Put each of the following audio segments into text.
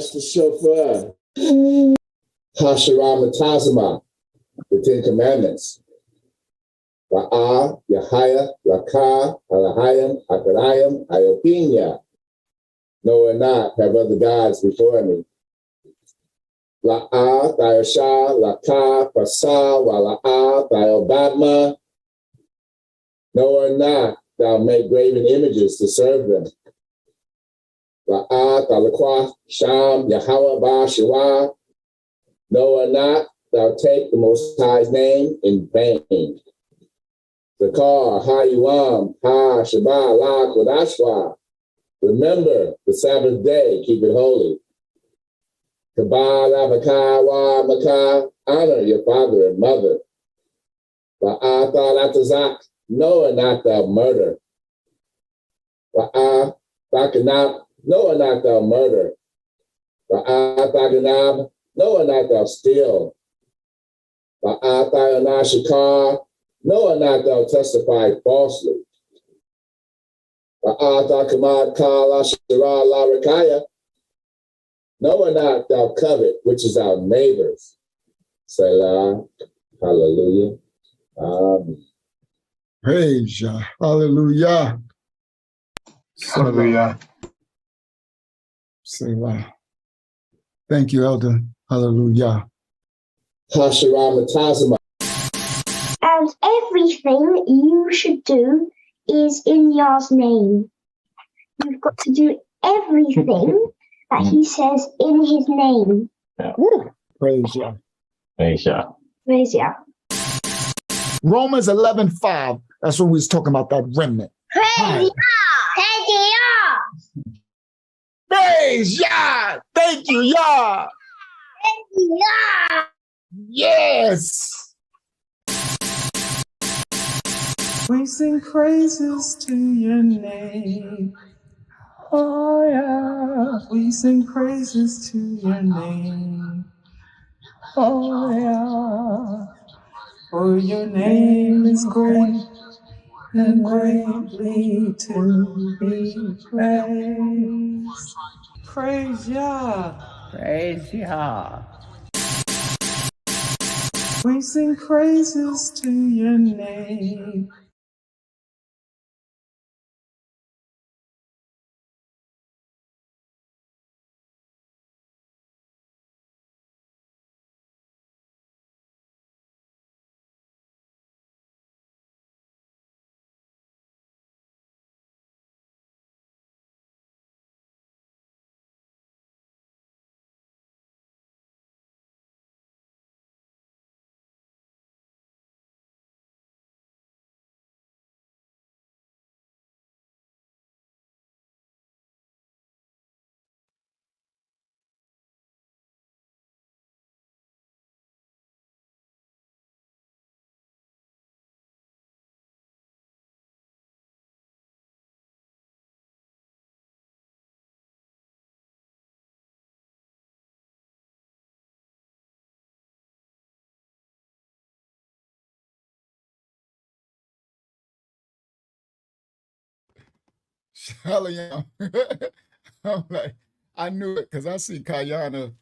Bless the shofar. Hasharam Tazama, the Ten Commandments. Ra'ah, Yahaya, Rakah, Alahayim, Akarayim, Iopinia. No and not have other gods before me. La'ah, Thayosha, Lakah, Pasah, Wala'ah, Thayobadma. No or not thou make graven images to serve them. La'ah, Thalakwa, Sham, Yahweh, Ba, Shua. No or not thou take the Most High's name in vain. Zakar, Ha-Yuam, Ha, Shabbat, La, Kodashwa. Remember the Sabbath day, keep it holy. Kabal, Avakah, Wa, Makah, honor your father and mother. Ba'ah, Atazak, no and not thou murder. Ba'ah, Bakanab, no and not thou murder. Ba'ah, Bakanab, no and not thou steal. Ba'ah, Thayonah, Shakar, no and not thou testify falsely. Ba'ata kamad kala shira la rakaya. No and not thou covet, which is our neighbors. Selah. Hallelujah. Amen. Praise Yah. Hallelujah. Hallelujah. Selah. Thank you, Elder. Hallelujah. Hasharam Tazama. And everything you should do is in Yah's name. You've got to do everything that he says in his name. Yeah. Praise Yah. Praise Yah. Praise Yah. Romans 11:5. That's what we was talking about, that remnant. Praise Yah. Praise Yah. Praise Yah. Thank you, Yah. Praise Yah. Yes. We sing praises to your name. Oh yeah. We sing praises to your name. Oh yeah. For your name is great and greatly to be praised. Praise Yah. Praise Yah. We sing praises to your name. Shalom. I'm like, I knew it because I see Kayana,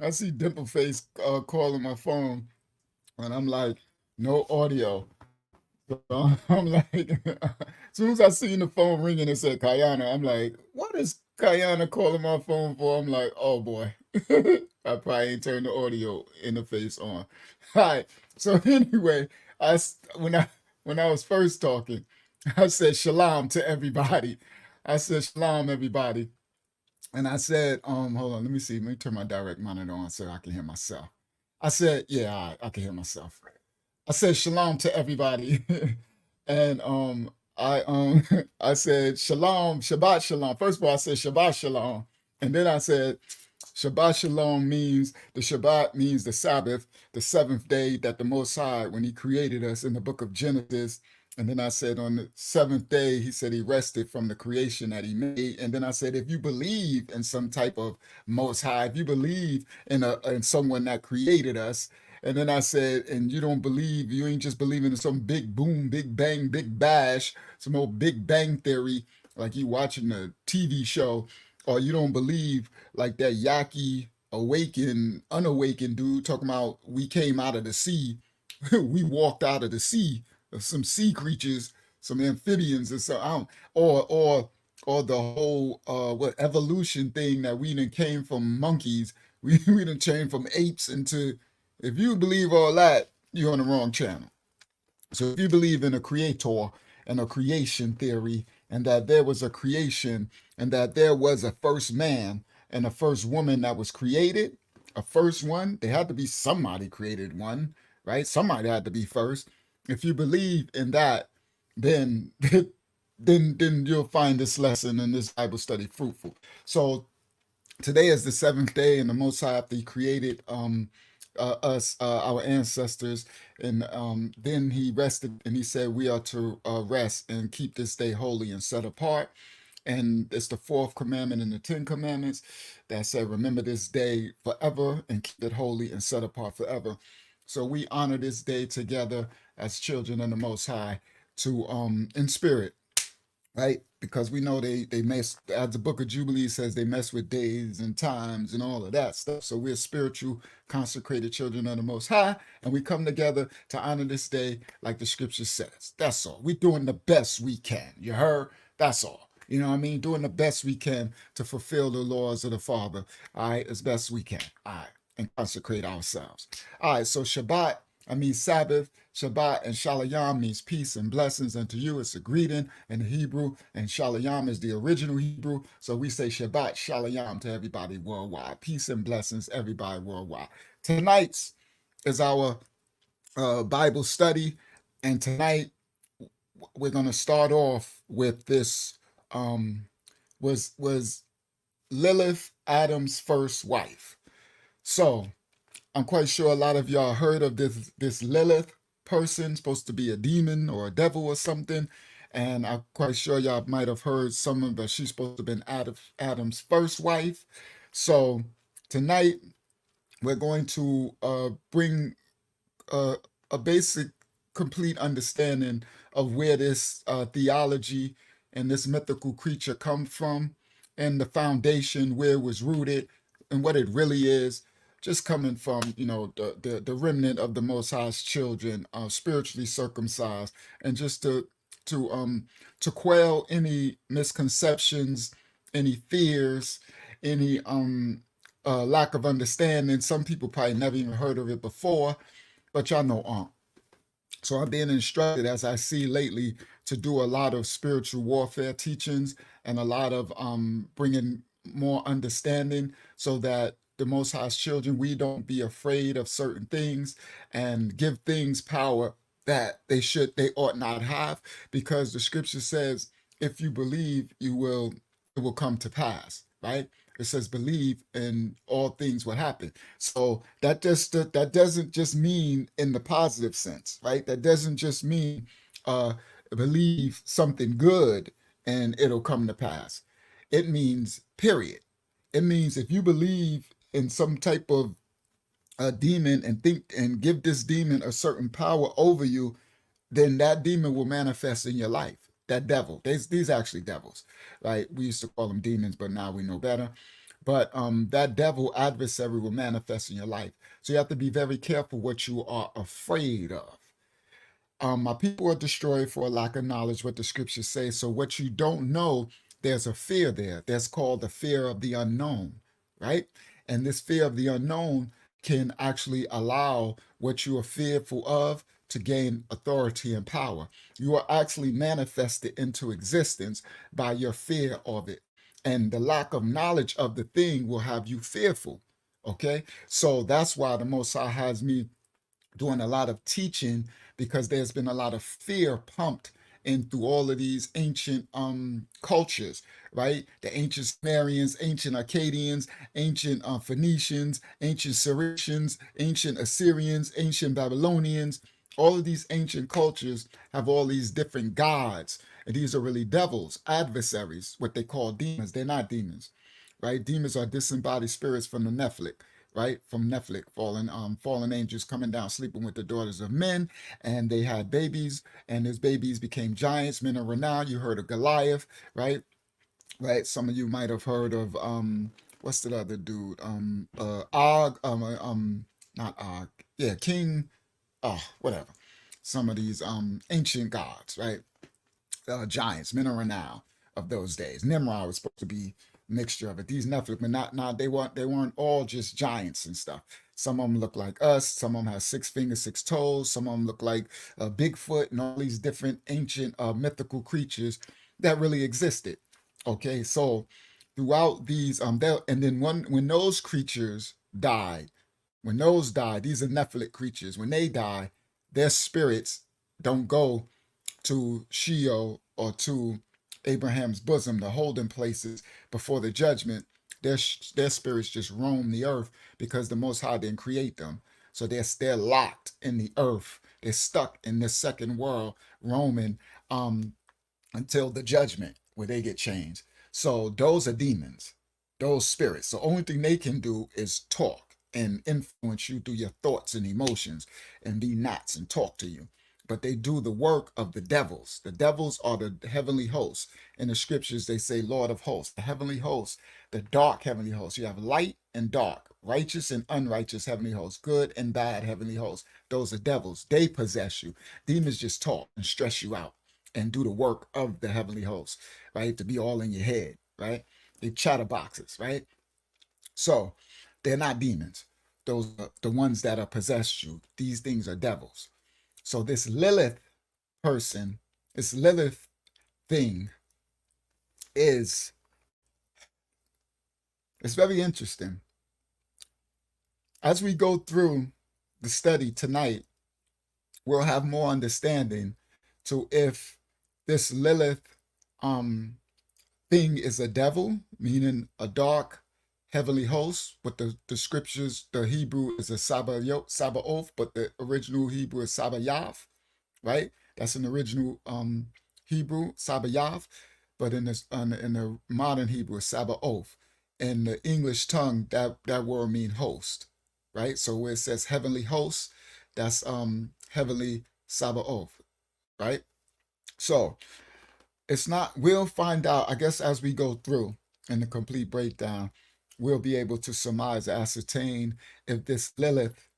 I see Dimple Face calling my phone, and I'm like, no audio. So I'm like, as soon as I seen the phone ringing, it said Kayana. I'm like, what is Kayana calling my phone for? I'm like, oh boy, I probably ain't turned the audio interface on. All right. So anyway, when I was first talking, I said shalom to everybody. I said shalom everybody, and I said, hold on, let me see, let me turn my direct monitor on so I can hear myself. I said, yeah, all right, I can hear myself. I said shalom to everybody, and I I said shalom, Shabbat shalom. First of all, I said Shabbat shalom, and then I said Shabbat shalom means the Shabbat means the Sabbath, the seventh day that the Most High, when He created us in the book of Genesis. And then I said on the seventh day, He said He rested from the creation that He made. And then I said, if you believe in some type of Most High, if you believe in someone that created us. And then I said, and you don't believe, you ain't just believing in some big boom, big bang, big bash, some old Big Bang Theory, like you watching a TV show. or you don't believe like that Yaki unawakened dude talking about we came out of the sea, we walked out of the sea of some sea creatures, some amphibians or so, or the whole what evolution thing that we done came from monkeys, we done changed from apes into. If you believe all that, you're on the wrong channel. So if you believe in a creator and a creation theory, and that there was a creation, and that there was a first man and a first woman that was created, a first one, there had to be somebody created one, right? Somebody had to be first. If you believe in that, then then you'll find this lesson and this Bible study fruitful. So today is the seventh day, and the Most High, after He created us, our ancestors, and then He rested, and He said we are to rest and keep this day holy and set apart. And it's the fourth commandment in the Ten Commandments that said, "Remember this day forever and keep it holy and set apart forever." So we honor this day together as children of the Most High to in spirit, right? Because we know they mess, as the Book of Jubilees says, they mess with days and times and all of that stuff. So we're spiritual, consecrated children of the Most High, and we come together to honor this day like the Scripture says. That's all. We're doing the best we can. You heard? That's all. You know what I mean? Doing the best we can to fulfill the laws of the Father, all right, as best we can, all right, and consecrate ourselves. All right, so Sabbath, Shabbat, and Shalom means peace and blessings unto you. It's a greeting in Hebrew, and Shalom is the original Hebrew. So we say Shabbat Shalom to everybody worldwide. Peace and blessings, everybody worldwide. Tonight's is our Bible study, and tonight we're going to start off with this. Was Lilith Adam's first wife? So I'm quite sure a lot of y'all heard of this Lilith person, supposed to be a demon or a devil or something. And I'm quite sure y'all might have heard some of that she's supposed to have been Adam's first wife. So tonight we're going to bring a basic, complete understanding of where this theology and this mythical creature come from, and the foundation where it was rooted, and what it really is. Just coming from, the remnant of the Most High's children, spiritually circumcised, and just to quell any misconceptions, any fears, any lack of understanding. Some people probably never even heard of it before, but y'all know. So I'm being instructed, as I see lately, to do a lot of spiritual warfare teachings and a lot of bringing more understanding, so that the Most High's children, we don't be afraid of certain things and give things power that they ought not have, because the Scripture says, if you believe, it will come to pass, right? It says, believe and all things will happen. So that doesn't just mean in the positive sense, right? That doesn't just mean believe something good and it'll come to pass. It means period. It means if you believe in some type of demon and think and give this demon a certain power over you, then that demon will manifest in your life. That devil, these actually devils, right? We used to call them demons, but now we know better. But that devil adversary will manifest in your life. So you have to be very careful what you are afraid of. My people are destroyed for a lack of knowledge, what the scriptures say. So what you don't know, there's a fear there. That's called the fear of the unknown, right? And this fear of the unknown can actually allow what you are fearful of to gain authority and power. You are actually manifested into existence by your fear of it. And the lack of knowledge of the thing will have you fearful. Okay? So that's why the Most High has me doing a lot of teaching, because there's been a lot of fear pumped in through all of these ancient cultures, right? The ancient Sumerians, ancient Akkadians, ancient Phoenicians, ancient Syrians, ancient Assyrians, ancient Babylonians. All of these ancient cultures have all these different gods, and these are really devils, adversaries, what they call demons. They're not demons, right? Demons are disembodied spirits from the Nephilim, right? From Nephilim, fallen angels coming down, sleeping with the daughters of men, and they had babies, and his babies became giants, men of renown. You heard of Goliath, right? right? Some of you might have heard of what's the other dude? Og, not Og, yeah, King, oh, whatever. Some of these ancient gods, right? Giants, men of renown of those days. Nimrod was supposed to be a mixture of it. These Nephilim, but not they weren't all just giants and stuff. Some of them look like us. Some of them have 6 fingers, 6 toes. Some of them look like Bigfoot and all these different ancient mythical creatures that really existed. Okay, so throughout these and then when those creatures died, these are Nephilim creatures. When they die, their spirits don't go to Sheol or to Abraham's bosom, the holding places before the judgment. Their spirits just roam the earth because the Most High didn't create them. So they're locked in the earth. They're stuck in this second world, roaming until the judgment where they get changed. So those are demons, those spirits. The only thing they can do is talk and influence you through your thoughts and emotions and be gnats and talk to you. But they do the work of the devils. The devils are the heavenly hosts. In the scriptures, they say Lord of hosts, the heavenly hosts, the dark heavenly hosts. You have light and dark, righteous and unrighteous heavenly hosts, good and bad heavenly hosts. Those are devils. They possess you. Demons just talk and stress you out and do the work of the heavenly hosts, right? To be all in your head, right? They chatterboxes, right? So they're not demons. Those are the ones that are possessed you. These things are devils. So this Lilith person, this Lilith thing it's very interesting. As we go through the study tonight, we'll have more understanding to if this Lilith thing is a devil, meaning a dark heavenly host, but the scriptures, the Hebrew is a Sabaoth, but the original Hebrew is Sabayav, right? That's an original Hebrew, Sabayav, but in the modern Hebrew, it's Sabaoth. In the English tongue, that word means host, right? So where it says heavenly host, that's heavenly Sabaoth, right? So it's not, we'll find out, I guess, as we go through in the complete breakdown, we'll be able to surmise, ascertain if this Lilith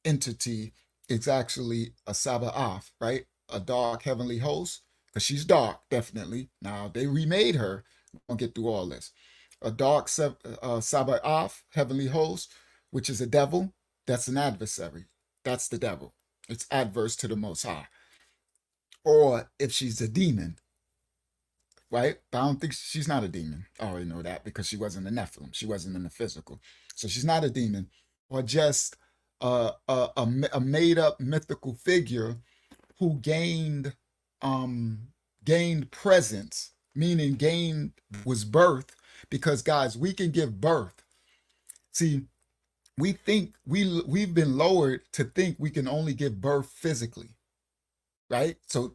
entity is actually a Sabaoth, right? A dark heavenly host, because she's dark, definitely. Now, they remade her. We won't get through all this. A dark Sabaoth, heavenly host, which is a devil, that's an adversary. That's the devil. It's adverse to the Most High. Or if she's a demon, right? But I don't think she's not a demon. I already know that because she wasn't a Nephilim. She wasn't in the physical. So she's not a demon or just a made up mythical figure who gained presence, meaning was birth. Because guys, we can give birth. See, we think we've been lowered to think we can only give birth physically, right? So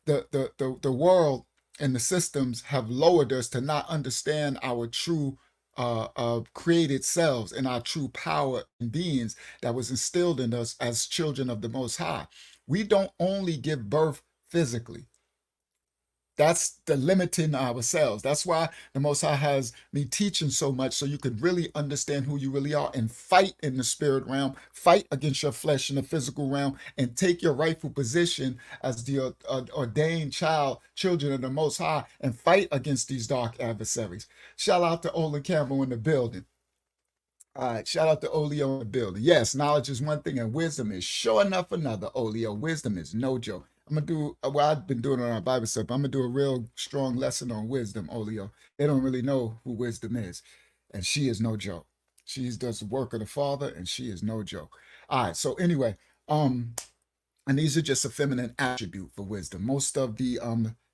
the world and the systems have lowered us to not understand our true created selves and our true power and beings that was instilled in us as children of the Most High. We don't only give birth physically. That's the limiting ourselves. That's why the Most High has me teaching so much, so you can really understand who you really are and fight in the spirit realm, fight against your flesh in the physical realm, and take your rightful position as the ordained children of the Most High, and fight against these dark adversaries. Shout out to Olin Campbell in the building. All right, shout out to Olio in the building. Yes, knowledge is one thing and wisdom is sure enough another, Olio. Wisdom is no joke. I'm going to do, well, I've been doing it on our Bible stuff, but I'm going to do a real strong lesson on wisdom, Olio. They don't really know who wisdom is, and she is no joke. She does the work of the Father, and she is no joke. All right, so anyway, and these are just a feminine attribute for wisdom. Most of the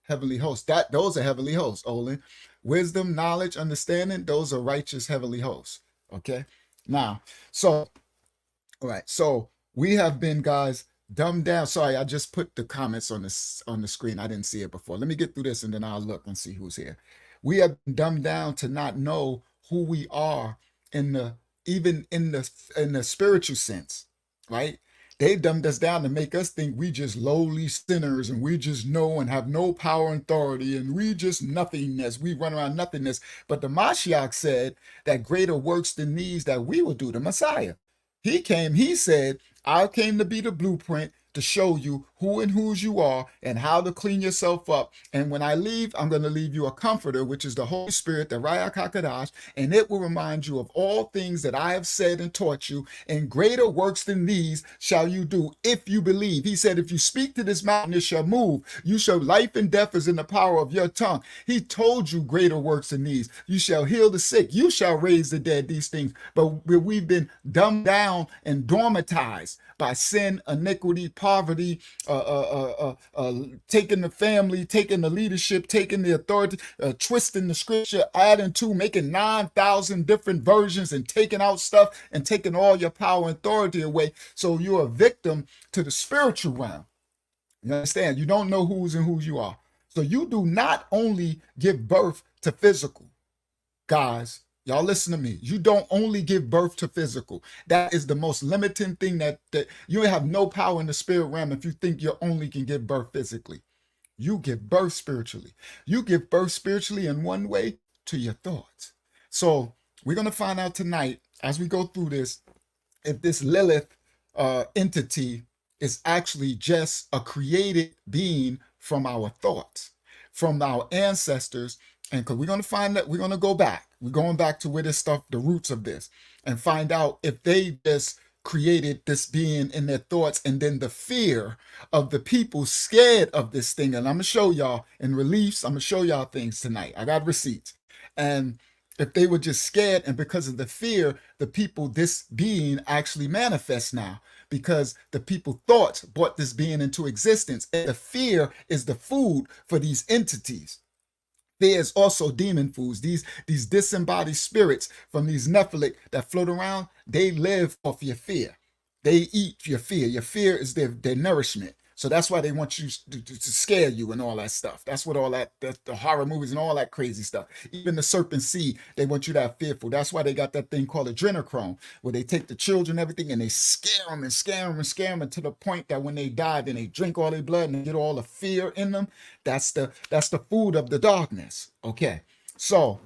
heavenly hosts, those are heavenly hosts, Olin. Wisdom, knowledge, understanding, those are righteous heavenly hosts. Okay, now, so, all right, so we have been, guys, dumbed down. Sorry, I just put the comments on the screen. I didn't see it before. Let me get through this and then I'll look and see who's here. We have been dumbed down to not know who we are even in the spiritual sense, right? They dumbed us down to make us think we just lowly sinners and we just know and have no power and authority and we just nothingness. We run around nothingness. But the Mashiach said that greater works than these that we will do, the Messiah. He came, he said, I came to be the blueprint to show you who and whose you are and how to clean yourself up. And when I leave, I'm going to leave you a comforter, which is the Holy Spirit, the Ruach HaKodesh, and it will remind you of all things that I have said and taught you. And greater works than these shall you do if you believe. He said, if you speak to this mountain, it shall move. You shall, life and death is in the power of your tongue. He told you greater works than these. You shall heal the sick. You shall raise the dead, these things. But we've been dumbed down and dormatized by sin, iniquity, poverty, taking the family, taking the leadership, taking the authority, twisting the scripture, adding to, making 9,000 different versions and taking out stuff and taking all your power and authority away. So you're a victim to the spiritual realm. You understand? You don't know who's and whose you are. So you do not only give birth to physical, guys. Y'all listen to me. You don't only give birth to physical. That is the most limiting thing that you have no power in the spirit realm if you think you only can give birth physically. You give birth spiritually. You give birth spiritually in one way, to your thoughts. So we're going to find out tonight as we go through this, if this Lilith entity is actually just a created being from our thoughts, from our ancestors. And because we're going to find that, we're going to go back. We're going back to where this stuff, the roots of this, and find out if they just created this being in their thoughts, and then the fear of the people scared of this thing. And I'm going to show y'all in reliefs. I'm going to show y'all things tonight. I got receipts. And if they were just scared, and because of the fear, the people, this being actually manifests now, because the people thoughts brought this being into existence. And the fear is the food for these entities. There's also demon foods, these disembodied spirits from these Nephilim that float around. They live off your fear. They eat your fear. Your fear is their nourishment. So that's why they want you to scare you and all that stuff. That's what all that the horror movies and all that crazy stuff. Even the serpent seed, they want you to have fearful. That's why they got that thing called adrenochrome, where they take the children and everything and they scare them and scare them and scare them to the point that when they die, then they drink all their blood and they get all the fear in them. That's the food of the darkness. Okay, so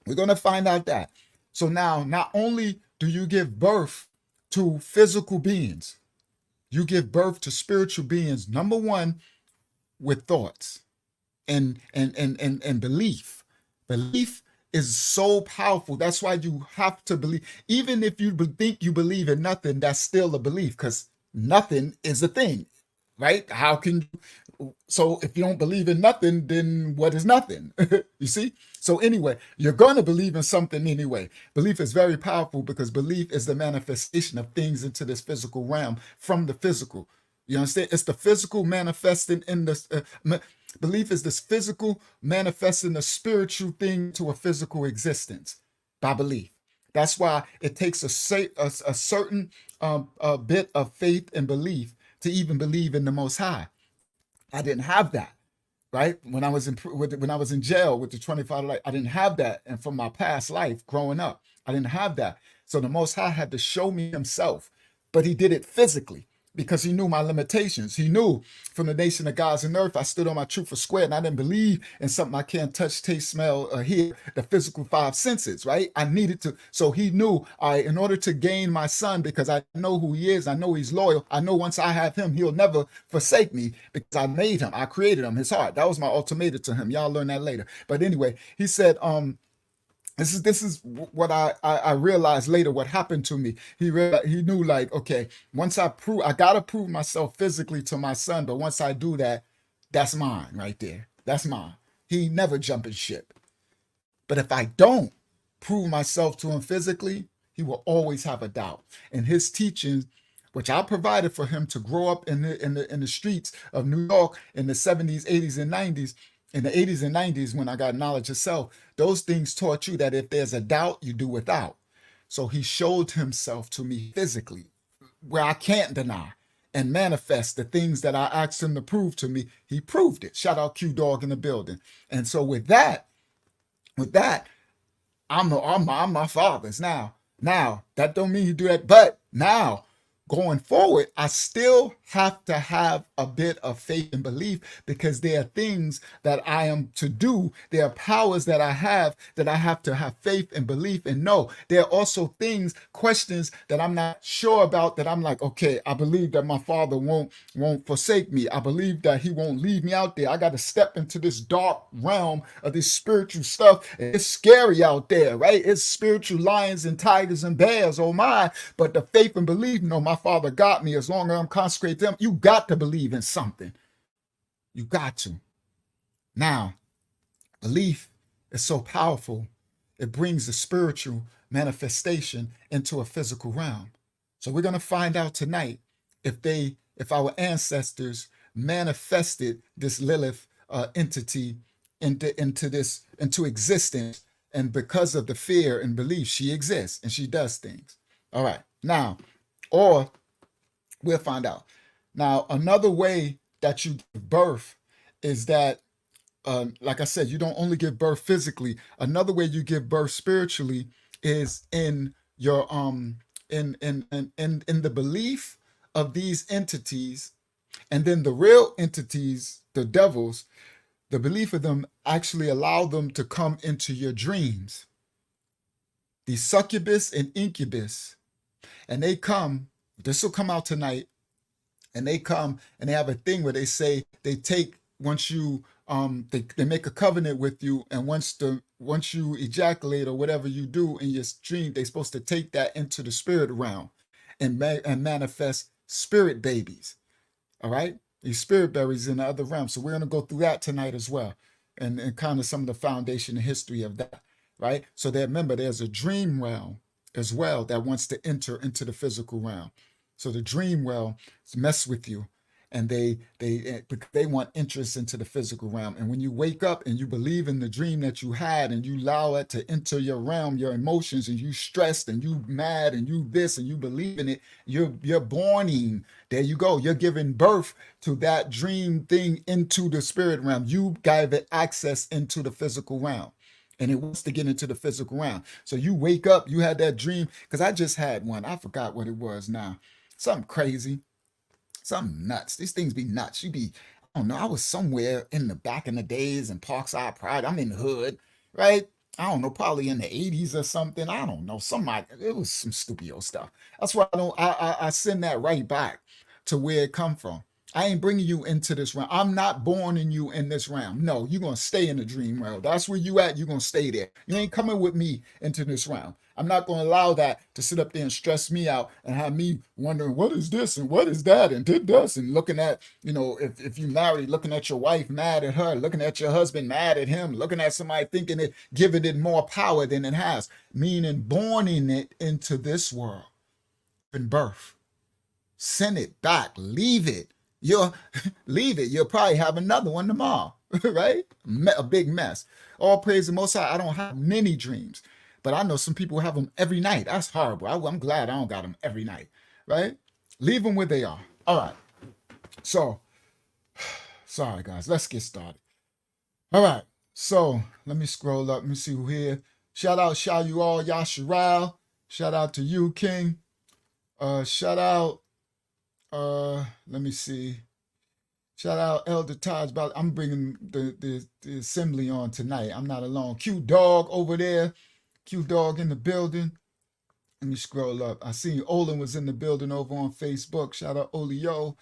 we're going to find out that. So now, not only do you give birth to physical beings, you give birth to spiritual beings, number one, with thoughts and belief. Belief is so powerful. That's why you have to believe. Even if you think you believe in nothing, that's still a belief, because nothing is a thing, right? How can you? So if you don't believe in nothing, then what is nothing? You see? So anyway, you're going to believe in something anyway. Belief is very powerful because belief is the manifestation of things into this physical realm from the physical. You understand? It's the physical manifesting in this. Belief is this physical manifesting the spiritual thing to a physical existence by belief. That's why it takes a certain bit of faith and belief to even believe in the Most High. I didn't have that, right? When I was in jail with the 25 life, I didn't have that. And from my past life growing up, I didn't have that. So the Most High had to show me himself, but he did it physically because he knew my limitations. He knew from the nation of gods and earth, I stood on my truth for square, and I didn't believe in something I can't touch, taste, smell, or hear, the physical five senses, right? I needed to. So he knew, in order to gain my son, because I know who he is, I know he's loyal, I know once I have him, he'll never forsake me because I made him, I created him, his heart. That was my ultimatum to him. Y'all learn that later. But anyway, he said, this is what I realized later what happened to me. He knew, like, okay, once I gotta prove myself physically to my son, but once I do that, that's mine right there. That's mine. He never jumping ship. But if I don't prove myself to him physically, he will always have a doubt. And his teachings, which I provided for him to grow up in the streets of New York in the 70s, 80s, and 90s, in the 80s and 90s when I got knowledge of self, those things taught you that if there's a doubt, you do without. So he showed himself to me physically, where I can't deny and manifest the things that I asked him to prove to me. He proved it. Shout out Q Dog in the building. And so with that, I'm my father's now. Now, that don't mean you do that, but now going forward, I still have to have a bit of faith and belief, because there are things that I am to do. There are powers that I have to have faith and belief and know. There are also things, questions that I'm not sure about, that I'm like, okay, I believe that my Father won't forsake me. I believe that he won't leave me out there. I got to step into this dark realm of this spiritual stuff. It's scary out there, right? It's spiritual lions and tigers and bears, oh my. But the faith and belief, no, my Father got me. As long as I'm consecrated to him, you got to believe in something. You got to. Now, belief is so powerful, it brings the spiritual manifestation into a physical realm. So we're going to find out tonight if our ancestors manifested this Lilith entity into existence, and because of the fear and belief, she exists and she does things. All right, now, or we'll find out. Now, another way that you give birth is that, like I said, you don't only give birth physically. Another way you give birth spiritually is in your in the belief of these entities, and then the real entities, the devils, the belief of them actually allow them to come into your dreams. The succubus and incubus, and they come. This will come out tonight. And they come and they have a thing where they say they take, once you they make a covenant with you, and once you ejaculate or whatever you do in your dream, they're supposed to take that into the spirit realm and manifest spirit babies. All right, these spirit babies in the other realm. So we're going to go through that tonight as well, and kind of some of the foundation and history of that. Right. So that, remember, there's a dream realm as well that wants to enter into the physical realm. So the dream realm mess with you, and they want interest into the physical realm. And when you wake up and you believe in the dream that you had, and you allow it to enter your realm, your emotions, and you stressed and you mad and you this and you believe in it, you're borning. There you go. You're giving birth to that dream thing into the spirit realm. You gave it access into the physical realm, and it wants to get into the physical realm. So you wake up, you had that dream, because I just had one. I forgot what it was now. Something crazy, something nuts. These things be nuts. You be, I don't know, I was somewhere in the back in the days in Parkside Pride. I'm in the hood, right? I don't know, probably in the 80s or something. I don't know. It was some stupid old stuff. That's why I send that right back to where it come from. I ain't bringing you into this realm. I'm not born in you in this realm. No, you're going to stay in the dream realm. That's where you at. You're going to stay there. You ain't coming with me into this realm. I'm not going to allow that to sit up there and stress me out and have me wondering, what is this and what is that and did this, and looking at, if you married, looking at your wife mad at her, looking at your husband mad at him, looking at somebody thinking it, giving it more power than it has, meaning born in it into this world, in birth. Send it back, leave it. You'll leave it. You'll probably have another one tomorrow, right? A big mess. All praise the Most High. I don't have many dreams, but I know some people have them every night. That's horrible. I'm glad I don't got them every night, right? Leave them where they are. All right. So, sorry guys, let's get started. All right. So let me scroll up. Let me see who here. Shout out, you all, Yahshuah. Shout out to you, King. Shout out. Let me see. Shout out Elder Taj. I'm bringing the assembly on tonight. I'm not alone. Q Dog over there. Q Dog in the building. Let me scroll up. I seen Olin was in the building over on Facebook. Shout out Olio.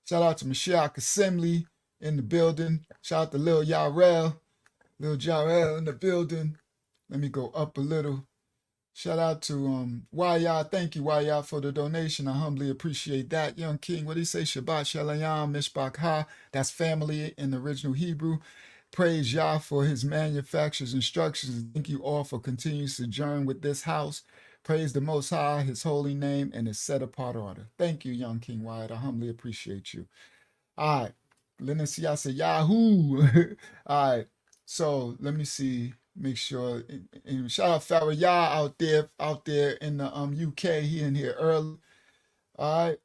Shout out to Mashiach Assembly in the building. Shout out to Lil Yarel. Lil Jarrell in the building. Let me go up a little. Shout out to Yah. Thank you, Yah, for the donation. I humbly appreciate that. Young King, what do you say? Shabbat Shalom, Mishpach Ha. That's family in the original Hebrew. Praise Yah for his manufacturer's instructions. Thank you all for continuing to sojourn with this house. Praise the Most High, his holy name, and his set-apart order. Thank you, Young King Wyatt. I humbly appreciate you. All right. Linus Yasa Yahoo. All right. So let me see. Make sure. And shout out Farah Yah out there in the UK. He in here early. All right.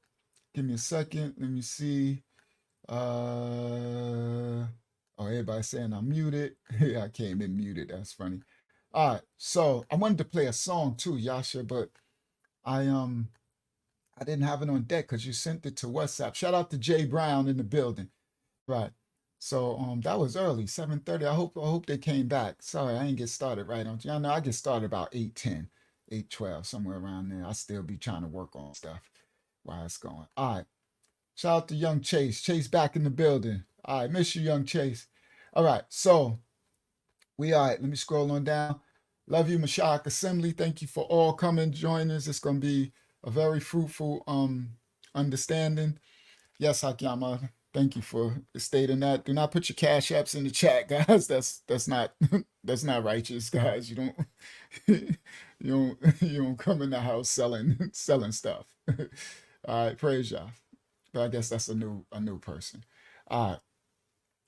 Give me a second. Let me see. Oh, everybody saying I'm muted. I came in muted. That's funny. All right. So I wanted to play a song too, Yasha, but I I didn't have it on deck because you sent it to WhatsApp. Shout out to Jay Brown in the building. Right. So that was early, 7:30. I hope they came back. Sorry, I ain't get started right on. Y'all know I get started about 8:10, 8:12, somewhere around there. I still be trying to work on stuff while it's going. All right. Shout out to Young Chase. Chase back in the building. All right, miss you, Young Chase. All right, so we all right. Let me scroll on down. Love you, Mashiach Assembly. Thank you for all coming, join us. It's gonna be a very fruitful understanding. Yes, Hakyama. Thank you for stating that. Do not put your cash apps in the chat, guys. That's not that's not righteous, guys. You don't you don't come in the house selling stuff. All right, praise Yah. But I guess that's a new person. All right.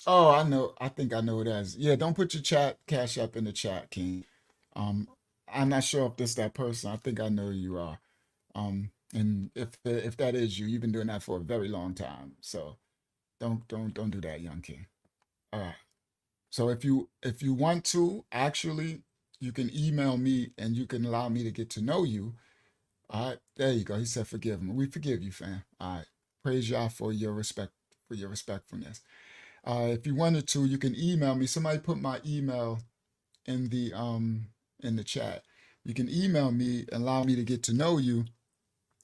Oh, I know. I think I know it as. Yeah, don't put your cash app in the chat, King. Um, I'm not sure if this that person. I think I know who you are. And if that is you, you've been doing that for a very long time. So don't do that, young king. All right. So if you want to, actually, you can email me and you can allow me to get to know you. All right. There you go. He said, "Forgive him." We forgive you, fam. All right. Praise Yah for your respectfulness. If you wanted to, you can email me. Somebody put my email in the chat. You can email me and allow me to get to know you,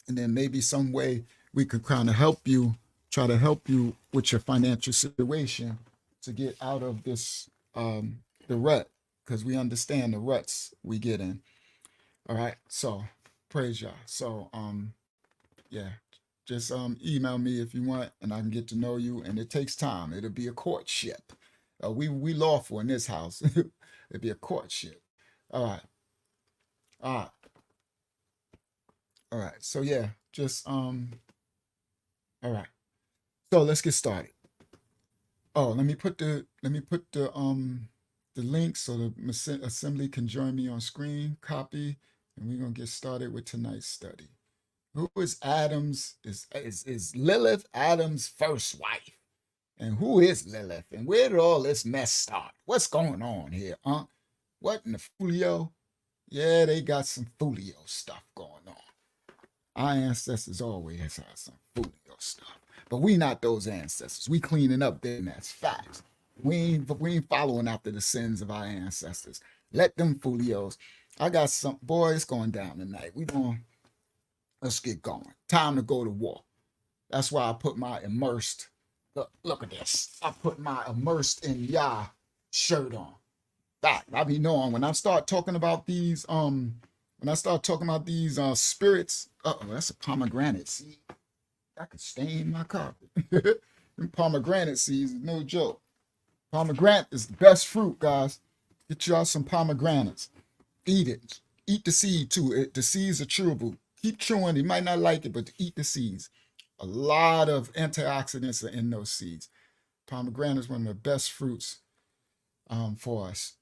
and then maybe some way we could kind of help you, try to help you with your financial situation to get out of this the rut, because we understand the ruts we get in. All right. So praise Yah. So yeah. Just email me if you want, and I can get to know you. And it takes time. It'll be a courtship. We lawful in this house. It'll be a courtship. All right. All right. All right. So yeah, just all right. So let's get started. Oh, let me put the link so the assembly can join me on screen. Copy, and we're gonna get started with tonight's study. Who is Adam's is Lilith Adam's first wife? And who is Lilith? And where did all this mess start? What's going on here, huh? What in the folio? Yeah, they got some folio stuff going on. Our ancestors always had some folio stuff. But we not those ancestors. We cleaning up their mess. Facts. We ain't following after the sins of our ancestors. Let them folios. I got some, boy, it's going down tonight. Let's get going. Time to go to war. That's why I put my immersed, look at this. I put my immersed in Yah shirt on. Fact, I be knowing when I start talking about these, spirits, that's a pomegranate seed. I could stain my carpet. Them pomegranate seeds is no joke. Pomegranate is the best fruit, guys. Get y'all some pomegranates. Eat it. Eat the seed too. The seeds are chewable. Keep chewing. You might not like it, but eat the seeds. A lot of antioxidants are in those seeds. Pomegranate is one of the best fruits for us.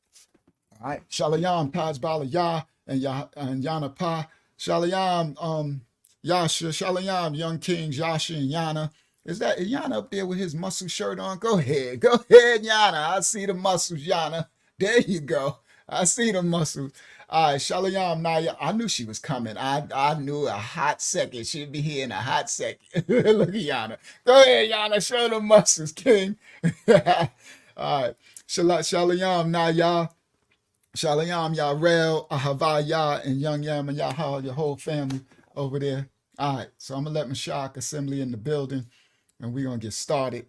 All right. Shalayam, Taj Bala Yah, and Yana Pa. Shalayam, Yasha, Shalayam, Young Kings, Yasha and Yana. Is that Yana up there with his muscle shirt on? Go ahead, Yana. I see the muscles, Yana. There you go. I see the muscles. All right, Shalayam Naya. I knew she was coming. I knew a hot second. She'd be here in a hot second. Look at Yana. Go ahead, Yana. Show the muscles, King. All right. Shalayam Naya. Shalayam Yarel, Ahavaya, and Young Yam and Yahal, your whole family over there. All right. So I'm going to let Mashiach Assembly in the building, and we're going to get started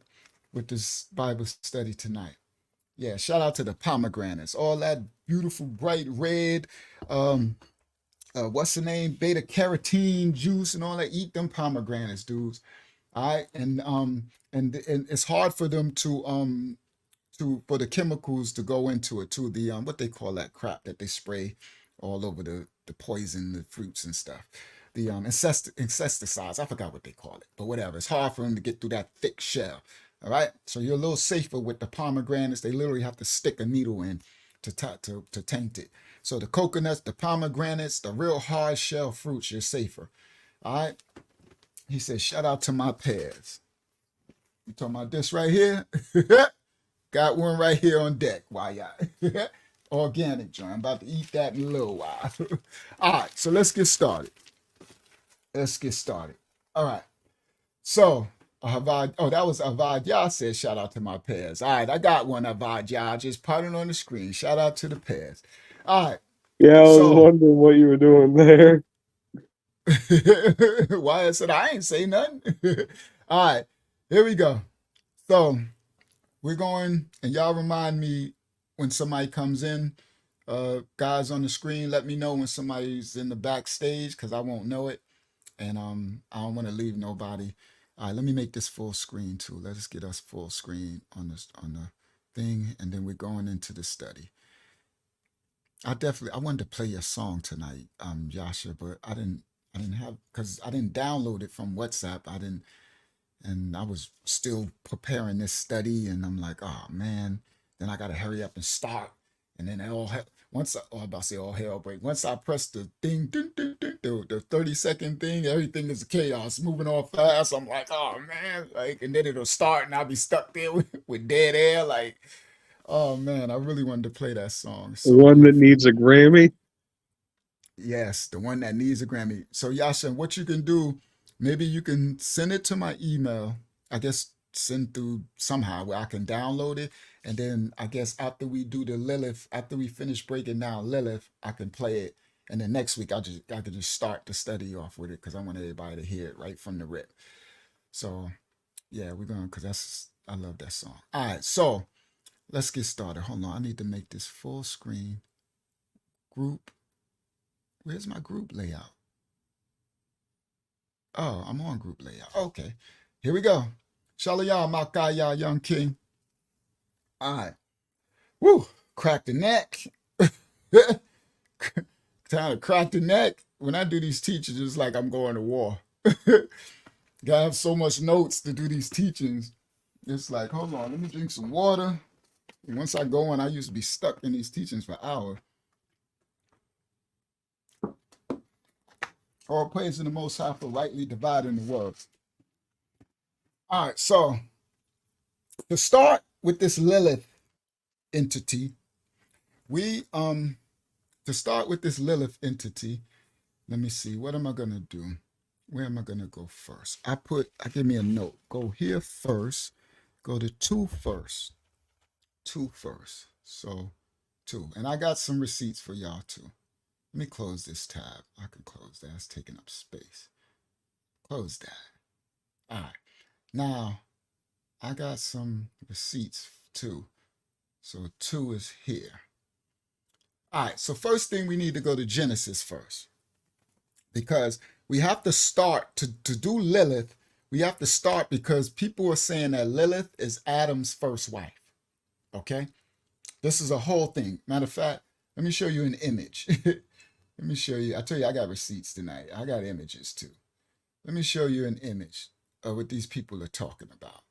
with this Bible study tonight. Yeah, shout out to the pomegranates, all that beautiful bright red, what's the name, beta carotene juice and all that. Eat them pomegranates, dudes. All right, and it's hard for them for the chemicals to go into it too. The what they call that crap that they spray all over the poison, the fruits and stuff. The insecticides, I forgot what they call it, but whatever. It's hard for them to get through that thick shell. All right, so you're a little safer with the pomegranates. They literally have to stick a needle in to taint it. So the coconuts, the pomegranates, the real hard shell fruits, you're safer. All right. He says, shout out to my pears. You talking about this right here? Got one right here on deck. Why y'all? Organic joint. I'm about to eat that in a little while. All right, so let's get started. All right. So, Avad, oh, that was Avad Yah said, shout out to my pairs. All right, I got one, Avad Yah. Just put it on the screen. Shout out to the pairs. All right. Yeah, I was So, wondering what you were doing there. why I said I ain't say nothing. All right, here we go. So, we're going, and y'all remind me when somebody comes in. Guys on the screen, let me know when somebody's in the backstage because I won't know it. And I don't want to leave nobody. All right, let me make this full screen too. Let us get us full screen on the thing, and then we're going into the study. I wanted to play a song tonight, Yasha, but I didn't have because I didn't download it from WhatsApp. And I was still preparing this study, and I'm like, oh man, then I gotta hurry up and start. And then I'm about to say all hell break. Once I press the thing, the 30-second thing, everything is chaos, moving all fast. I'm like, oh man, like, and then it'll start, and I'll be stuck there with dead air. Like, oh man, I really wanted to play that song. It's so One that beautiful. needs a Grammy. Yes, the one that needs a Grammy. So Yasha, what you can do, maybe you can send it to my email. I guess send through somehow where I can download it. And then I guess after we do the Lilith, after we finish breaking down Lilith, I can play it. And then next week I could just start the study off with it because I want everybody to hear it right from the rip. So yeah, we're going because I love that song. All right, so let's get started. Hold on, I need to make this full screen group. Where's my group layout? Oh, I'm on group layout. Okay, here we go. Shalom, Makaya, young king. All right. Woo, crack the neck. Time to crack the neck. When I do these teachings, it's like I'm going to war. Gotta have so much notes to do these teachings. It's like, hold on, let me drink some water. And once I go on, I used to be stuck in these teachings for hours. All praise to the Most High for rightly dividing the word. All right, so to start with this Lilith entity, to start with this Lilith entity, let me see, what am I gonna do? Where am I gonna go first? I give me a note. Go here first. Go to 2 first. 2 first. So 2. And I got some receipts for y'all too. Let me close this tab. I can close that. It's taking up space. Close that. All right. Now, I got some receipts too. So 2 is here. All right. So first thing we need to go to Genesis first. Because we have to start to do Lilith. We have to start because people are saying that Lilith is Adam's first wife. Okay? This is a whole thing. Matter of fact, let me show you an image. Let me show you. I tell you, I got receipts tonight. I got images too. Let me show you an image of what these people are talking about.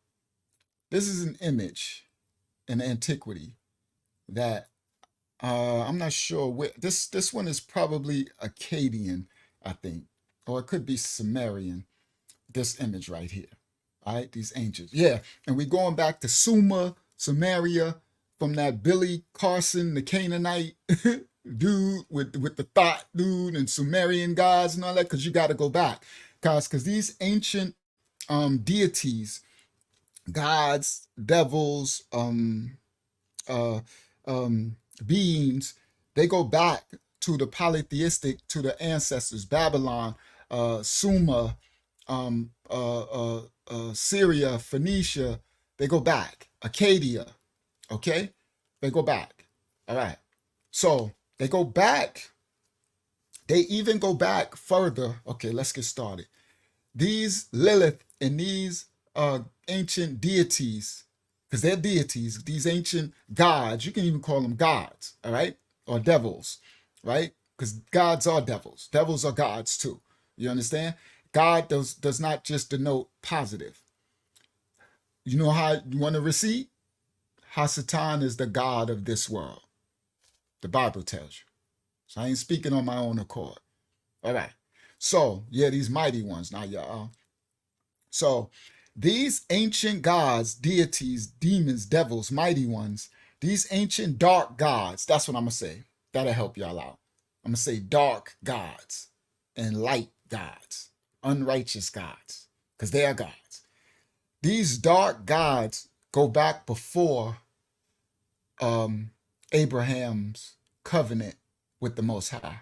This is an image in antiquity that I'm not sure where. This one is probably Akkadian, I think, or it could be Sumerian. This image right here, all right? These ancients, yeah. And we're going back to Sumer, Samaria, from that Billy Carson, the Canaanite dude with the thought dude and Sumerian gods and all that, because you got to go back, because these ancient deities, gods, devils, beings, they go back to the polytheistic, to the ancestors, Babylon, Sumer, Syria, Phoenicia. They go back. Acadia, okay? They go back. All right. So they go back. They even go back further. Okay, let's get started. These Lilith and these ancient deities, because they're deities, these ancient gods, you can even call them gods, all right? Or devils, right? Because gods are devils. Devils are gods too. You understand? God does not just denote positive. You know how you want to receive? Hasatan is the God of this world. The Bible tells you. So I ain't speaking on my own accord. All right. So, yeah, these mighty ones. Now, y'all. So, these ancient gods, deities, demons, devils, mighty ones, these ancient dark gods, that's what I'm going to say. That'll help y'all out. I'm going to say dark gods and light gods. unrighteous gods, because they are gods. These dark gods go back before Abraham's covenant with the Most High.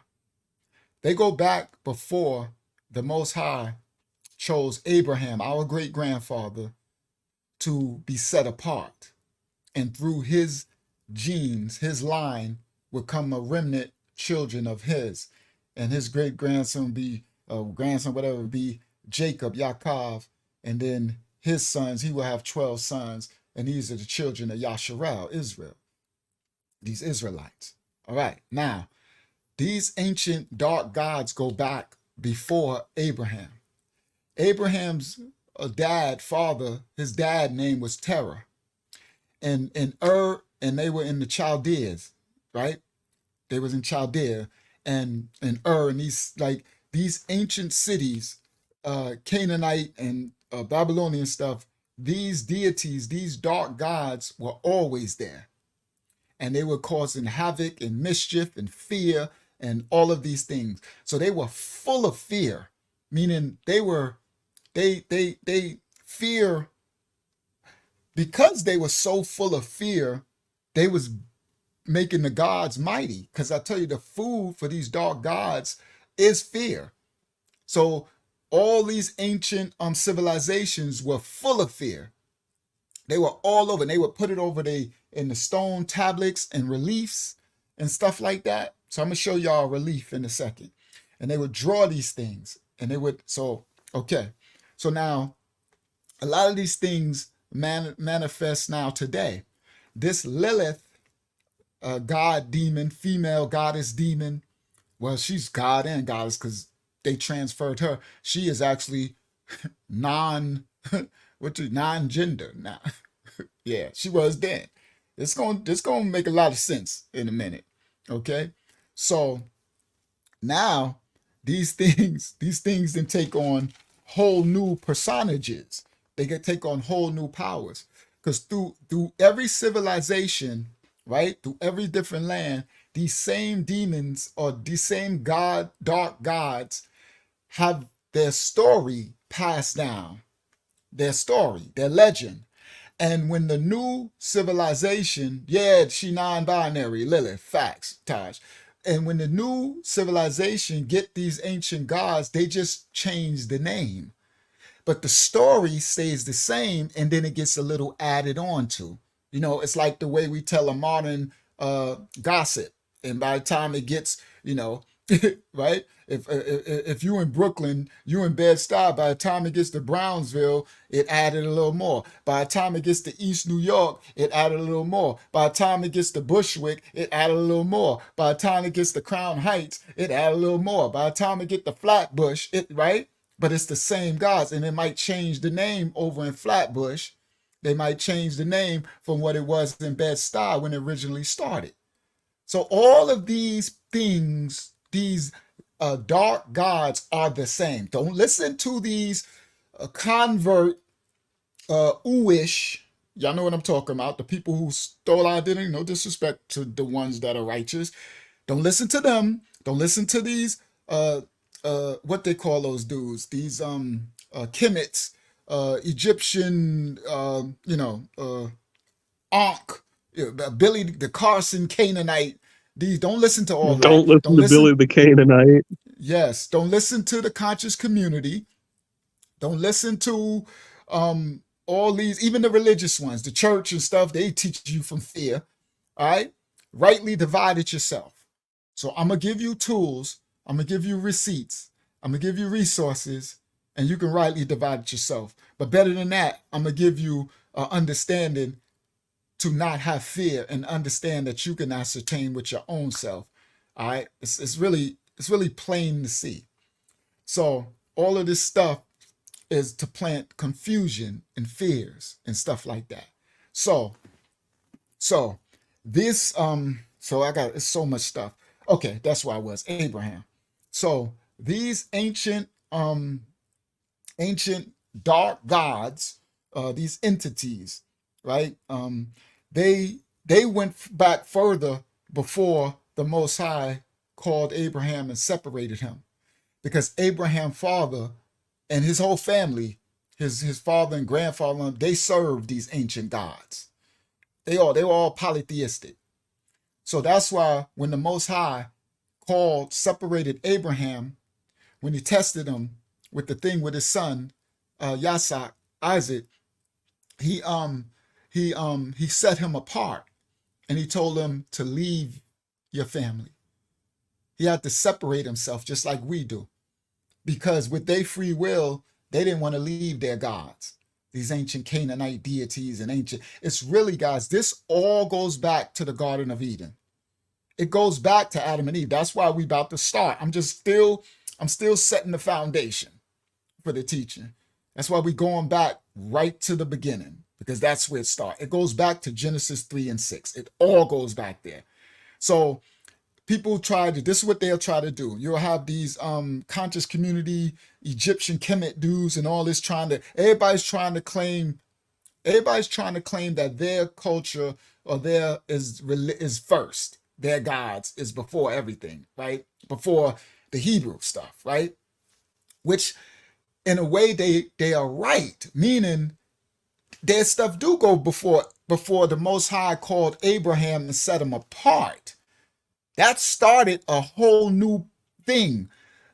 They go back before the Most High chose Abraham, our great grandfather, to be set apart. And through his genes, his line, would come a remnant children of his. And his great grandson be, whatever, be Jacob, Yaakov. And then his sons, he will have 12 sons. And these are the children of Yahshuah, Israel. These Israelites. All right. Now, these ancient dark gods go back before Abraham. Abraham's father, his dad name was Terah. And and they were in the Chaldeans, right? They was in Chaldea and and these ancient cities, Canaanite and Babylonian stuff, these deities, these dark gods were always there. And they were causing havoc and mischief and fear and all of these things. So they were full of fear, meaning they fear, because they were so full of fear, they was making the gods mighty. Because I tell you, the food for these dark gods is fear. So all these ancient civilizations were full of fear. They were all over, and they would put it over in the stone tablets and reliefs and stuff like that. So I'm gonna show y'all a relief in a second. And they would draw these things, and they would, okay. So now, a lot of these things manifest now today. This Lilith, god demon, female goddess demon, well, she's god and goddess because they transferred her. She is actually non-gender now. Yeah, she was then. It's gonna make a lot of sense in a minute. Okay, so now these things then take on whole new personages. They can take on whole new powers, because through every civilization, right, through every different land, these same demons or these same dark gods have their story passed down, their story, their legend. And when the new civilization, she non-binary, Lilith, facts, Taj. And when the new civilization get these ancient gods, they just change the name. But the story stays the same, and then it gets a little added on to. You know, it's like the way we tell a modern gossip. And by the time it gets, right? If you in Brooklyn, you in Bed-Stuy, by the time it gets to Brownsville, it added a little more. By the time it gets to East New York, it added a little more. By the time it gets to Bushwick, it added a little more. By the time it gets to Crown Heights, it added a little more. By the time it gets to Flatbush, right? But it's the same gods, and it might change the name over in Flatbush. They might change the name from what it was in Bed-Stuy when it originally started. So all of these things, these dark gods are the same. Don't listen to these convert ooish. Y'all know what I'm talking about. The people who stole our identity. No disrespect to the ones that are righteous. Don't listen to them. Don't listen to these what they call those dudes. These Kemets, Egyptian, Ankh, Billy the Carson Canaanite. These, don't listen to all that. Don't listen to Billy the Canaanite. Yes, don't listen to the conscious community. Don't listen to all these, even the religious ones, the church and stuff. They teach you from fear. All right, rightly divide it yourself. So I'm gonna give you tools. I'm gonna give you receipts. I'm gonna give you resources, and you can rightly divide it yourself. But better than that, I'm gonna give you understanding to not have fear and understand that you can ascertain with your own self. All right, it's really plain to see. So all of this stuff is to plant confusion and fears and stuff like that. So this it's so much stuff. Okay, that's where I was, Abraham. So these ancient dark gods, these entities, right? They went back further before the Most High called Abraham and separated him, because Abraham's father and his whole family, his father and grandfather, they served these ancient gods. They were all polytheistic. So that's why when the Most High separated Abraham, when he tested him with the thing with his son, Yahshuah, Isaac, he set him apart, and he told him to leave your family. He had to separate himself just like we do, because with their free will, they didn't want to leave their gods, these ancient Canaanite deities and ancient. It's really, guys, this all goes back to the Garden of Eden. It goes back to Adam and Eve. That's why we about to start. I'm still setting the foundation for the teaching. That's why we're going back right to the beginning, because that's where it starts. It goes back to Genesis 3 and 6. It all goes back there. So people this is what they'll try to do. You'll have these conscious community, Egyptian Kemet dudes and all this everybody's trying to claim that their culture or their is first. Their gods is before everything, right? Before the Hebrew stuff, right? Which in a way they are right, meaning their stuff do go before the Most High called Abraham and set him apart. That started a whole new thing.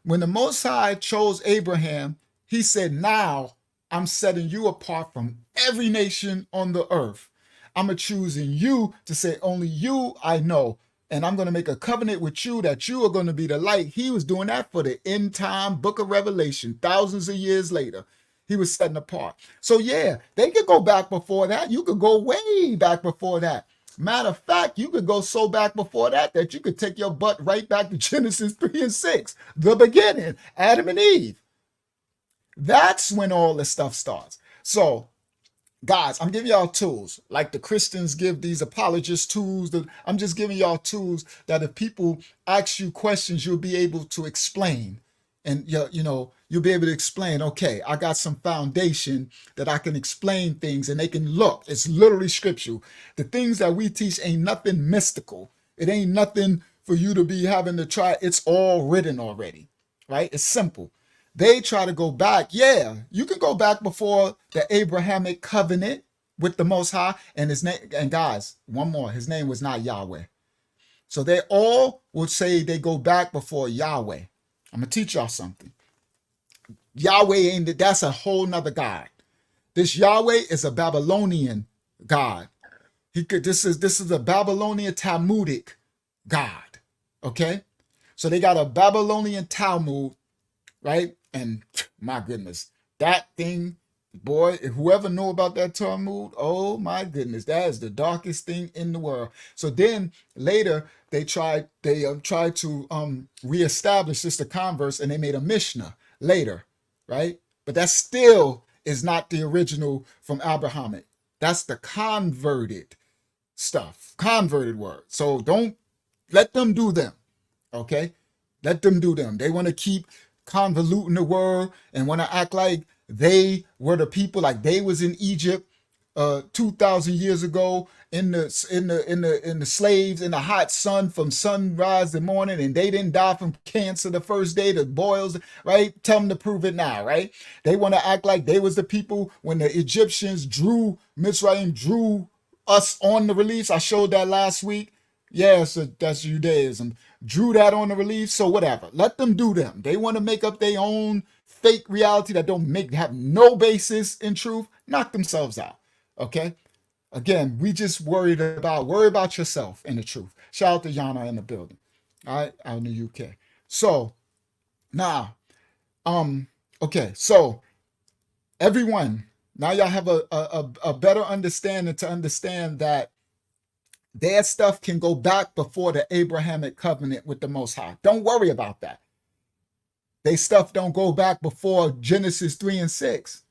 When the Most High chose Abraham, he said, now I'm setting you apart from every nation on the earth. I'm choosing you to say, only you I know. And I'm going to make a covenant with you that you are going to be the light. He was doing that for the end time book of Revelation, thousands of years later. He was setting apart. So yeah, they could go back before that. You could go way back before that. Matter of fact, you could go so back before that you could take your butt right back to Genesis 3 and 6, the beginning, Adam and Eve. That's when all this stuff starts. So guys, I'm giving y'all tools like the Christians give these apologists tools. I'm just giving y'all tools that if people ask you questions, you'll be able to explain. And you'll be able to explain, okay, I got some foundation that I can explain things and they can look. It's literally scriptural. The things that we teach ain't nothing mystical. It ain't nothing for you to be having to try. It's all written already, right? It's simple. They try to go back. Yeah, you can go back before the Abrahamic covenant with the Most High, and his name. And guys, one more, his name was not Yahweh. So they all would say they go back before Yahweh. I'm gonna teach y'all something. Yahweh that's a whole nother God. This Yahweh is a Babylonian God. This is a Babylonian Talmudic God. Okay, so they got a Babylonian Talmud, right? And my goodness, that thing, boy, if whoever know about that Talmud, oh my goodness, that is the darkest thing in the world. So then later they tried to reestablish just the converse, and they made a Mishnah later, right? But that still is not the original from Abrahamic. That's the converted stuff, converted word. So don't let them do them, okay? Let them do them. They want to keep convoluting the word and want to act like they were the people, like they was in Egypt 2,000 years ago in the slaves in the hot sun from sunrise to morning, and they didn't die from cancer the first day, the boils, right? Tell them to prove it now, right? They want to act like they was the people when the Egyptians Mitzrayim drew us on the reliefs. I showed that last week. Yeah, so that's Judaism. Drew that on the relief, so whatever. Let them do them. They want to make up their own fake reality that have no basis in truth. Knock themselves out. Okay? Again, we just worry about yourself and the truth. Shout out to Yana in the building. All right, out in the UK. So now, okay, so everyone, now y'all have a better understanding to understand that their stuff can go back before the Abrahamic covenant with the Most High. Don't worry about that. They stuff don't go back before Genesis 3 and 6.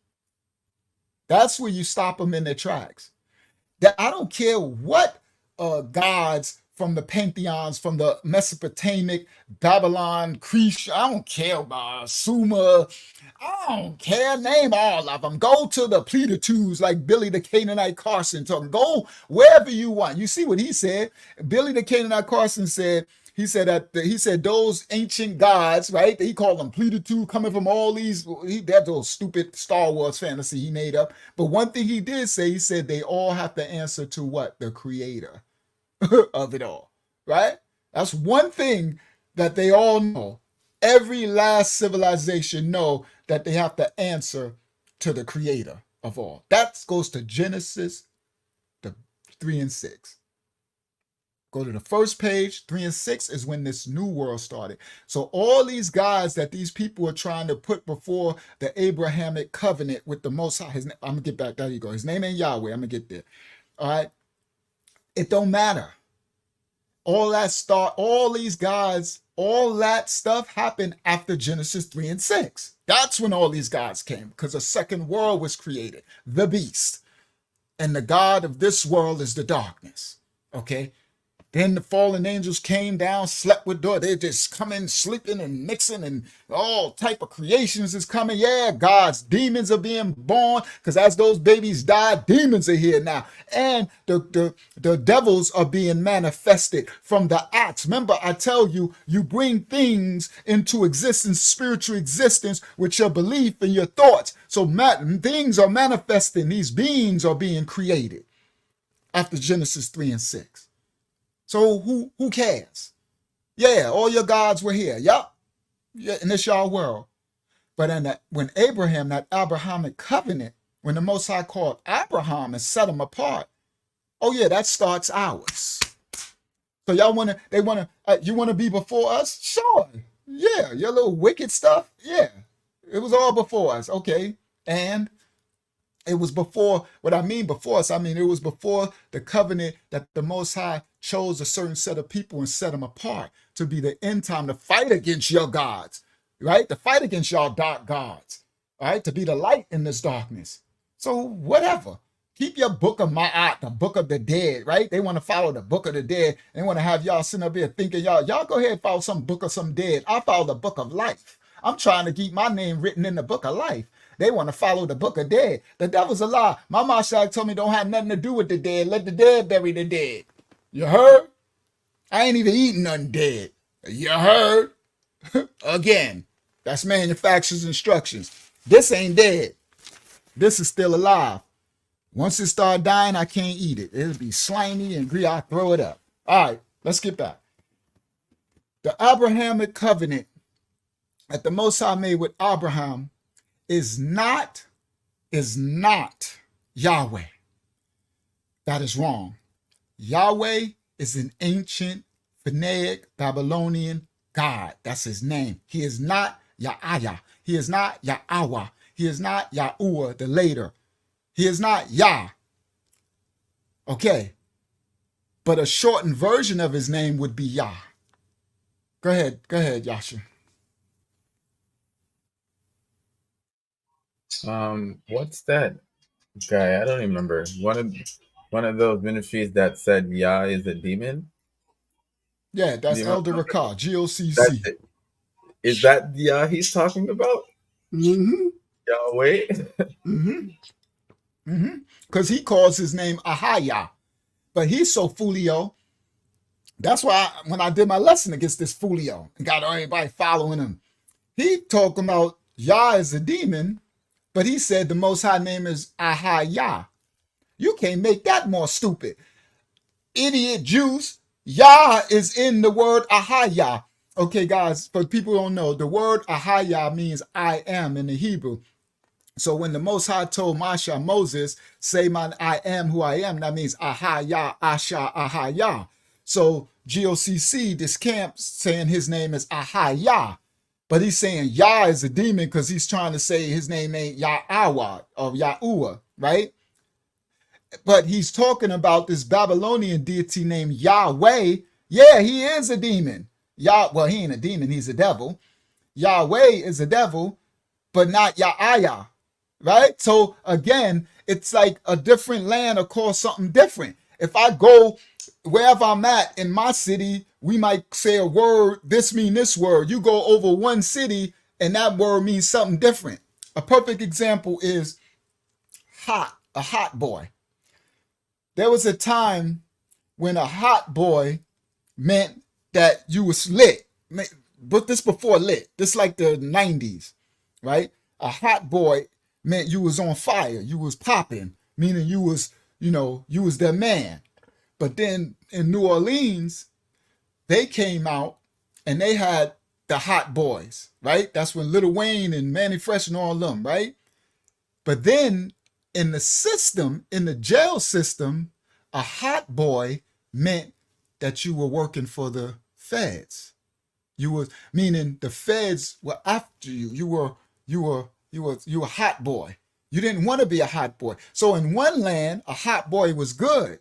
That's where you stop them in their tracks. I don't care what gods from the pantheons, from the Mesopotamic, Babylon, Cresh, I don't care about Sumer, I don't care, name all of them. Go to the Pleaditudes like Billy the Canaanite Carson. Go wherever you want. You see what he said. Billy the Canaanite Carson said, He said those ancient gods, right? He called them plutitude, coming from all these. That's a stupid Star Wars fantasy he made up. But one thing he did say, he said they all have to answer to what? The creator of it all, right? That's one thing that they all know. Every last civilization know that they have to answer to the creator of all. That goes to Genesis, the 3 and 6. Go to the first page. 3 and 6 is when this new world started. So all these guys that these people are trying to put before the Abrahamic covenant with the Most High. I'm gonna get back. There you go. His name ain't Yahweh. I'm gonna get there. All right. It don't matter. All these guys, all that stuff happened after Genesis 3 and 6. That's when all these guys came, because a second world was created, the beast. And the God of this world is the darkness. Okay. Then the fallen angels came down, slept with door. They just coming, sleeping and mixing, and all type of creations is coming. Yeah, God's demons are being born, because as those babies die, demons are here now. And the devils are being manifested from the acts. Remember, I tell you, you bring things into existence, spiritual existence, with your belief and your thoughts. So things are manifesting. These beings are being created after Genesis 3 and 6. So who cares? Yeah, all your gods were here. Yup. Yeah, and it's your world. But when Abraham, that Abrahamic covenant, when the Most High called Abraham and set him apart, oh yeah, that starts ours. So you want to be before us? Sure. Yeah, your little wicked stuff. Yeah, it was all before us. Okay, and it was before, what I mean before us, I mean it was before the covenant that the Most High chose a certain set of people and set them apart to be the end time, to fight against your gods, right? To fight against y'all dark gods, all right? To be the light in this darkness. So whatever. Keep your book of Ma'at, the book of the dead, right? They want to follow the book of the dead. They want to have y'all sitting up here thinking, y'all go ahead and follow some book of some dead. I follow the book of life. I'm trying to keep my name written in the book of life. They want to follow the book of dead. The devil's a lie. My Mashiach told me don't have nothing to do with the dead. Let the dead bury the dead. You heard? I ain't even eating nothing dead. You heard? Again, that's manufacturer's instructions. This ain't dead. This is still alive. Once it start dying, I can't eat it. It'll be slimy and green. I'll throw it up. All right, let's get back. The Abrahamic covenant that the Most High made with Abraham is not Yahweh. That is wrong. Yahweh is an ancient Phoenician Babylonian God. That's his name. He is not Yahaya. He is not Yahweh. He is not Yahuwah, the later. He is not Yah. Okay. But a shortened version of his name would be Yah. Go ahead, Yahshuah. What's that guy? I don't even remember. One of those ministries that said Yah is a demon. Yeah, that's Elder Rakah, GOCC. That's it. Is that Yah he's talking about? Mm-hmm. Yahweh? Mm-hmm. Mm-hmm. Because he calls his name Ahaya. But he's so foolio. That's why when I did my lesson against this foolio and got everybody following him, he talking about Yah is a demon, but he said the Most High name is Ahaya. You can't make that more stupid. Idiot Jews. Yah is in the word Ahaya. Okay, guys, for people who don't know, the word Ahaya means I am in the Hebrew. So when the Most High told Moses, say I am who I am, that means Ahaya, Asha, Ahaya. So GOCC, this camp, saying his name is Ahaya. But he's saying Yah is a demon because he's trying to say his name ain't Yahweh or Yahuwah, right? But he's talking about this Babylonian deity named Yahweh. Yeah, he is a demon. Well, he ain't a demon, he's a devil. Yahweh is a devil, but not Yahaya, right? So again, it's like a different land or call something different. If I go wherever I'm at in my city, we might say a word, this mean this word. You go over one city and that word means something different. A perfect example is hot, a hot boy. There was a time when a hot boy meant that you was lit. But this before lit. This like the 90s, right? A hot boy meant you was on fire. You was popping, meaning you was, you was their man. But then in New Orleans, they came out and they had the hot boys, right? That's when Lil Wayne and Manny Fresh and all them, right? But then in the system, in the jail system, a hot boy meant that you were working for the feds. You were, meaning the feds were after you. You were a hot boy. You didn't want to be a hot boy. So in one land, a hot boy was good.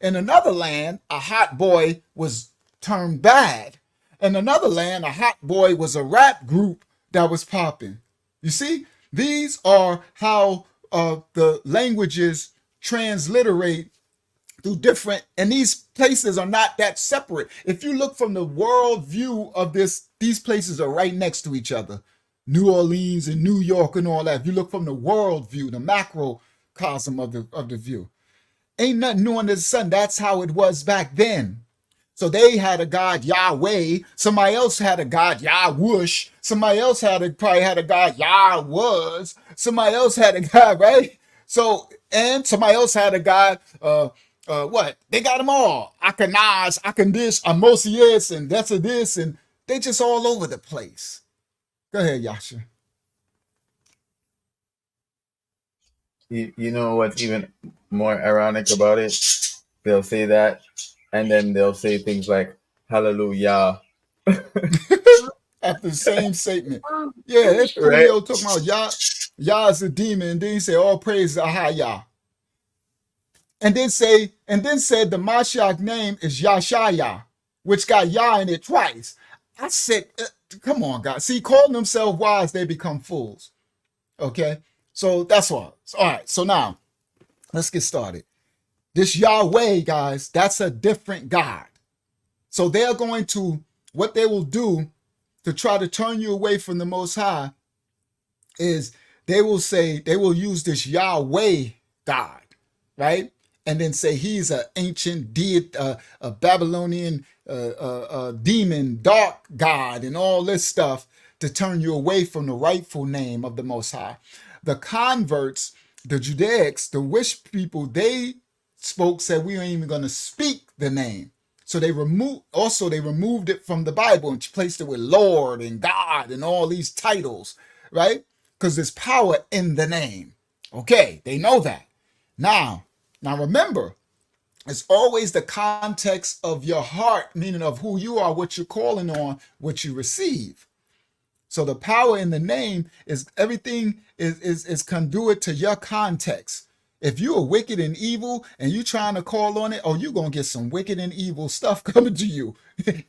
In another land, a hot boy was termed bad. In another land, a hot boy was a rap group that was popping. You see, these are how the languages transliterate through different, and these places are not that separate. If you look from the world view of this, these places are right next to each other. New Orleans and New York and all that. If you look from the world view, the macrocosm of the view, ain't nothing new under the sun. That's how it was back then. So they had a god Yahweh. Somebody else had a god Yahwush. Somebody else probably had a god Yahwuz. Somebody else had a god, right? So, and somebody else had a god, what? They got them all. Akanaz, Akandish, Amosius, and that's a this, and they just all over the place. Go ahead, Yahshuah. You know what's even more ironic about it? They'll say that, and then they'll say things like "Hallelujah." After the same statement. Yeah, that's Right. Julio talking about Yah is a demon, and then he said, all praise Aha Yah. And then said the Mashiach name is Yahshua, which got Yah in it twice. I said, come on, guys. See, calling themselves wise, they become fools. Okay? So that's all. All right, so now, let's get started. This Yahweh, guys, that's a different God. So they're going to, what they will do to try to turn you away from the Most High is they will use this Yahweh God, right? And then say he's an ancient deity, a Babylonian demon, dark God, and all this stuff to turn you away from the rightful name of the Most High. The converts, the Judaics, the wish people, they said we ain't even going to speak the name. So they removed it from the Bible and placed it with Lord and God and all these titles, right? Because there's power in the name. Okay, they know that. Now remember, it's always the context of your heart, meaning of who you are, what you're calling on, what you receive. So the power in the name is everything is conduit to your context. If you are wicked and evil and you trying to call on it, you're going to get some wicked and evil stuff coming to you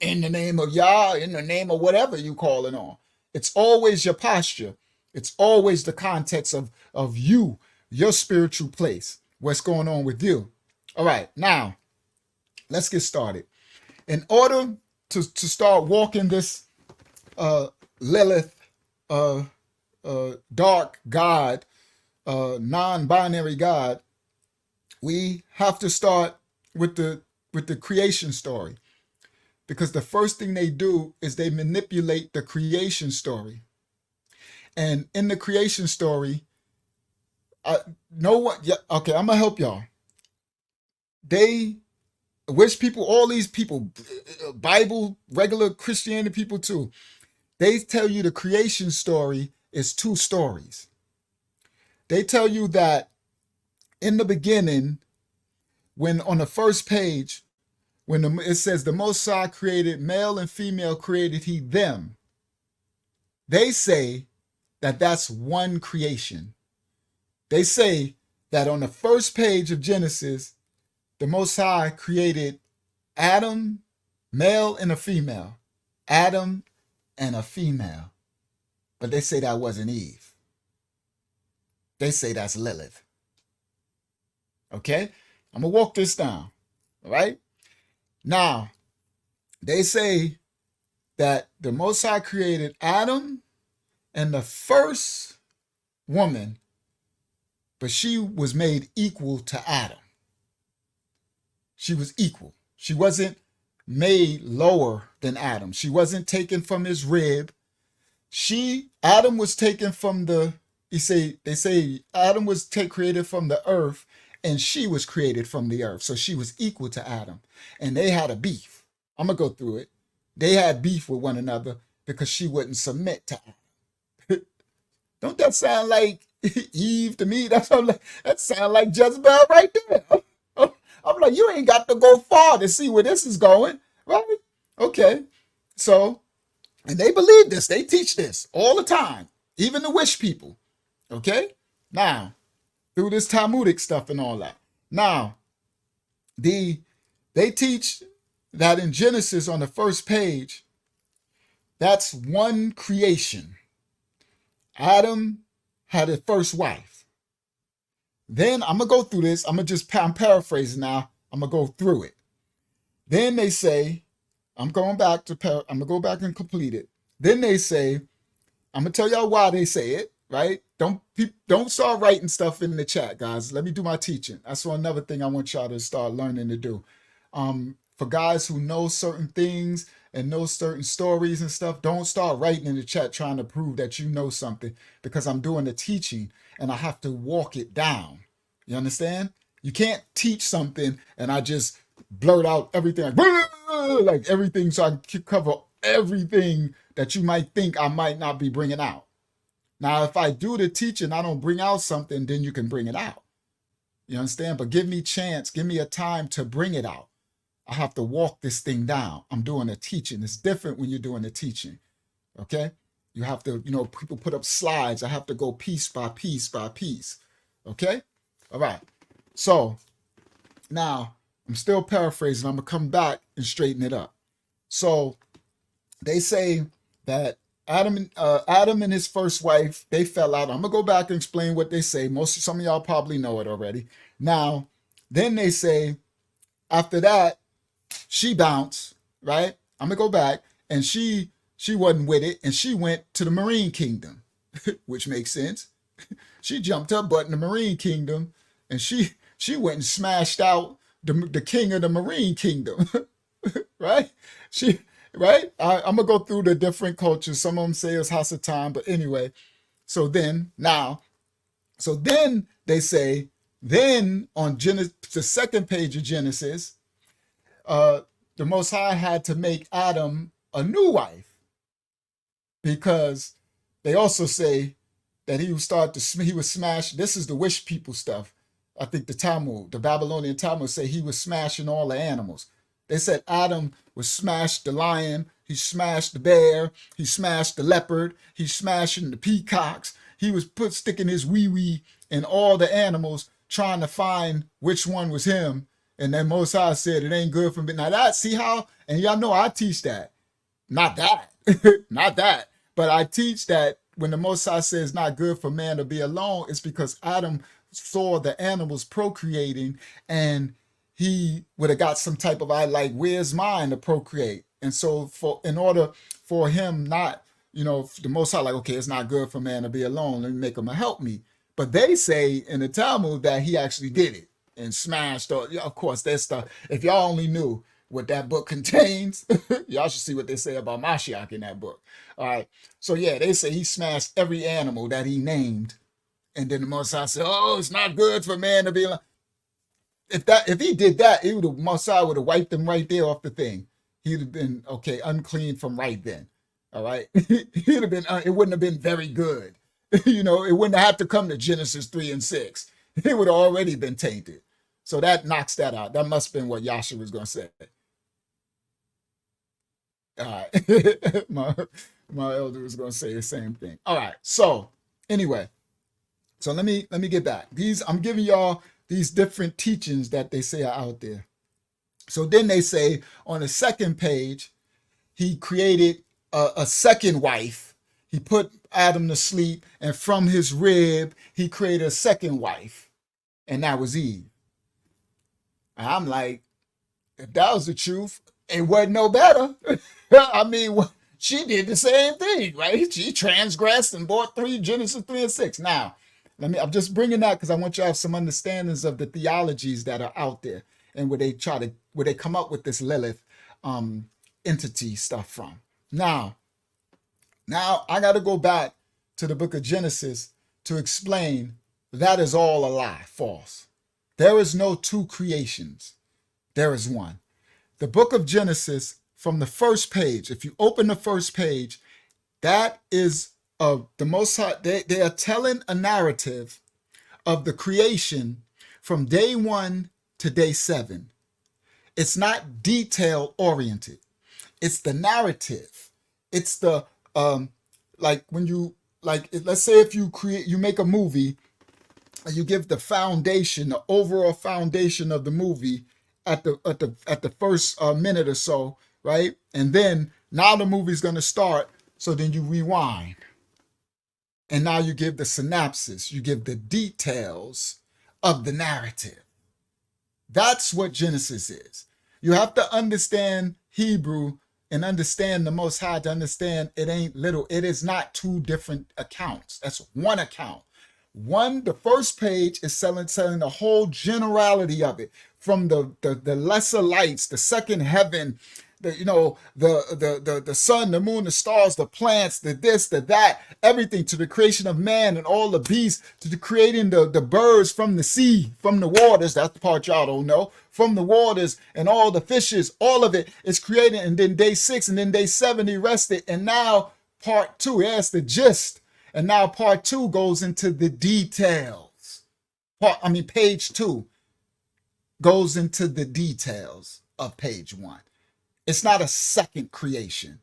in the name of Yah, in the name of whatever you calling on. It's always your posture. It's always the context of you, your spiritual place, what's going on with you. All right, now let's get started. In order to start walking this Lilith, dark God, non-binary God, we have to start with the creation story, because the first thing they do is they manipulate the creation story. And in the creation story, I'm gonna help y'all. They wish people, all these people, Bible, regular Christianity people too, they tell you the creation story is two stories. They tell you that in the beginning, when on the first page, when it says the Most High created male and female, created he them, they say that that's one creation. They say that on the first page of Genesis, the Most High created Adam, male and a female. Adam and a female. But they say that wasn't Eve. They say that's Lilith. Okay? I'm going to walk this down. All right? Now, they say that the Most High created Adam and the first woman, but she was made equal to Adam. She was equal. She wasn't made lower than Adam. She wasn't taken from his rib. Adam was taken from they say Adam was created from the earth, and she was created from the earth. So she was equal to Adam. And they had a beef. I'm going to go through it. They had beef with one another because she wouldn't submit to Adam. Don't that sound like Eve to me? That sound like Jezebel right there. I'm like, you ain't got to go far to see where this is going, right? Okay. So, and they believe this. They teach this all the time, even the wish people. Okay? Now, through this Talmudic stuff and all that. Now, they teach that in Genesis on the first page, that's one creation. Adam had a first wife. Then I'm going to go through this. I'm paraphrasing now. I'm going to go through it. Then they say, I'm going to go back and complete it. Then they say, I'm going to tell y'all why they say it, right? Don't start writing stuff in the chat, guys. Let me do my teaching. That's another thing I want y'all to start learning to do. For guys who know certain things and know certain stories and stuff, don't start writing in the chat trying to prove that you know something, because I'm doing the teaching and I have to walk it down. You understand? You can't teach something and I just blurt out everything like everything, so I can cover everything that you might think I might not be bringing out. Now, if I do the teaching, I don't bring out something, then you can bring it out. You understand? But give me chance, give me a time to bring it out. I have to walk this thing down. I'm doing a teaching. It's different when you're doing the teaching. Okay? You have to, people put up slides. I have to go piece by piece by piece. Okay? All right. So now I'm still paraphrasing. I'm going to come back and straighten it up. So they say that Adam and his first wife, they fell out. I'm going to go back and explain what they say. Some of y'all probably know it already. Now, then they say, after that, she bounced, right? I'm going to go back, and she wasn't with it, and she went to the marine kingdom, which makes sense. She jumped her butt in the marine kingdom, and she went and smashed out the king of the marine kingdom, right? Right? I'm going to go through the different cultures. Some of them say it's Hasatan, but anyway. So then they say, then on the second page of Genesis, the Most High had to make Adam a new wife, because they also say that he would smash. This is the wish people stuff. I think the Babylonian Talmud say he was smashing all the animals. They said Adam would smash the lion, he smashed the bear, he smashed the leopard, he's smashing the peacocks. He was sticking his wee-wee in all the animals, trying to find which one was him. And then Most High said, it ain't good for me. Now that, see how, and y'all know I teach that. Not that, not that. But I teach that when the Most High says it's not good for man to be alone, it's because Adam saw the animals procreating, and he would have got some type of, where's mine to procreate? And so in order for him not, the Most High, okay, it's not good for man to be alone. Let me make him a help me. But they say in the Talmud that he actually did it and smashed. Of course, that stuff. If y'all only knew what that book contains, y'all should see what they say about Mashiach in that book. All right. So yeah, they say he smashed every animal that he named. And then the Most High said, oh, it's not good for man to be alone. If he did that, Mosai would have wiped him right there off the thing. He'd have been unclean from right then. All right, he'd have been. It wouldn't have been very good. It wouldn't have had to come to Genesis 3 and 6. It would have already been tainted. So that knocks that out. That must have been what Yahshuah was going to say. All right, my elder was going to say the same thing. All right. So anyway, so let me get back. I'm giving y'all these different teachings that they say are out there. So then they say on the second page, he created a second wife. He put Adam to sleep, and from his rib, he created a second wife, and that was Eve. And I'm like, if that was the truth, it wasn't no better. I mean, she did the same thing, right? She transgressed and brought Genesis 3 and 6. Now, I'm just bringing that because I want you to have some understandings of the theologies that are out there, and where they come up with this Lilith. entity stuff from. Now I got to go back to the book of Genesis to explain that is all a lie, false. There is no two creations. There is one. The book of Genesis, from the first page, if you open the first page, that is the Most High. They are telling a narrative of the creation from day 1 to day 7. It's not detail oriented. It's the narrative. It's the like when you let's say if you make a movie and you give the foundation, the overall foundation of the movie at the first minute or so, right? And then now the movie's going to start, so then you rewind. And now you give the synopsis, you give the details of the narrative. That's what Genesis is. You have to understand Hebrew and understand the Most High to understand it ain't little. It is not two different accounts. That's one account. The first page is telling the whole generality of it, from the lesser lights, the second heaven, the sun, the moon, the stars, the plants, the this, the that, everything, to the creation of man and all the beasts, to the creating the birds from the sea, from the waters. That's the part y'all don't know. From the waters and all the fishes, all of it is created. And then day 6 and then day 7 he rested. And now part 2, that's the gist. And now part 2 goes into the details. Page 2 goes into the details of page 1. It's not a second creation.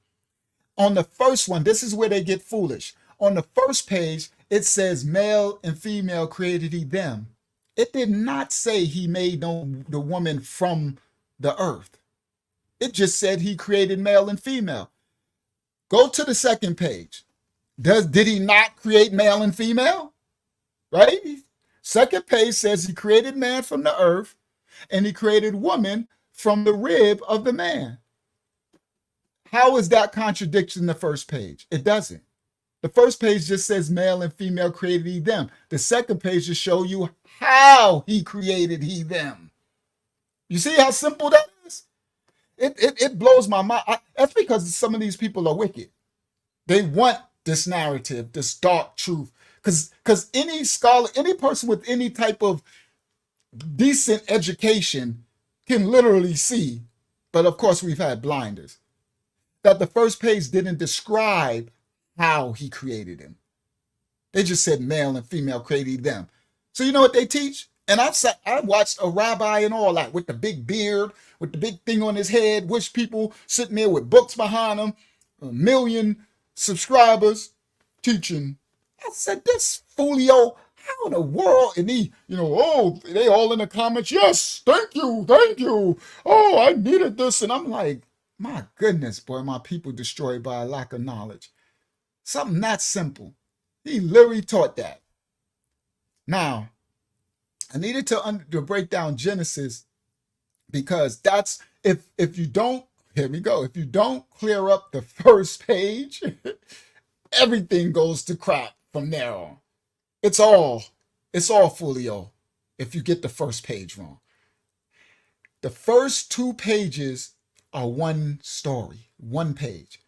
On the first one, this is where they get foolish. On the first page, it says male and female created he them. It did not say he made the woman from the earth. It just said he created male and female. Go to the second page. Did he not create male and female? Right? Second page says he created man from the earth and he created woman from the rib of the man. How is that contradiction the first page? It doesn't. The first page just says male and female created he them. The second page just show you how he created he them. You see how simple that is? It blows my mind. That's because some of these people are wicked. They want this narrative, this dark truth. Because any scholar, any person with any type of decent education can literally see, but of course we've had blinders, that the first page didn't describe how he created him. They just said male and female created them. So you know what they teach? And I watched a rabbi and all that with the big beard, with the big thing on his head, which people sitting there with books behind them, 1 million subscribers teaching. I said, this folio, how in the world? And they all in the comments, yes, thank you. Oh, I needed this. And I'm like, my goodness, boy, my people destroyed by a lack of knowledge. Something that simple. He literally taught that. Now, I needed to break down Genesis, because that's, if you don't, here we go, if you don't clear up the first page, everything goes to crap from there on. It's all folio if you get the first page wrong. The first 2 pages are one story, one page.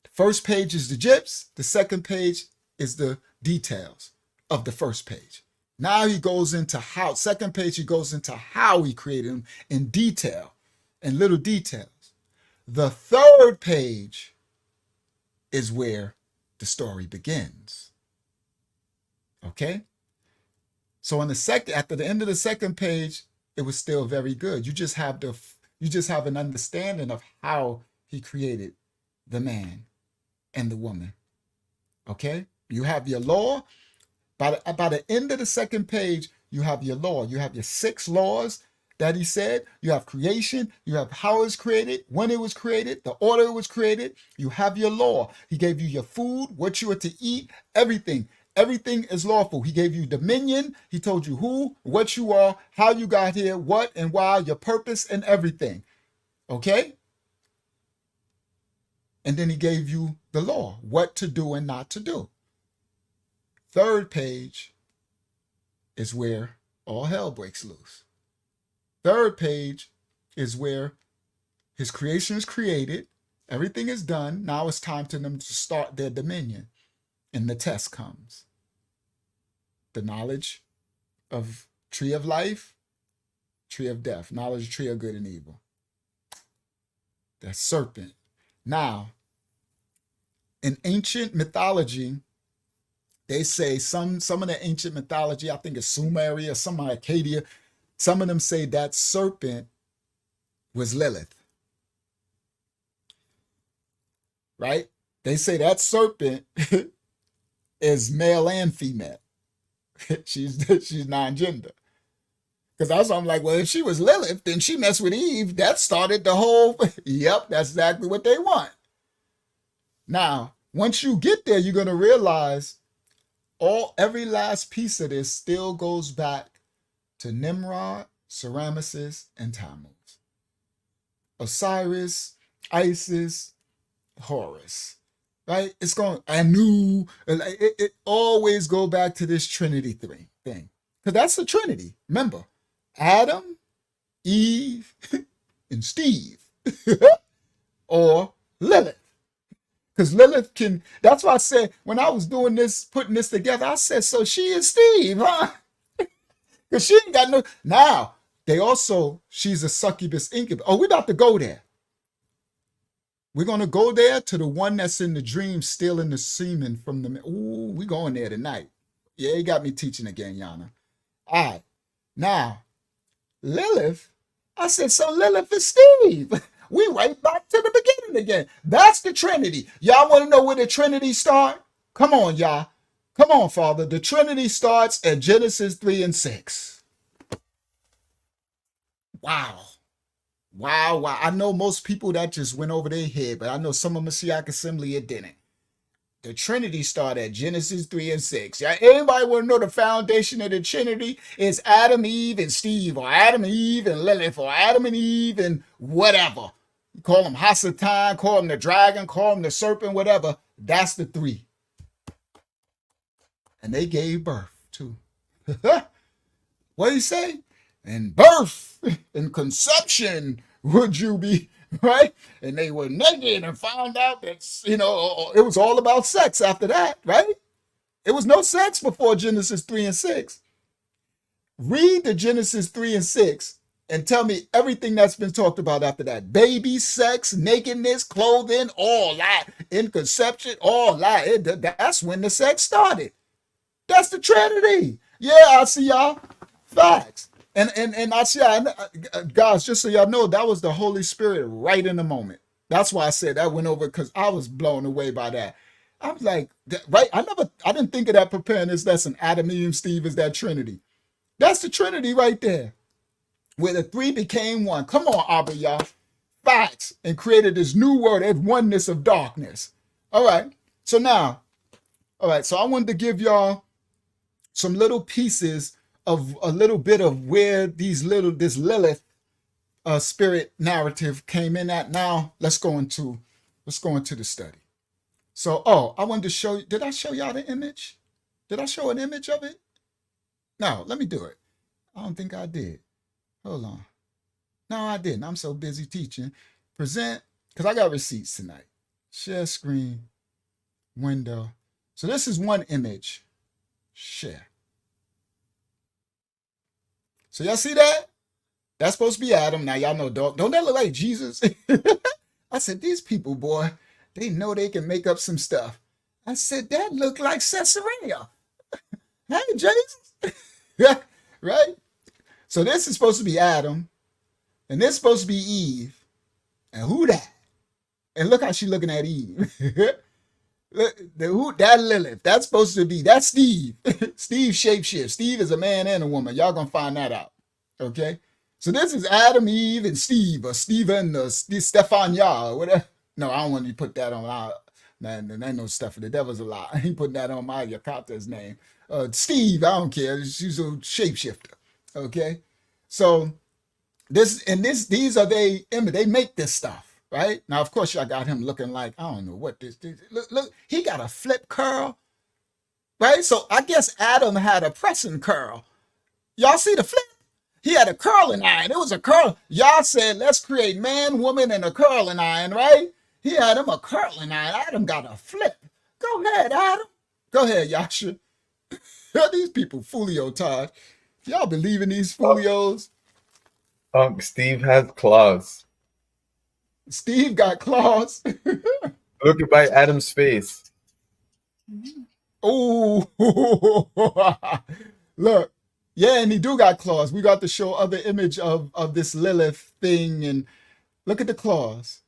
The first page is the gyps. The second page is the details of the first page. Now he goes into how, second page, he goes into how he created them in detail, in little details. The third page is where the story begins. Okay? So on after the end of the second page, it was still very good. You just have an understanding of how he created the man and the woman. Okay? You have your law. By the end of the second page, you have your law. You have your 6 laws that he said. You have creation. You have how it was created, when it was created, the order it was created. You have your law. He gave you your food, what you were to eat, everything. Everything is lawful. He gave you dominion. He told you who, what you are, how you got here, what and why, your purpose and everything. Okay? And then he gave you the law, what to do and not to do. Third page is where all hell breaks loose. Third page is where His creation is created. Everything is done. Now it's time for them to start their dominion. And the test comes. The knowledge of tree of life, tree of death, knowledge of tree of good and evil. That serpent. Now, in ancient mythology, they say some of the ancient mythology, I think it's Sumeria, some Acadia, some of them say that serpent was Lilith. Right? They say that serpent is male and female. she's non-gender. Because that's why I'm like, well, if she was Lilith, then she messed with Eve. That started the whole, yep, that's exactly what they want. Now, once you get there, you're going to realize every last piece of this still goes back to Nimrod, Semiramis, and Tammuz. Osiris, Isis, Horus. Right? It's going, Anu, it always go back to this Trinity thing. Because that's the Trinity. Remember, Adam, Eve, and Steve. Or Lilith. Because Lilith can, that's why I said, when I was doing this, putting this together, I said, so she is Steve, huh? Because she ain't got no, now, she's a succubus incubus. Oh, we're about to go there. We're going to go there to the one that's in the dream stealing the semen from the, ooh, we going there tonight. Yeah, you got me teaching again, Yana. All right. Now, Lilith, I said, so Lilith is Steve. We right back to the beginning again. That's the Trinity. Y'all want to know where the Trinity start? Come on, y'all. Come on, Father. The Trinity starts at Genesis 3 and 6. Wow. Wow. I know most people that just went over their head, but I know some of Mashiach Assembly, it didn't. The Trinity started at Genesis 3 and 6. Yeah, anybody want to know the foundation of the Trinity? It's Adam, Eve, and Steve, or Adam, Eve, and Lilith, or Adam and Eve, and whatever. You call them Hasatan, call them the dragon, call them the serpent, whatever. That's the three. And they gave birth to. What do you say? In birth, in conception, would you be, right? And they were naked and found out that, it was all about sex after that, right? It was no sex before Genesis 3 and 6. Read the Genesis 3 and 6 and tell me everything that's been talked about after that. Baby, sex, nakedness, clothing, all that. In conception, all that. That's when the sex started. That's the Trinity. Yeah, I see y'all. Facts. And I see y'all, guys, just so y'all know, that was the Holy Spirit right in the moment. That's why I said that went over, because I was blown away by that. I was like, right? I didn't think of that preparing this lesson. Adam, Eve, Steve is that Trinity. That's the Trinity right there, where the three became one. Come on, Abba, y'all. Facts. And created this new word, that oneness of darkness. All right. So now, so I wanted to give y'all some little pieces of a little bit of where this Lilith spirit narrative came in at. Now let's go into the study. So, I wanted to show you, did I show y'all the image? Did I show an image of it? No, let me do it. I don't think I did. Hold on. No, I didn't. I'm so busy teaching. Present, because I got receipts tonight. Share screen, window. So this is one image. Share. So y'all see that? That's supposed to be Adam. Now y'all know, don't that look like Jesus? I said, these people, boy, they know they can make up some stuff. I said, that look like Caesarea. Hey, Jesus. Right? So this is supposed to be Adam. And this is supposed to be Eve. And who that? And look how she looking at Eve. That Lilith, that's supposed to be, that's Steve. Steve shapeshift. Steve is a man and a woman. Y'all gonna find that out. Okay? So this is Adam, Eve, and Steve, or Stephen, or Stefania, or whatever. No, I don't want you to put that on our, man, there ain't no stuff. The devil's a lie. I ain't putting that on my Yakata's name. Steve, I don't care. She's a shapeshifter. Okay? So these are they make this stuff. Right? Now, of course, y'all got him looking like, I don't know what this. Look, he got a flip curl. Right? So I guess Adam had a pressing curl. Y'all see the flip? He had a curling iron. It was a curl. Y'all said, let's create man, woman, and a curling iron, right? He had him a curling iron. Adam got a flip. Go ahead, Adam. Go ahead, Yahshuah. These people folio, Todd. Y'all believe in these folios? Steve has claws. Steve got claws. Look by Adam's face. Oh, look. Yeah, and he do got claws. We got to show other image of this Lilith thing, and look at the claws.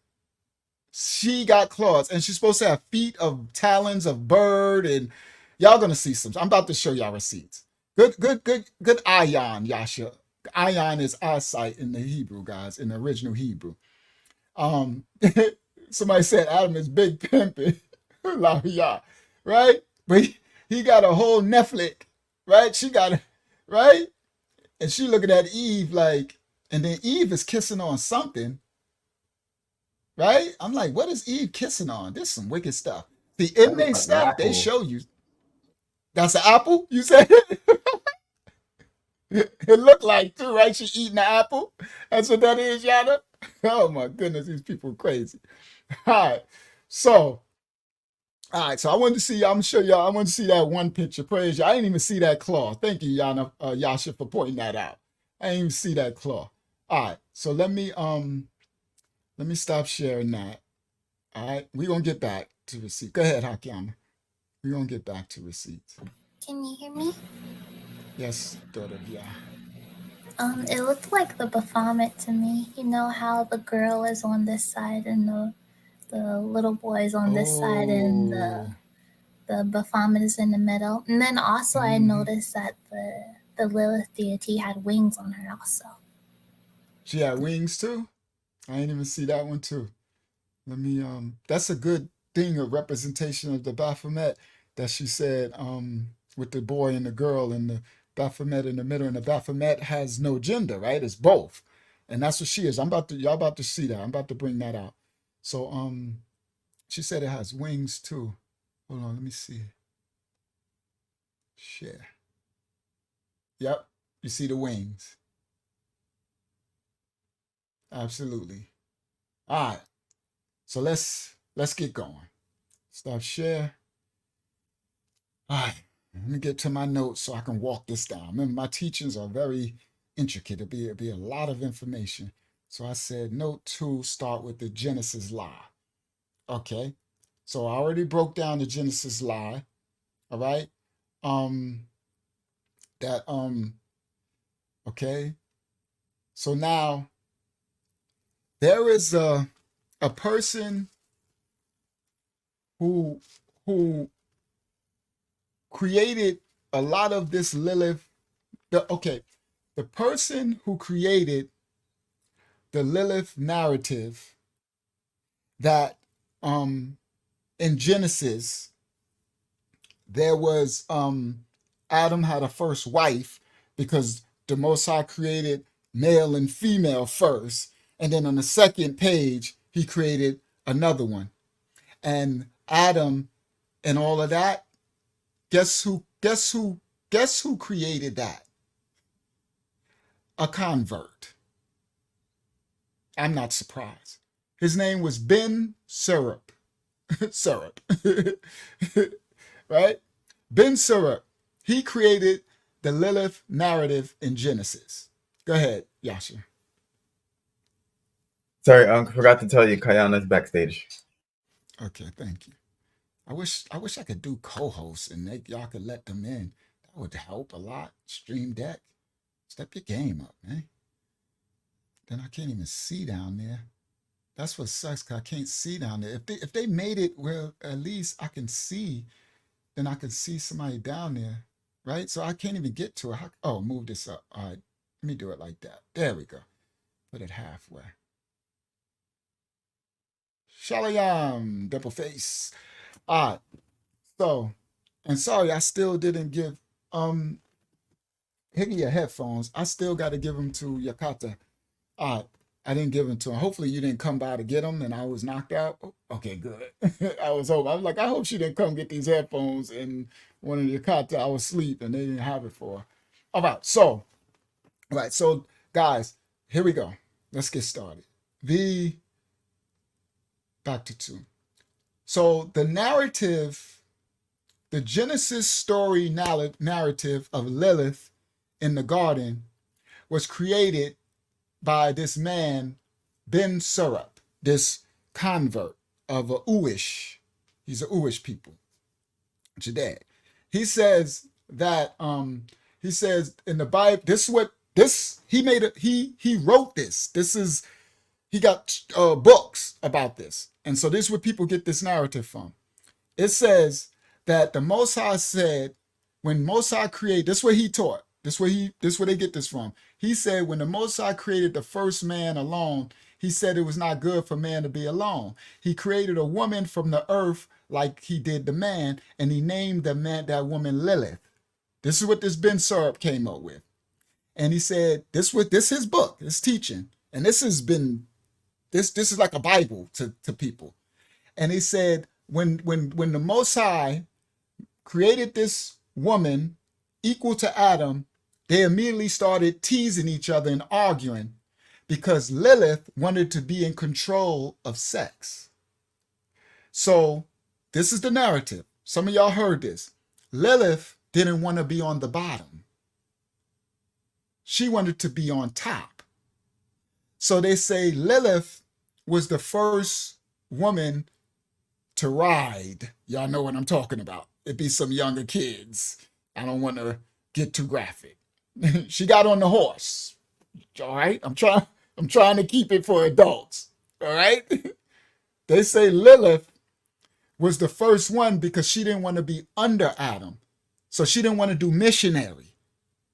She got claws, and she's supposed to have feet of talons of bird, and y'all gonna see some. I'm about to show y'all receipts. Good ion, Yasha. Ion is eyesight in the Hebrew, guys, in the original Hebrew. Somebody said Adam is big pimping. Right? But he got a whole Netflix, right? She got it, right? And she looking at Eve like, and then Eve is kissing on something, right? I'm like, what is Eve kissing on? This is some wicked stuff. The inmate stuff, they show you. That's an apple, you said? It looked like too, right? She eating an apple. That's what that is, Yana. Oh my goodness, these people are crazy. All right. So I wanted to see, I'm gonna show y'all, I want to see that one picture. Praise you. I didn't even see that claw. Thank you, Yana, Yasha, for pointing that out. I didn't even see that claw. All right, so let me stop sharing that. All right, we're gonna get back to receipts. Go ahead, Hakyama. We're gonna get back to receipts. Can you hear me? Yes, daughter, yeah. It looked like the Baphomet to me. You know how the girl is on this side and the little boy is on this side, and the Baphomet is in the middle. And then also I noticed that the Lilith deity had wings on her also. She had wings too? I didn't even see that one too. Let me that's a good thing, a representation of the Baphomet that she said with the boy and the girl and the Baphomet in the middle, and the Baphomet has no gender, right? It's both. And that's what she is. Y'all about to see that. I'm about to bring that out. So she said it has wings too. Hold on, let me see. Share. Yep, you see the wings. Absolutely. All right. So let's get going. Stop share. All right. Let me get to my notes so I can walk this down. Remember, my teachings are very intricate. It'll be a lot of information. So I said, note 2, start with the Genesis lie. Okay. So I already broke down the Genesis lie. All right. Okay. So now there is a person who created a lot of this Lilith. The person who created the Lilith narrative that in Genesis there was Adam had a first wife because the Most High created male and female first, and then on the second page he created another one. And Adam and all of that, guess who created that? A convert. I'm not surprised. His name was Ben Syrup. Syrup. Right? Ben Syrup. He created the Lilith narrative in Genesis. Go ahead, Yasha. Sorry, I forgot to tell you, Kayana's backstage. Okay, thank you. I wish I could do co-hosts and y'all could let them in. That would help a lot. Stream Deck. Step your game up, man. Then I can't even see down there. That's what sucks, because I can't see down there. If they made it where at least I can see, then I can see somebody down there, right? So I can't even get to it. Move this up. All right, let me do it like that. There we go. Put it halfway. Shalom, double face. All right. So, and sorry, I still didn't give Higgy your headphones. I still got to give them to Yakata. All right. I didn't give them to him. Hopefully you didn't come by to get them and I was knocked out. Okay, good. I was like, I hope she didn't come get these headphones and one of the Yakata, I was asleep and they didn't have it for her. All right. So All right, so guys, here we go. Let's get started. Back to 2. So the narrative, the Genesis story narrative of Lilith in the garden was created by this man, Ben Surup, this convert of a Uish. He's a Uish people, Judea. He says that he says in the Bible, he wrote this. He got books about this. And so this is where people get this narrative from. It says that the Most High said, when Most High created, this is what he taught. This is where they get this from. He said, when the Most High created the first man alone, he said it was not good for man to be alone. He created a woman from the earth like he did the man, and he named that woman Lilith. This is what this Ben Surup came up with. And he said, this is his book, his teaching. And this is like a Bible to people. And he said, when the Most High created this woman equal to Adam, they immediately started teasing each other and arguing because Lilith wanted to be in control of sex. So this is the narrative. Some of y'all heard this. Lilith didn't want to be on the bottom. She wanted to be on top. So they say Lilith was the first woman to ride. Y'all know what I'm talking about. It'd be some younger kids. I don't want to get too graphic. She got on the horse. All right? I'm trying to keep it for adults. All right? They say Lilith was the first one because she didn't want to be under Adam. So she didn't want to do missionary.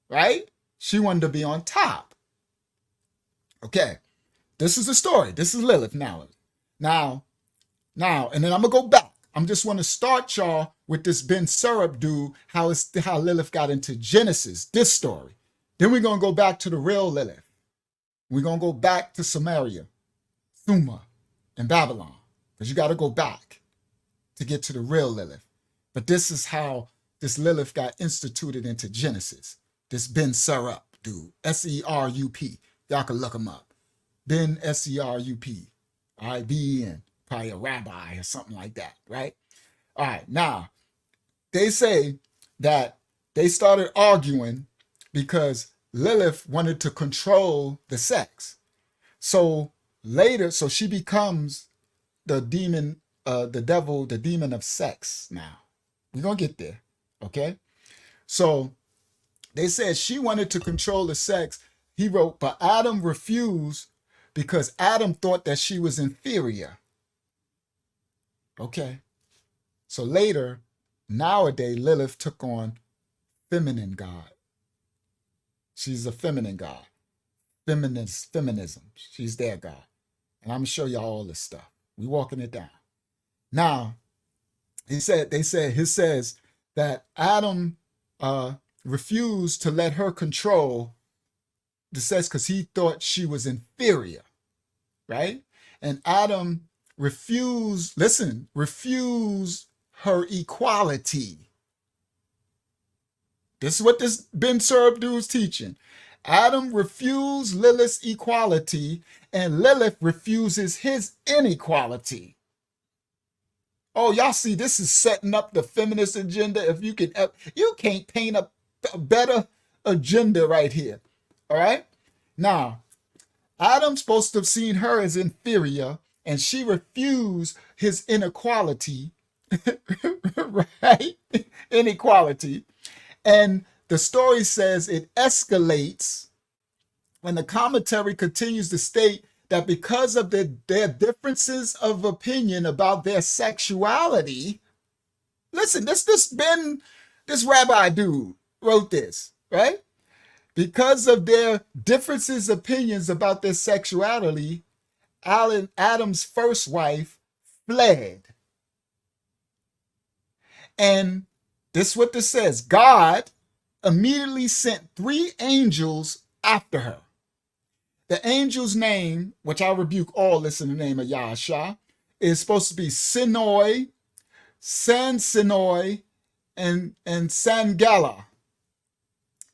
Right? She wanted to be on top. Okay. This is the story. This is Lilith now. Now, and then I'm going to go back. I'm just want to start y'all with this Ben Surup dude, how Lilith got into Genesis, this story. Then we're going to go back to the real Lilith. We're going to go back to Samaria, Thuma, and Babylon, because you got to go back to get to the real Lilith. But this is how this Lilith got instituted into Genesis. This Ben Surup dude, S-E-R-U-P. Y'all can look him up. Ben S-E-R-U-P. All right, B-E-N. Probably a rabbi or something like that, right? All right, now, they say that they started arguing because Lilith wanted to control the sex. So later, so she becomes the demon, the devil, the demon of sex now. We're going to get there, okay? So they said she wanted to control the sex. He wrote, but Adam refused because Adam thought that she was inferior. Okay. So later, nowadays, Lilith took on feminine God. She's a feminine God. Feminism. She's their God. And I'm going to show y'all all this stuff. We're walking it down. Now, he says that Adam refused to let her control the sex because he thought she was inferior, right? And Adam refused her equality. This is what this Ben Surup dude's teaching. Adam refused Lilith's equality, and Lilith refuses his inequality. Oh, y'all see, this is setting up the feminist agenda. If you can't paint a better agenda right here. All right? Now, Adam's supposed to have seen her as inferior, and she refused his inequality, right? Inequality. And the story says it escalates when the commentary continues to state that because of their differences of opinion about their sexuality, listen, this rabbi dude wrote this, right? Because of their differences of opinions about their sexuality, Adam's first wife fled. And this is what this says. God immediately sent 3 angels after her. The angel's name, which I rebuke all this in the name of Yahshuah, is supposed to be Sinoi, Sansinoi, and Sangala.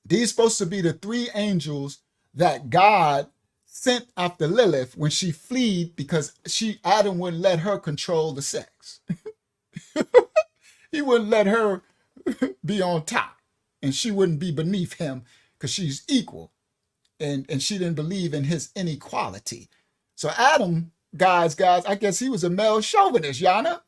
These are supposed to be the 3 angels that God sent after Lilith when she fled because Adam wouldn't let her control the sex. He wouldn't let her be on top, and she wouldn't be beneath him because she's equal, and she didn't believe in his inequality. So Adam, guys, I guess he was a male chauvinist, Yana.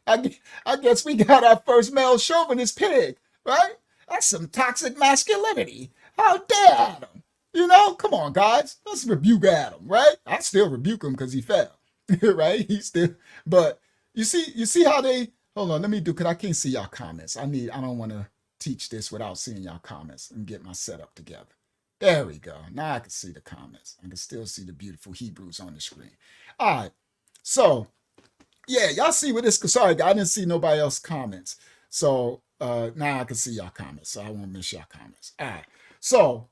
I guess we got our first male chauvinist pig, right? That's some toxic masculinity. How dare Adam? You know, come on, guys. Let's rebuke Adam, right? I still rebuke him because he fell, right? He still, but you see how they, hold on, let me do, because I can't see y'all comments. I don't want to teach this without seeing y'all comments and get my setup together. There we go. Now I can see the comments. I can still see the beautiful Hebrews on the screen. All right. So, yeah, y'all see what this, sorry, I didn't see nobody else comments. So now I can see y'all comments. So I won't miss y'all comments. All right. So,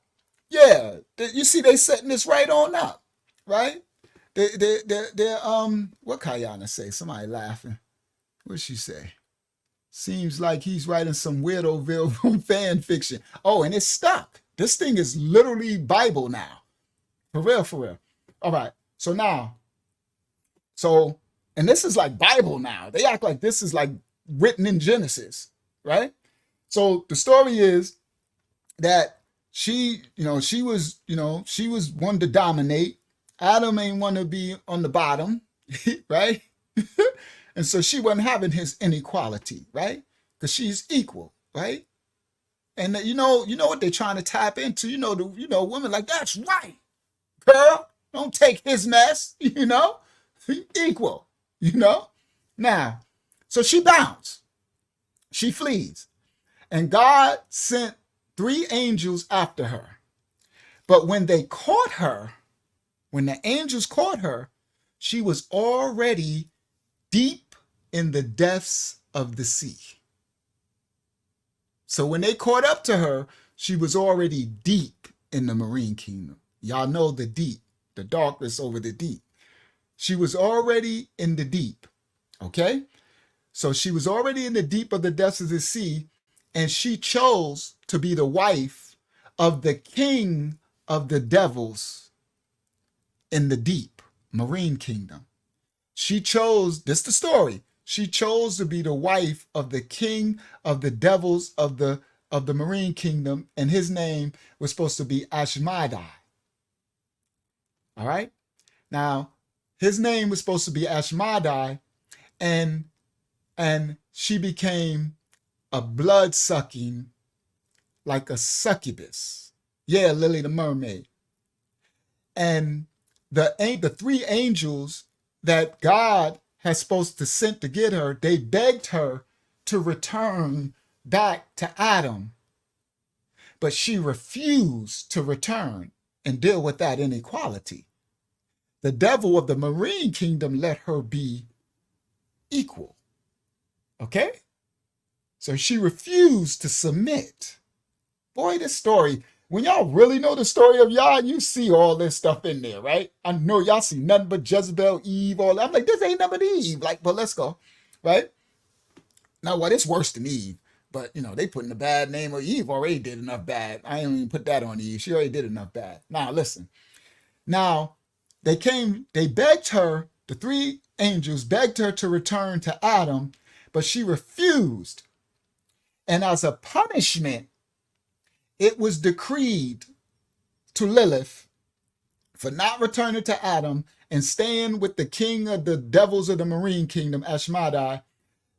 yeah, you see they setting this right on up, right? They're what Kayana say? Somebody laughing. What'd she say? Seems like he's writing some weirdo fan fiction. Oh, and it's stuck. This thing is literally Bible now. For real, for real. All right. So now, and this is like Bible now. They act like this is like written in Genesis, right? So the story is that she was one to dominate. Adam ain't want to be on the bottom, right? And so she wasn't having his inequality, right? Because she's equal, right? And you know what they're trying to tap into. Women like, that's right, girl. Don't take his mess, equal, Now, so she bounced. She flees. And God sent 3 angels after her. But when they caught her, when the angels caught her, she was already deep in the depths of the sea. So when they caught up to her, she was already deep in the marine kingdom. Y'all know the deep, the darkness over the deep. She was already in the deep, okay? So she was already in the deep of the depths of the sea, and she chose to be the wife of the king of the devils in the deep marine kingdom. She chose, this is the story, she chose to be the wife of the king of the devils of the marine kingdom, and his name was supposed to be Ashmedai. All right? Now, his name was supposed to be Ashmedai, and she became a blood-sucking, like a succubus. Yeah, Lily the mermaid. And the 3 angels that God has supposed to send to get her, they begged her to return back to Adam. But she refused to return and deal with that inequality. The devil of the marine kingdom let her be equal. Okay? So she refused to submit. Boy, this story, when y'all really know the story of Yah, you see all this stuff in there, right? I know y'all see nothing but Jezebel, Eve, all that. I'm like, this ain't nothing but Eve. Like, but let's go, right? Now, what? It's worse than Eve. But, they putting the bad name of Eve already did enough bad. I ain't even put that on Eve. She already did enough bad. Now, listen. Now, they begged her, the 3 angels begged her to return to Adam, but she refused. And as a punishment, it was decreed to Lilith for not returning to Adam and staying with the king of the devils of the marine kingdom, Ashmedai,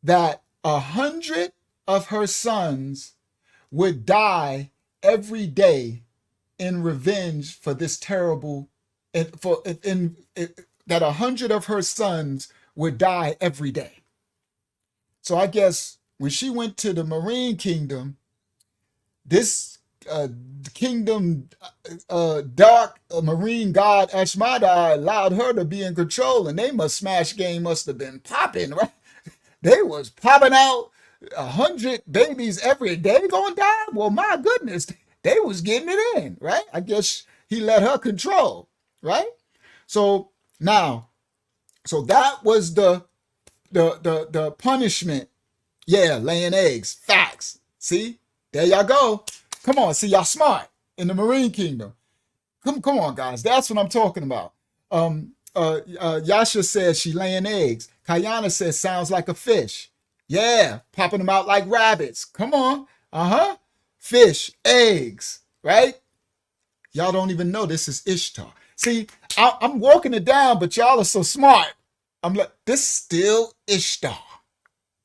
that 100 of her sons would die every day in revenge for this terrible, that 100 of her sons would die every day. So I guess when she went to the marine kingdom, this kingdom, dark marine god Ashmedai allowed her to be in control, and they must have been popping, right? They was popping out 100 babies every day gonna die. Well, my goodness, they was getting it in, right? I guess he let her control, right? So now, that was the punishment. Yeah, laying eggs, facts. See, there y'all go. Come on, see, y'all smart in the marine kingdom. Come on, guys. That's what I'm talking about. Yasha says she laying eggs. Kayana says sounds like a fish. Yeah, popping them out like rabbits. Come on. Fish, eggs, right? Y'all don't even know this is Ishtar. See, I'm walking it down, but y'all are so smart. I'm like, this still Ishtar.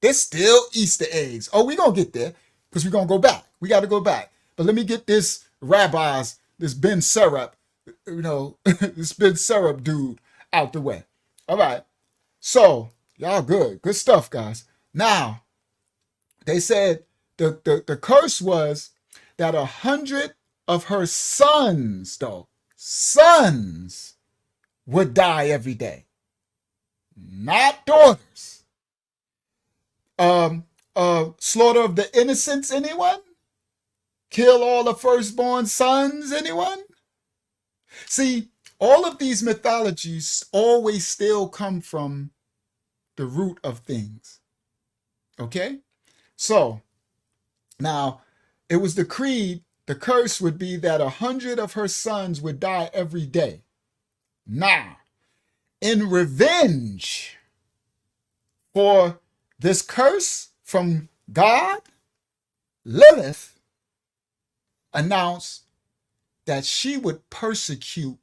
This still Easter eggs. Oh, we're going to get there because we're going to go back. We got to go back. But let me get this rabbis, this Ben Syrup, this Ben Syrup dude out the way. All right. So, y'all good. Good stuff, guys. Now, they said the curse was that 100 of her sons would die every day. Not daughters. Slaughter of the innocents, anyone? Kill all the firstborn sons, anyone? See, all of these mythologies always still come from the root of things. Okay? So, now, it was decreed the curse would be that 100 of her sons would die every day. Now, in revenge for this curse from God, Lilith announced that she would persecute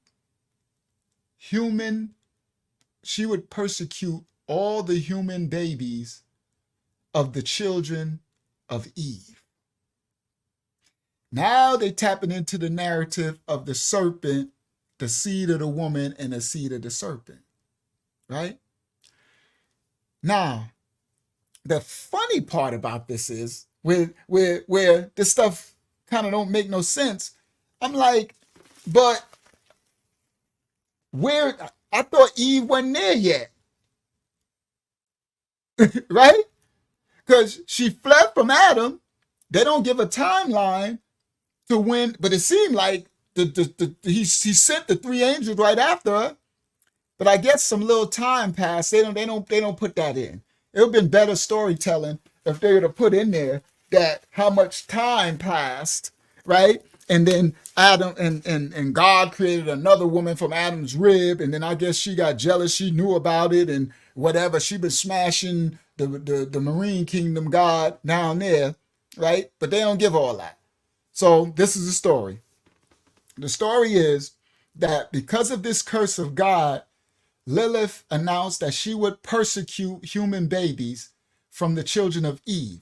all the human babies of the children of Eve. Now they tapping into the narrative of the serpent, the seed of the woman, and the seed of the serpent, right? Now, the funny part about this is where this stuff kind of don't make no sense. I'm like, but where, I thought Eve wasn't there yet, right? Because she fled from Adam. They don't give a timeline to when, but it seemed like he sent the 3 angels right after her. But I guess some little time passed. They don't put that in. It would have been better storytelling if they would have put in there that how much time passed, right? And then Adam and God created another woman from Adam's rib, and then I guess she got jealous. She knew about it and whatever. She been smashing the marine kingdom god down there, right? But they don't give all that. So this is the story. The story is that because of this curse of God, Lilith announced that she would persecute human babies from the children of Eve.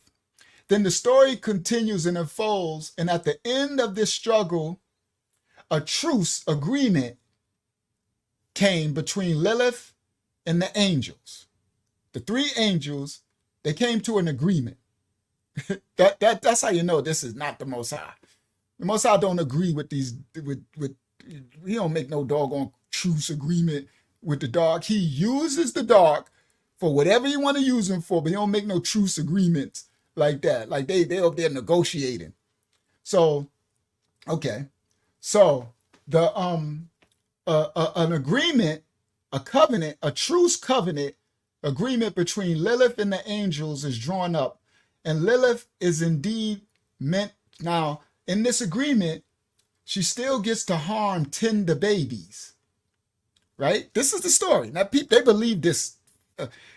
Then the story continues and unfolds, and at the end of this struggle, a truce agreement came between Lilith and the angels. The 3 angels, they came to an agreement. That's how you know this is not the Most High. The Most High don't agree with these, he don't make no doggone truce agreement with the dark. He uses the dark for whatever you want to use him for, but he don't make no truce agreements like that. Like they up there negotiating. So, okay. So the an agreement, a covenant, a truce covenant agreement between Lilith and the angels is drawn up, and Lilith is indeed meant. Now, in this agreement, she still gets to harm 10 the babies, right? This is the story. Now, people, they believe this.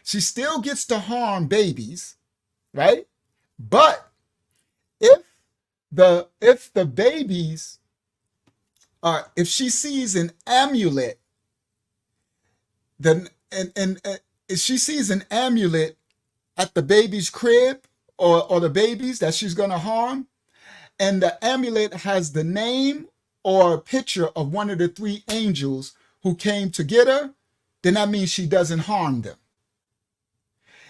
She still gets to harm babies, right? But if the babies are, if she sees an amulet, then and if she sees an amulet at the baby's crib or the babies that she's gonna harm, and the amulet has the name or a picture of one of the 3 angels who came to get her, then that means she doesn't harm them.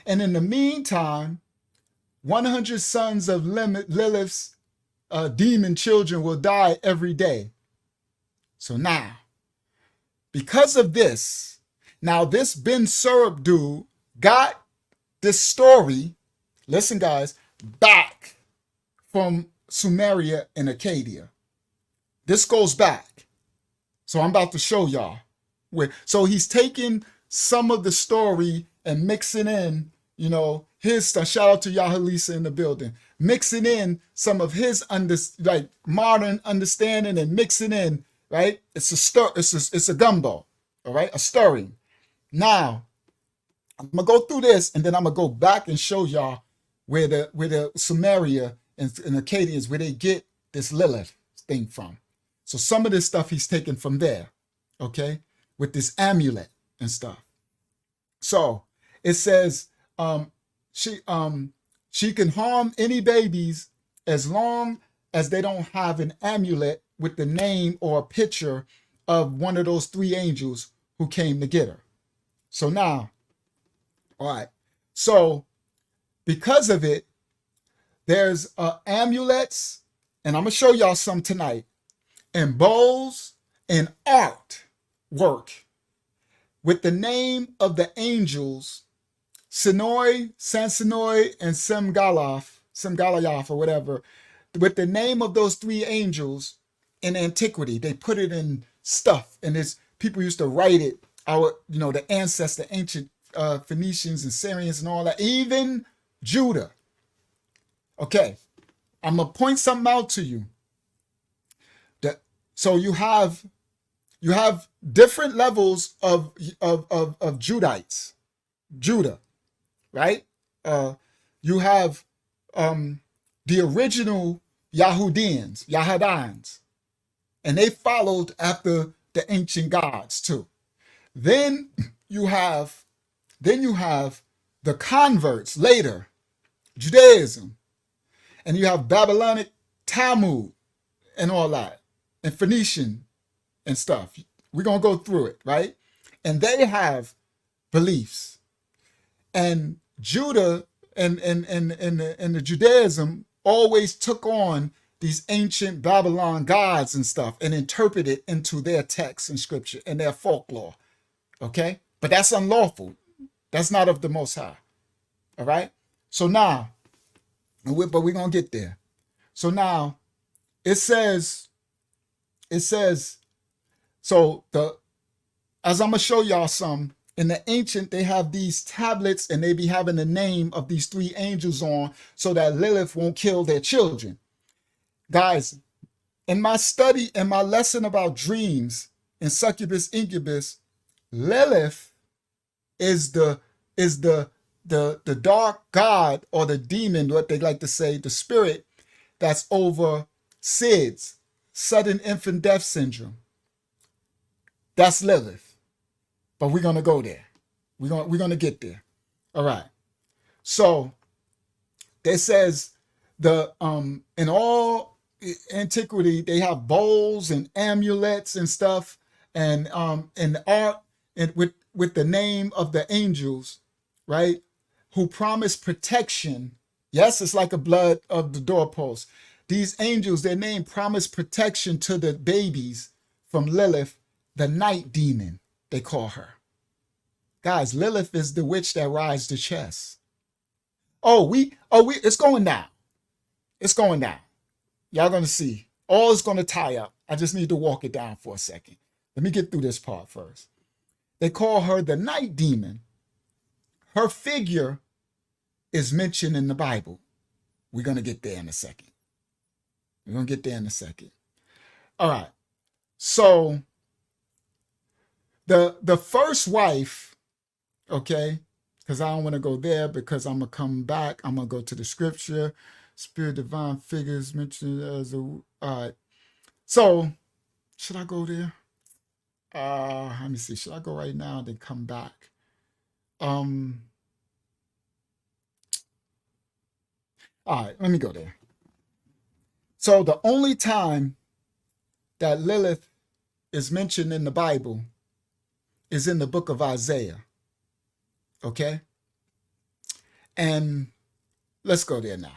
And in the meantime, 100 sons of Lilith's demon children will die every day. So now, because of this, now this Ben Syrup dude got this story, listen guys, back from Sumeria and Acadia. This goes back. So I'm about to show y'all. So he's taking some of the story and mixing in, his stuff. Shout out to Yahalisa in the building. Mixing in some of his modern understanding and mixing in, right? It's a gumbo, all right? A stirring. Now, I'm gonna go through this, and then I'm gonna go back and show y'all where the Samaria and Akkadians, where they get this Lilith thing from. So some of this stuff he's taken from there, okay, with this amulet and stuff. So it says she can harm any babies as long as they don't have an amulet with the name or a picture of one of those three angels who came to get her. So now, all right. So because of it, there's amulets, and I'm gonna show y'all some tonight, and bowls and art work with the name of the angels Sinoi, Sansinoi, and Semgalayoth, or whatever, with the name of those three angels in antiquity. They put it in stuff, and it's people used to write it. The ancestor, ancient Phoenicians and Syrians and all that, even Judah. Okay, I'm gonna point something out to you. So you have different levels of Judites, Judah, right? You have the original Yahudans, and they followed after the ancient gods too. Then you have the converts later, Judaism, and you have Babylonic Talmud and all that, and Phoenician and stuff. We're gonna go through it, right? And they have beliefs. And Judah and the Judaism always took on these ancient Babylon gods and stuff and interpreted into their texts and scripture and their folklore. Okay? But that's unlawful. That's not of the Most High. All right? So now, but we're going to get there. So now, it says, so as I'm going to show y'all some, in the ancient, they have these tablets and they be having the name of these three angels on so that Lilith won't kill their children. Guys, in my study and my lesson about dreams and succubus, incubus, Lilith is the dark god or the demon, what they like to say, the spirit that's over SIDS, sudden infant death syndrome. That's Lilith. But we're gonna go there. We're gonna get there. All right. So it says in all antiquity they have bowls and amulets and stuff and art and with the name of the angels, right? Who promise protection. Yes, it's like a blood of the doorpost. These angels, their name promise protection to the babies from Lilith, the night demon, they call her. Guys, Lilith is the witch that rides the chest. It's going down. It's going down. Y'all gonna see. All is gonna tie up. I just need to walk it down for a second. Let me get through this part first. They call her the night demon. Her figure is mentioned in the Bible. We're gonna get there in a second. All right. So the first wife, okay, because I don't want to go there because I'm going to come back. I'm going to go to the scripture. Spirit divine figures mentioned as a... All right. So should I go there? Let me see. Should I go right now and then come back? All right. Let me go there. So the only time that Lilith is mentioned in the Bible is in the book of Isaiah. Okay? And let's go there now.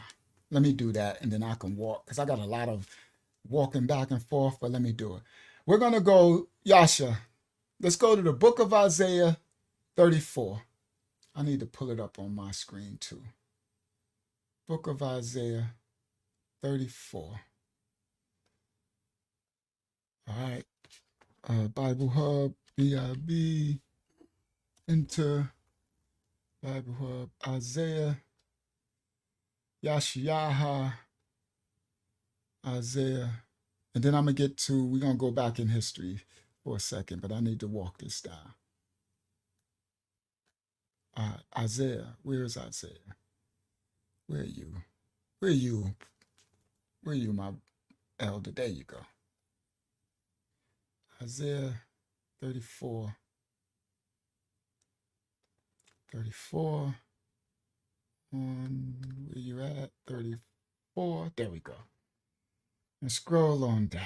Let me do that and then I can walk because I got a lot of walking back and forth, but let me do it. We're going to go, Yasha. Let's go to the book of Isaiah 34. I need to pull it up on my screen too. Book of Isaiah 34. All right. Bible Hub, BIB, enter Bible Hub, Isaiah, Yahshuah, Isaiah And then I'm going to get to, we're going to go back in history for a second, but I need to walk this down. Isaiah, where is Isaiah? Where are you? Where are you? Where are you, my elder? There you go. Isaiah 34. 34. On where you at? 34. There we go. And scroll on down.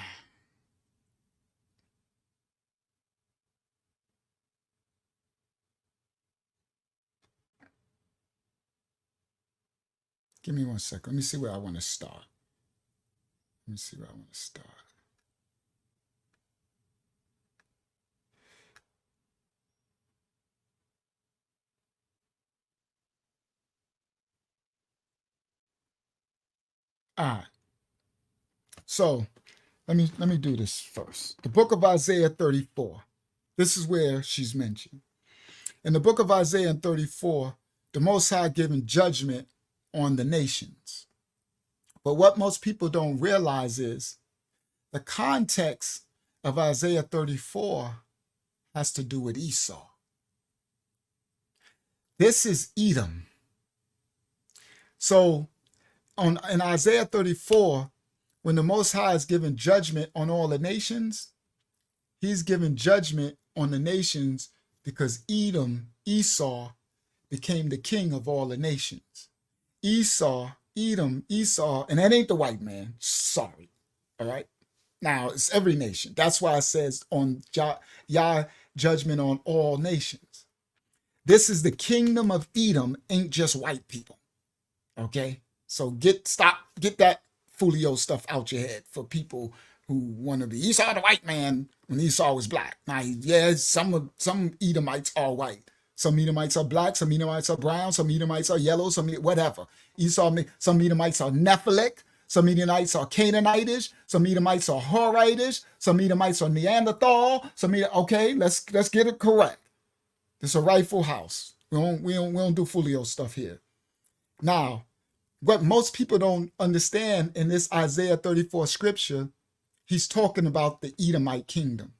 Give me 1 second. Let me see where I want to start. Let me see where I want to start. All right. So let me do this first. The book of Isaiah 34. This is where she's mentioned. In the book of Isaiah 34, the Most High giving judgment on the nations. But what most people don't realize is the context of Isaiah 34 has to do with Esau. This is Edom. So in Isaiah 34, when the Most High is giving judgment on all the nations, he's giving judgment on the nations because Esau, became the king of all the nations. Esau, and that ain't the white man. Sorry. All right. Now it's every nation. That's why it says on Yah judgment on all nations. This is the kingdom of Edom, ain't just white people. Okay. So get that folio stuff out your head for people who want to be Esau the white man when Esau was black. Now, yeah, some Edomites are white. Some Edomites are black. Some Edomites are brown. Some Edomites are yellow. Some whatever. Some Edomites are Nephilic. Some Edomites are Canaanitish. Some Edomites are Horitish. Some Edomites are Neanderthal. Okay, let's get it correct. It's a rightful house. We don't do folio stuff here. Now, what most people don't understand in this Isaiah 34 scripture, he's talking about the Edomite kingdom.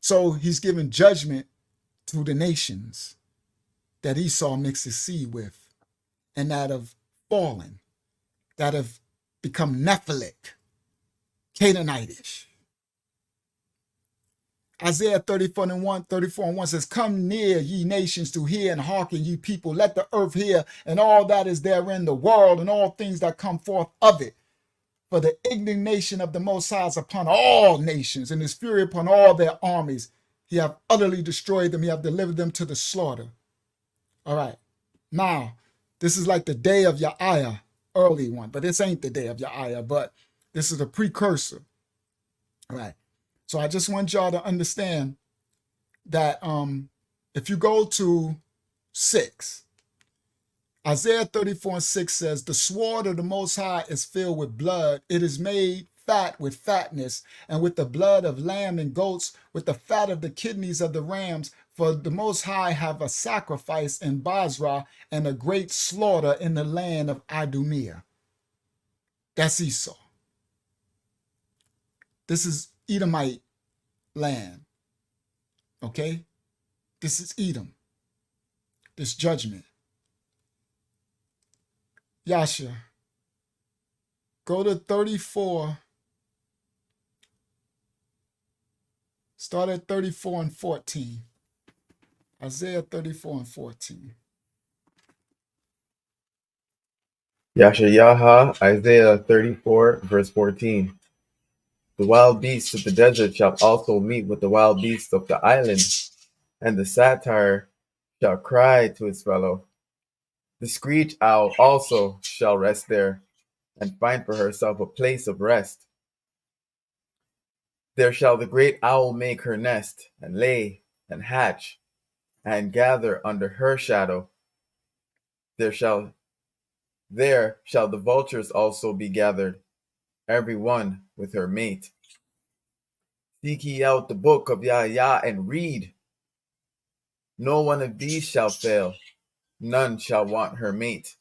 So he's giving judgment to the nations that Esau mixes seed with and that have fallen, that have become Nephilic, Canaanitish. Isaiah 34 and 1 says, "Come near, ye nations, to hear, and hearken, ye people. Let the earth hear, and all that is therein, the world, and all things that come forth of it. For the indignation of the Most High is upon all nations, and his fury upon all their armies. He hath utterly destroyed them. He hath delivered them to the slaughter." All right. Now, this is like the day of Yahshuah, early one. But this ain't the day of Yahshuah, but this is a precursor. All right. So I just want y'all to understand that if you go to 6, Isaiah 34 and 6 says, "The sword of the Most High is filled with blood. It is made fat with fatness, and with the blood of lamb and goats, with the fat of the kidneys of the rams. For the Most High have a sacrifice in Basra and a great slaughter in the land of Idumea." That's Esau. This is Edomite land. Okay? This is Edom. This judgment. Yahshuah, go to 34. Start at 34 and 14. Isaiah 34 and 14. Yahshuah, Isaiah 34, verse 14. "The wild beasts of the desert shall also meet with the wild beasts of the island, and the satyr shall cry to his fellow. The screech owl also shall rest there, and find for herself a place of rest. There shall the great owl make her nest, and lay, and hatch, and gather under her shadow. There shall the vultures also be gathered, every one with her mate. Seek ye out the book of Yahya and read. No one of these shall fail, none shall want her mate.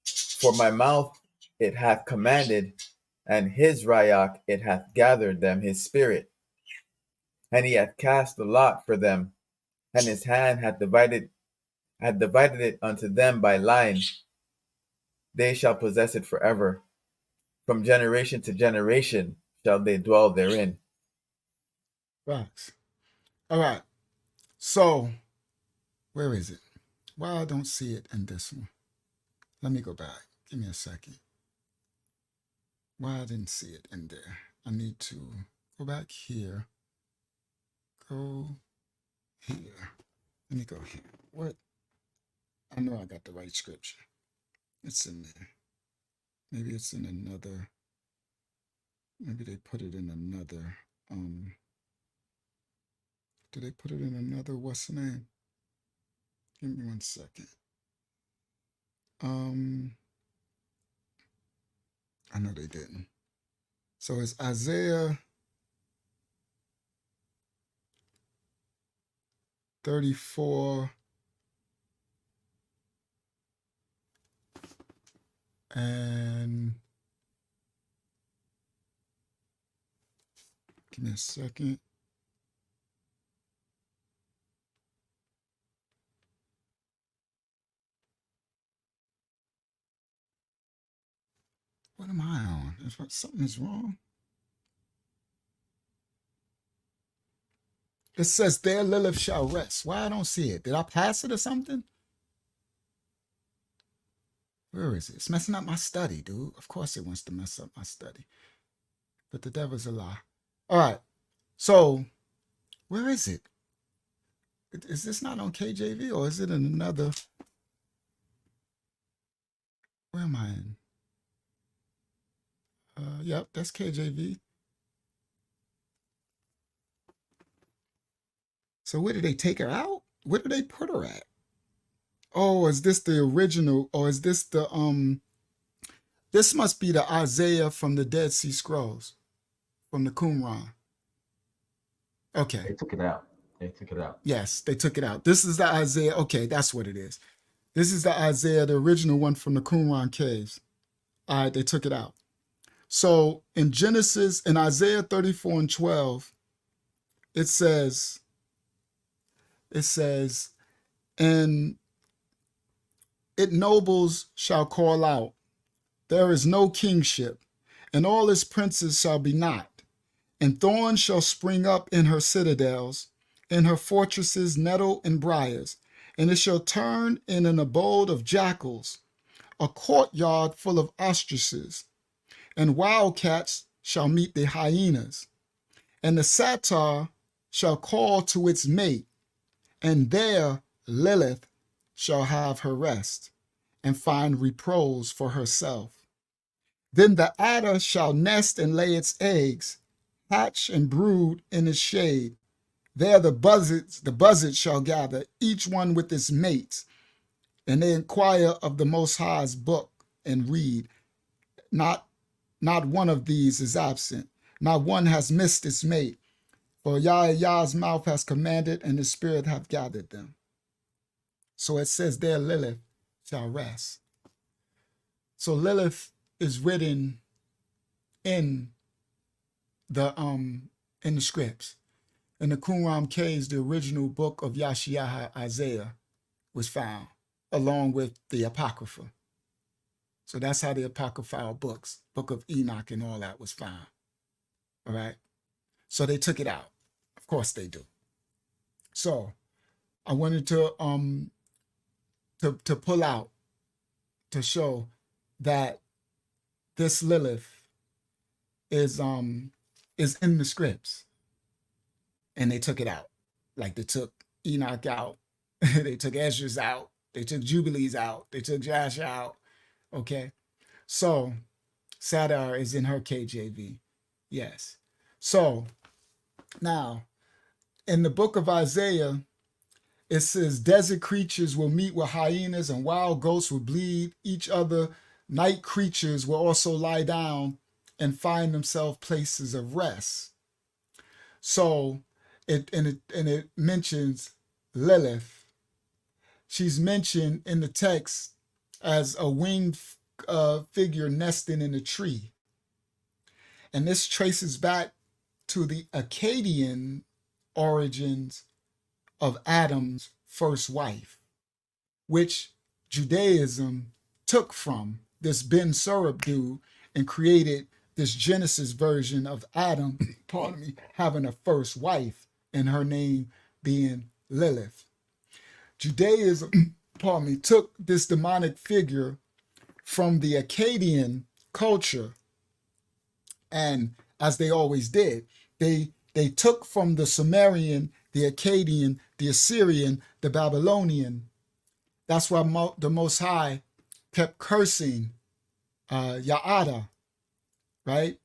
For my mouth it hath commanded, and his Rayach it hath gathered them his spirit, and he hath cast the lot for them, and his hand hath divided it unto them by line. They shall possess it forever. From generation to generation shall they dwell therein. Facts. All right. So, where is it? Why I don't see it in this one? Let me go back. Give me a second. Why I didn't see it in there? I need to go back here. Go here. Let me go here. What? I know I got the right scripture. It's in there. Maybe it's in another. Maybe they put it in another. Do they put it in another? What's the name? Give me 1 second. I know they didn't. So it's Isaiah 34 and give me a second. What am I on? If something is wrong. It says there Lilith shall rest. Why I don't see it? Did I pass it or something? Where is it? It's messing up my study, dude. Of course it wants to mess up my study. But the devil's a lie. All right. So where is it? Is this not on KJV or is it in another? Where am I in? Yep, that's KJV. So where did they take her out? Where did they put her at? Oh, is this the original or is this the this must be the Isaiah from the Dead Sea Scrolls, from the Qumran. Okay. They took it out. They took it out. Yes, they took it out. This is the Isaiah. Okay, that's what it is. This is the Isaiah, the original one from the Qumran caves. All right, they took it out. So in Genesis, in Isaiah 34 and 12, it says, and its nobles shall call out, there is no kingship, and all its princes shall be not. And thorns shall spring up in her citadels, in her fortresses nettle and briars, and it shall turn in an abode of jackals, a courtyard full of ostriches, and wildcats shall meet the hyenas. And the satyr shall call to its mate, and there Lilith shall have her rest, and find repose for herself. Then the adder shall nest and lay its eggs, hatch and brood in its shade. There the buzzards shall gather, each one with its mates, and they inquire of the Most High's book and read. Not one of these is absent. Not one has missed its mate. For Yah's mouth has commanded, and his spirit hath gathered them. So it says there Lilith shall rest. So Lilith is written in the scripts. In the Qumran caves, the original book of Yahshuah, Isaiah, was found, along with the Apocrypha. So that's how the apocryphal books, Book of Enoch and all that, was found. All right? So they took it out. Of course they do. So I wanted to pull out, to show that this Lilith is in the scripts. And they took it out. Like they took Enoch out. They took Ezra's out. They took Jubilees out. They took Josh out. Okay. So Satyr is in her KJV. Yes. So now in the book of Isaiah, it says desert creatures will meet with hyenas and wild goats will bleed each other. Night creatures will also lie down and find themselves places of rest. So it mentions Lilith. She's mentioned in the text as a winged figure nesting in a tree. And this traces back to the Akkadian origins of Adam's first wife, which Judaism took from this Ben Surab dude and created this Genesis version of Adam, pardon me, having a first wife and her name being Lilith. Judaism, pardon me, took this demonic figure from the Akkadian culture, and as they always did, they took from the Sumerian, the Akkadian, the Assyrian, the Babylonian. That's why the Most High kept cursing Ya'ada, right?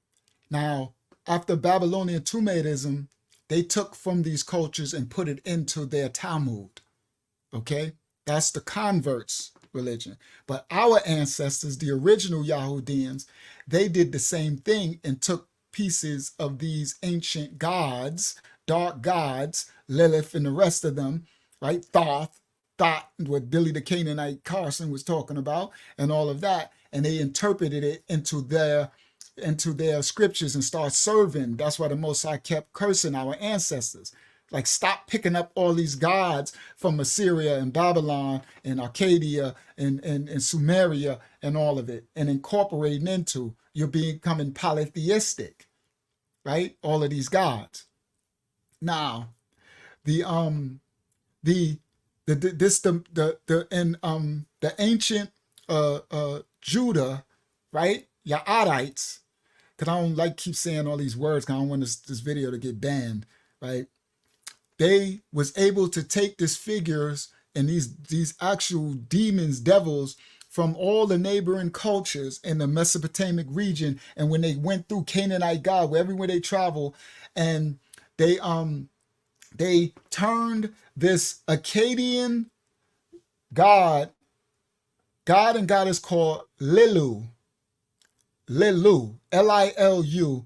Now, after Babylonian Tumaism, they took from these cultures and put it into their Talmud, okay? That's the converts' religion. But our ancestors, the original Yahudians, they did the same thing and took pieces of these ancient gods, dark gods, Lilith and the rest of them, right? Thoth, what Billy the Canaanite Carson was talking about, and all of that, and they interpreted it into their scriptures and start serving. That's why the Most High kept cursing our ancestors. Like, stop picking up all these gods from Assyria and Babylon and Arcadia and Sumeria and all of it, and incorporating into, you're becoming polytheistic, right? All of these gods. Now, the ancient Judah, right? Yaadites, because I don't like keep saying all these words, because I don't want this video to get banned, right? They was able to take these figures and these actual demons, devils, from all the neighboring cultures in the Mesopotamic region, and when they went through Canaanite God, everywhere they travel, and they turned this Akkadian god and goddess called Lilu. Lilu, Lilu,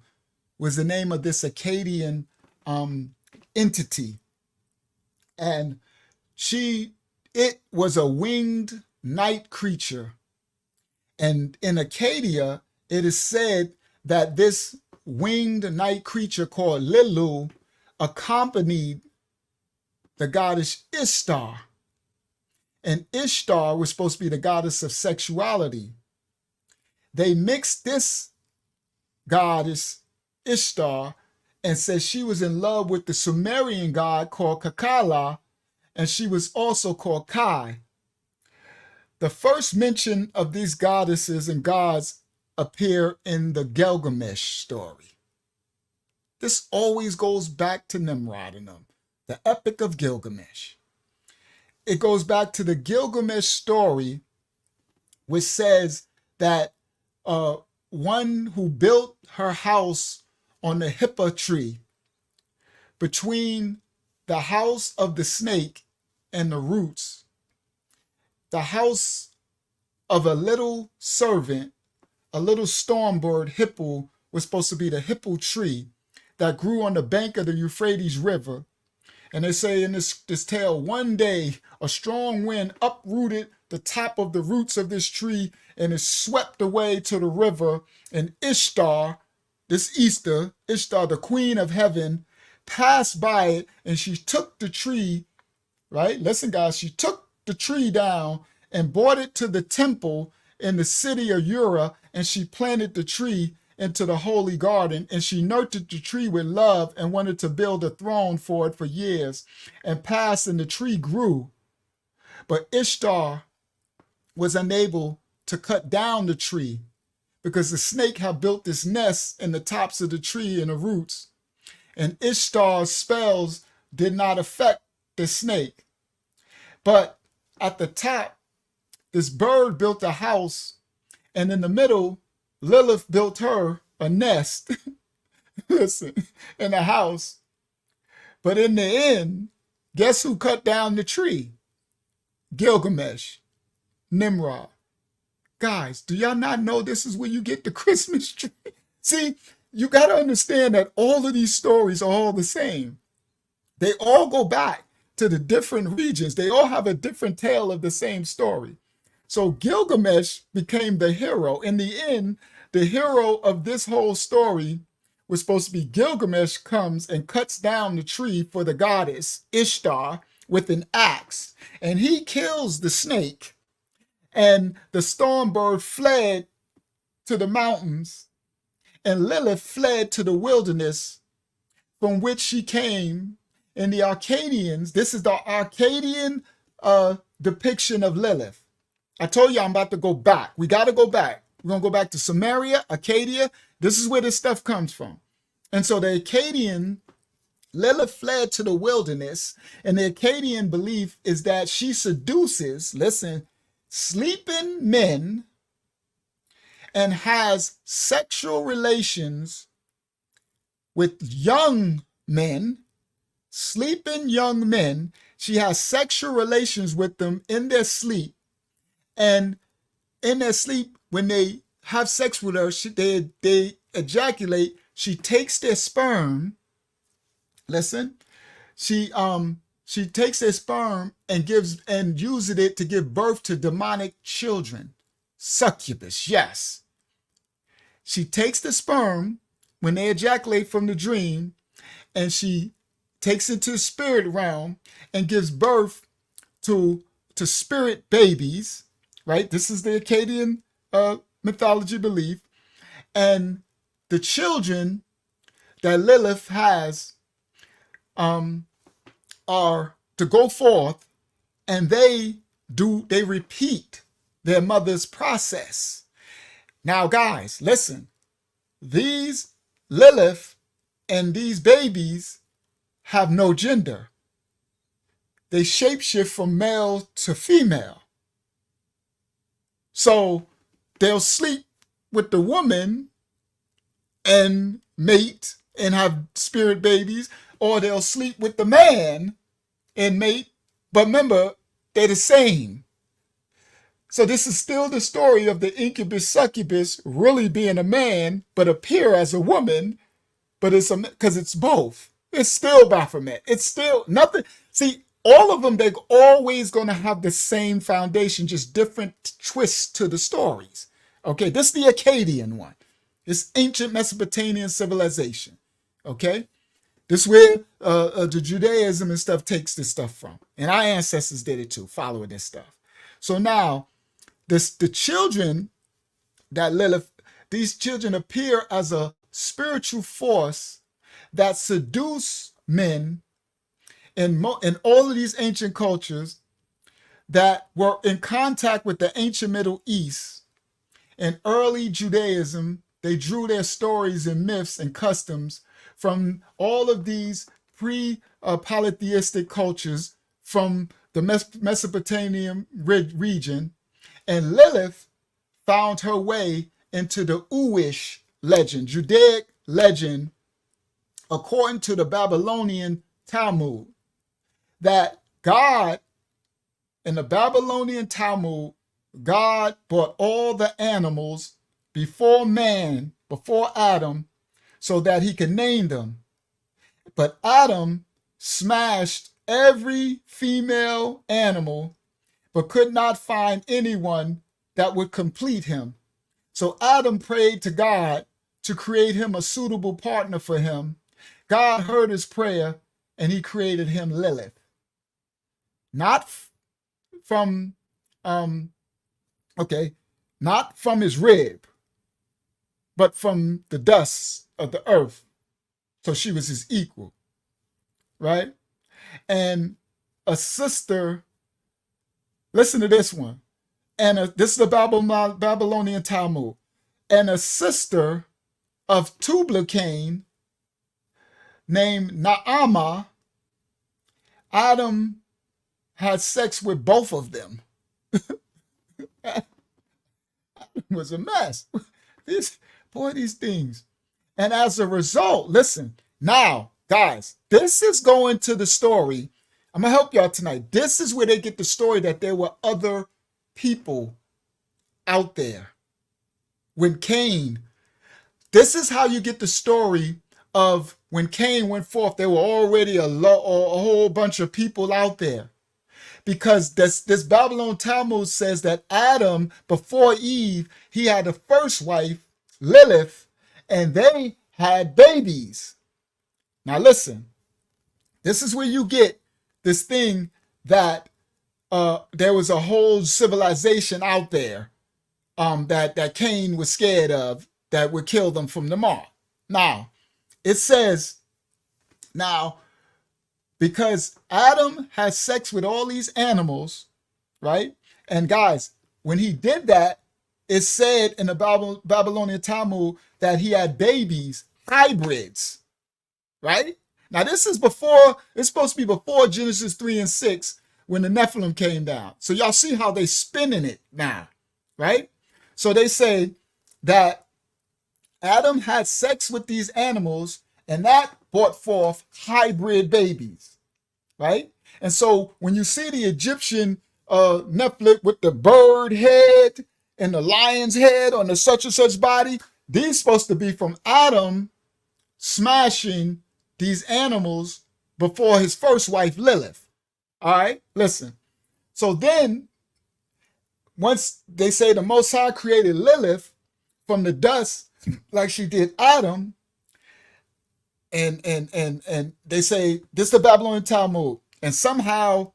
was the name of this Akkadian entity. And it was a winged night creature. And in Acadia, it is said that this winged night creature called Lilu accompanied the goddess Ishtar. And Ishtar was supposed to be the goddess of sexuality. They mixed this goddess Ishtar and said she was in love with the Sumerian god called Kakala, and she was also called Kai. The first mention of these goddesses and gods appear in the Gilgamesh story. This always goes back to Nimrod and them, the Epic of Gilgamesh. It goes back to the Gilgamesh story, which says that one who built her house on the Hippa tree between the house of the snake and the roots, the house of a little servant, a little stormbird hippo, was supposed to be the hippo tree that grew on the bank of the Euphrates River. And they say in this tale, one day a strong wind uprooted the top of the roots of this tree and it swept away to the river, and Ishtar, Ishtar, the queen of heaven, passed by it, and she took the tree, right? Listen, guys, she took the tree down and brought it to the temple in the city of Ura, and she planted the tree into the holy garden, and she nurtured the tree with love and wanted to build a throne for it for years, and passed, and the tree grew. But Ishtar was unable to cut down the tree because the snake had built this nest in the tops of the tree and the roots, and Ishtar's spells did not affect the snake. But at the top, this bird built a house, and in the middle, Lilith built her a nest, listen, in a house. But in the end, guess who cut down the tree? Gilgamesh, Nimrod. Guys, do y'all not know this is where you get the Christmas tree? See, you got to understand that all of these stories are all the same. They all go back to the different regions. They all have a different tale of the same story. So Gilgamesh became the hero. In the end, the hero of this whole story was supposed to be Gilgamesh, comes and cuts down the tree for the goddess Ishtar with an axe, and he kills the snake, and the storm bird fled to the mountains, and Lilith fled to the wilderness from which she came. And the Akkadians, this is the Akkadian depiction of Lilith. I told you I'm about to go back. We got to go back. We're going to go back to Samaria, Arcadia. This is where this stuff comes from. And so the Akkadian, Lilith fled to the wilderness, and the Akkadian belief is that she seduces, listen, sleeping men and has sexual relations with young men, sleeping young men. She has sexual relations with them in their sleep. And in their sleep, when they have sex with her, they ejaculate. She takes their sperm. Listen, she takes their sperm and uses it to give birth to demonic children. Succubus, yes. She takes the sperm when they ejaculate from the dream, and she takes it to the spirit realm and gives birth to spirit babies, right? This is the Akkadian mythology belief. And the children that Lilith has are to go forth, and they repeat their mother's process. Now, guys, listen, these Lilith and these babies have no gender. They shapeshift from male to female. So they'll sleep with the woman and mate and have spirit babies, or they'll sleep with the man and mate. But remember, they're the same. So this is still the story of the incubus succubus really being a man, but appear as a woman, but it's because it's both. It's still Baphomet. It's still nothing. See, all of them, they're always going to have the same foundation, just different twists to the stories. Okay, this is the Akkadian one. It's ancient Mesopotamian civilization. Okay, this is where the Judaism and stuff takes this stuff from. And our ancestors did it too, following this stuff. So now, the children that Lilith, these children appear as a spiritual force that seduce men in all of these ancient cultures that were in contact with the ancient Middle East. In early Judaism, they drew their stories and myths and customs from all of these pre-polytheistic cultures from the Mesopotamian region. And Lilith found her way into the Uish legend, Judaic legend, according to the Babylonian Talmud, that God, in the Babylonian Talmud, God brought all the animals before man, before Adam, so that he could name them. But Adam smashed every female animal, but could not find anyone that would complete him. So Adam prayed to God to create him a suitable partner for him. God heard his prayer, and he created him Lilith. Not from his rib, but from the dust of the earth. So she was his equal, right? And a sister, listen to this one. And this is the Babylonian Talmud. And a sister of Tubal-Cain named Naamah, Adam had sex with both of them. It was a mess. These things. And as a result, listen, now, guys, this is going to the story. I'm going to help y'all tonight. This is where they get the story that there were other people out there. When Cain, this is how you get the story of when Cain went forth, there were already a whole bunch of people out there. Because this Babylon Talmud says that Adam, before Eve, he had a first wife, Lilith, and they had babies. Now listen, this is where you get this thing that there was a whole civilization out there that Cain was scared of that would kill them from the mark. Now, it says, now, because Adam had sex with all these animals, right? And guys, when he did that, it said in the Babylonian Talmud that he had babies, hybrids, right? Now, this is before, it's supposed to be before Genesis 3 and 6 when the Nephilim came down. So y'all see how they spinning it now, right? So they say that Adam had sex with these animals and that brought forth hybrid babies, right? And so when you see the Egyptian Nephilim with the bird head and the lion's head on the such and such body, these supposed to be from Adam smashing these animals before his first wife, Lilith. All right, listen. So then, once they say the Most High created Lilith from the dust, like she did Adam, and they say this is the Babylonian Talmud, and somehow,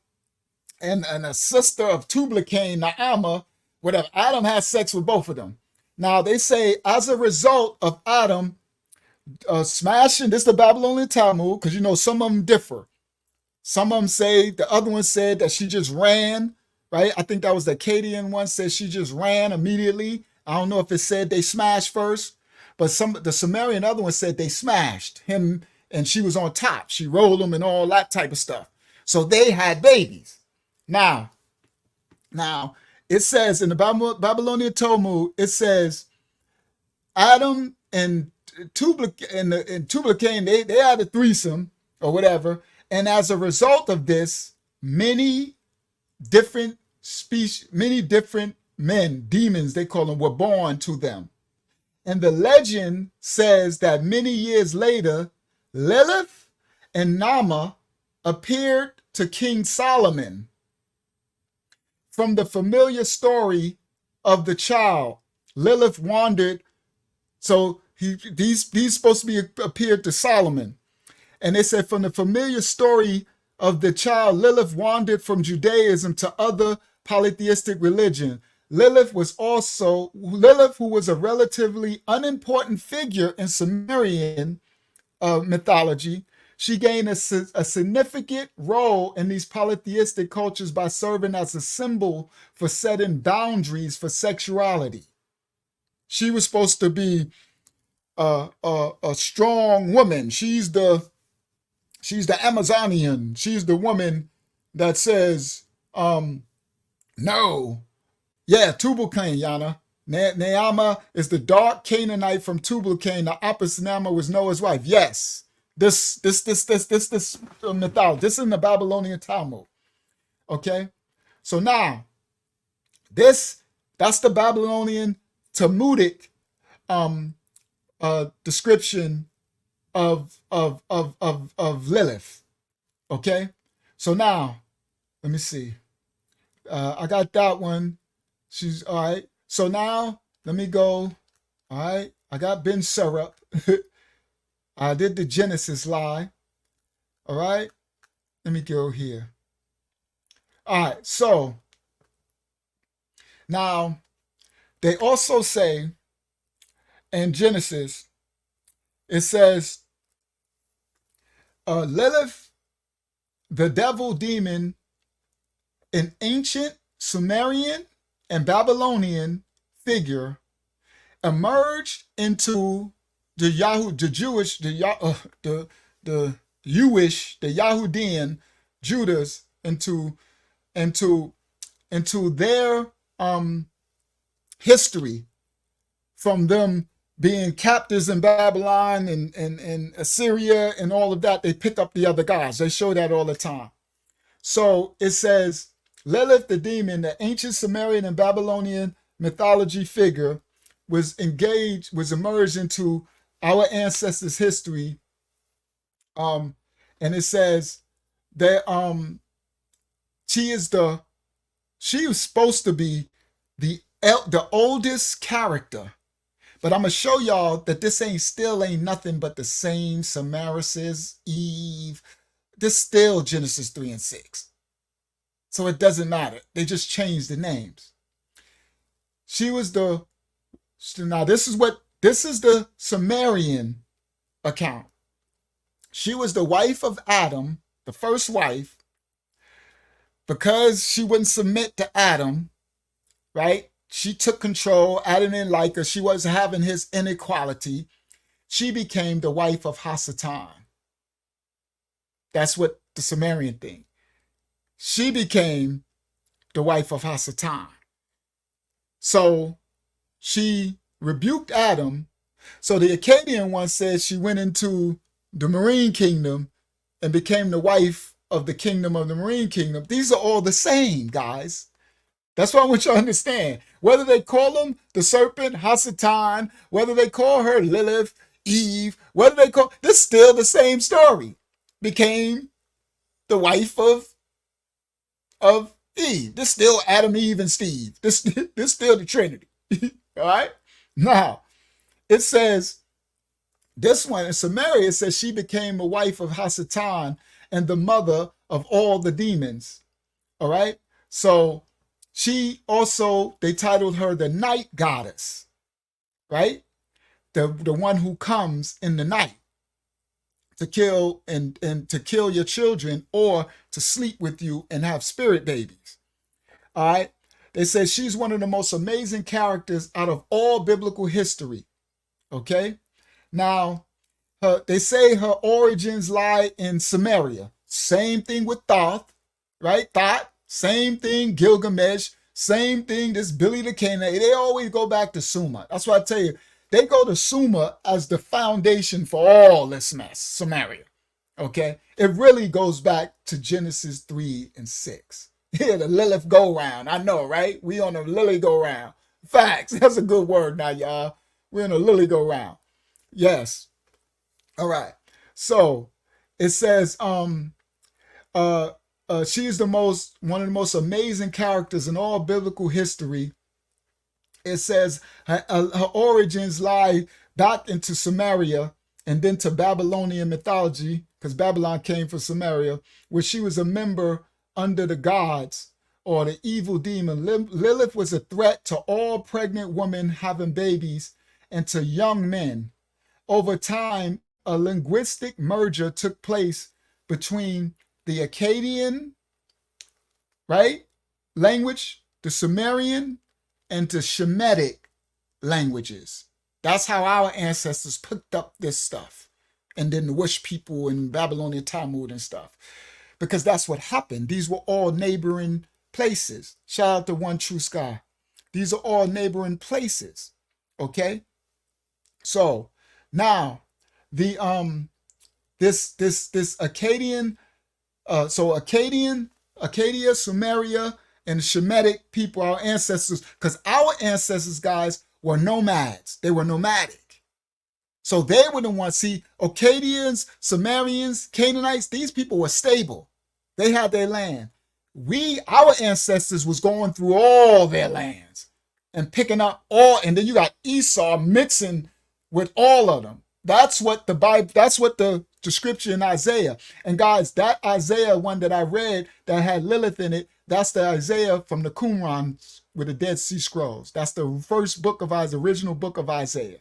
and a sister of Tubal-Cain, Naamah, whatever, Adam had sex with both of them. Now they say as a result of Adam smashing, this is the Babylonian Talmud, because you know some of them differ. Some of them say, the other one said that she just ran, right? I think that was the Akkadian one, said she just ran immediately. I don't know if it said they smashed first, but the Sumerian other one said they smashed him and she was on top. She rolled him and all that type of stuff. So they had babies. Now, it says in the Babylonian Talmud, it says Adam and Tubal-Cain, they had a threesome or whatever. And as a result of this, many different species, many different men, demons, they call them, were born to them. And the legend says that many years later, Lilith and Naamah appeared to King Solomon. From the familiar story of the child, Lilith wandered. So these supposed to be appeared to Solomon. And they said from the familiar story of the child, Lilith wandered from Judaism to other polytheistic religion. Lilith, who was a relatively unimportant figure in Sumerian mythology, she gained a significant role in these polytheistic cultures by serving as a symbol for setting boundaries for sexuality. She was supposed to be a strong woman. She's the Amazonian. She's the woman that says, no. Yeah, Tubal-Cain, Yana. Naamah is the dark Canaanite from Tubal-Cain. The opposite Naamah was Noah's wife. Yes. This mythology. This is in the Babylonian Talmud. Okay? So now, that's the Babylonian Talmudic description of Lilith. Okay? So now, let me see. I got that one. She's all right. So now let me go. All right. I got Ben Syrup. I did the Genesis lie. All right. Let me go here. All right. So now they also say in Genesis, it says Lilith, the devil demon, an ancient Sumerian and Babylonian figure, emerged into the Yahudian Judas into their history, from them being captives in Babylon and Assyria and all of that. They pick up the other guys. They show that all the time. So it says Lilith the demon, the ancient Sumerian and Babylonian mythology figure, was emerged into our ancestors' history. And it says that she was supposed to be the oldest character, But I'm going to show y'all that this still ain't nothing but the same Samaris, Eve. This still Genesis 3 and 6. So it doesn't matter. They just changed the names. She was now this is the Sumerian account. She was the wife of Adam, the first wife, because she wouldn't submit to Adam, right? She took control. Adam didn't like her. She was having his inequality. She became the wife of Hasatan. That's what the Sumerian thing. She became the wife of Hasatan. So she rebuked Adam. So the Akkadian one says she went into the marine kingdom and became the wife of the kingdom of the marine kingdom. These are all the same, guys. That's what I want you to understand. Whether they call him the serpent, Hasatan, whether they call her Lilith, Eve, whether they call, this is still the same story. Became the wife of Eve. This still Adam, Eve, and Steve. This still the Trinity. All right? Now, it says, this one in Samaria, it says she became a wife of Hasatan and the mother of all the demons. All right? So she also, they titled her the night goddess, right? The one who comes in the night to kill and to kill your children or to sleep with you and have spirit babies. All right? They say she's one of the most amazing characters out of all biblical history. Okay? Now, they say her origins lie in Samaria. Same thing with Thoth, right? Thoth, same thing, Gilgamesh, same thing, this Billy the Canaanite. They always go back to Sumer. That's why I tell you, they go to Sumer as the foundation for all this mess, Samaria. Okay? It really goes back to Genesis 3 and 6. Yeah, the Lilith go round. I know, right? We on the Lily go round. Facts. That's a good word now, y'all. We're in a Lily go round. Yes. All right. So it says she is one of the most amazing characters in all biblical history. It says her origins lie back into Samaria and then to Babylonian mythology, because Babylon came from Samaria, where she was a member under the gods or the evil demon. Lilith was a threat to all pregnant women having babies and to young men. Over time, a linguistic merger took place between the Akkadian, right, language, the Sumerian, and the Shemitic languages. That's how our ancestors picked up this stuff. And then the Wish people in Babylonian Talmud and stuff. Because that's what happened. These were all neighboring places. Shout out to One True Sky. These are all neighboring places. Okay? So now the this Akkadian, Acadia, Sumeria, and Shemitic people, our ancestors, because our ancestors, guys, were nomads. They were nomadic. So they were the ones, see, Akkadians, Sumerians, Canaanites, these people were stable. They had their land. Our ancestors was going through all their lands and picking up all, and then you got Esau mixing with all of them. That's what the Bible, that's what the scripture in Isaiah. And guys, that Isaiah one that I read that had Lilith in it, that's the Isaiah from the Qumran with the Dead Sea Scrolls. That's the first book of Isaiah, original book of Isaiah.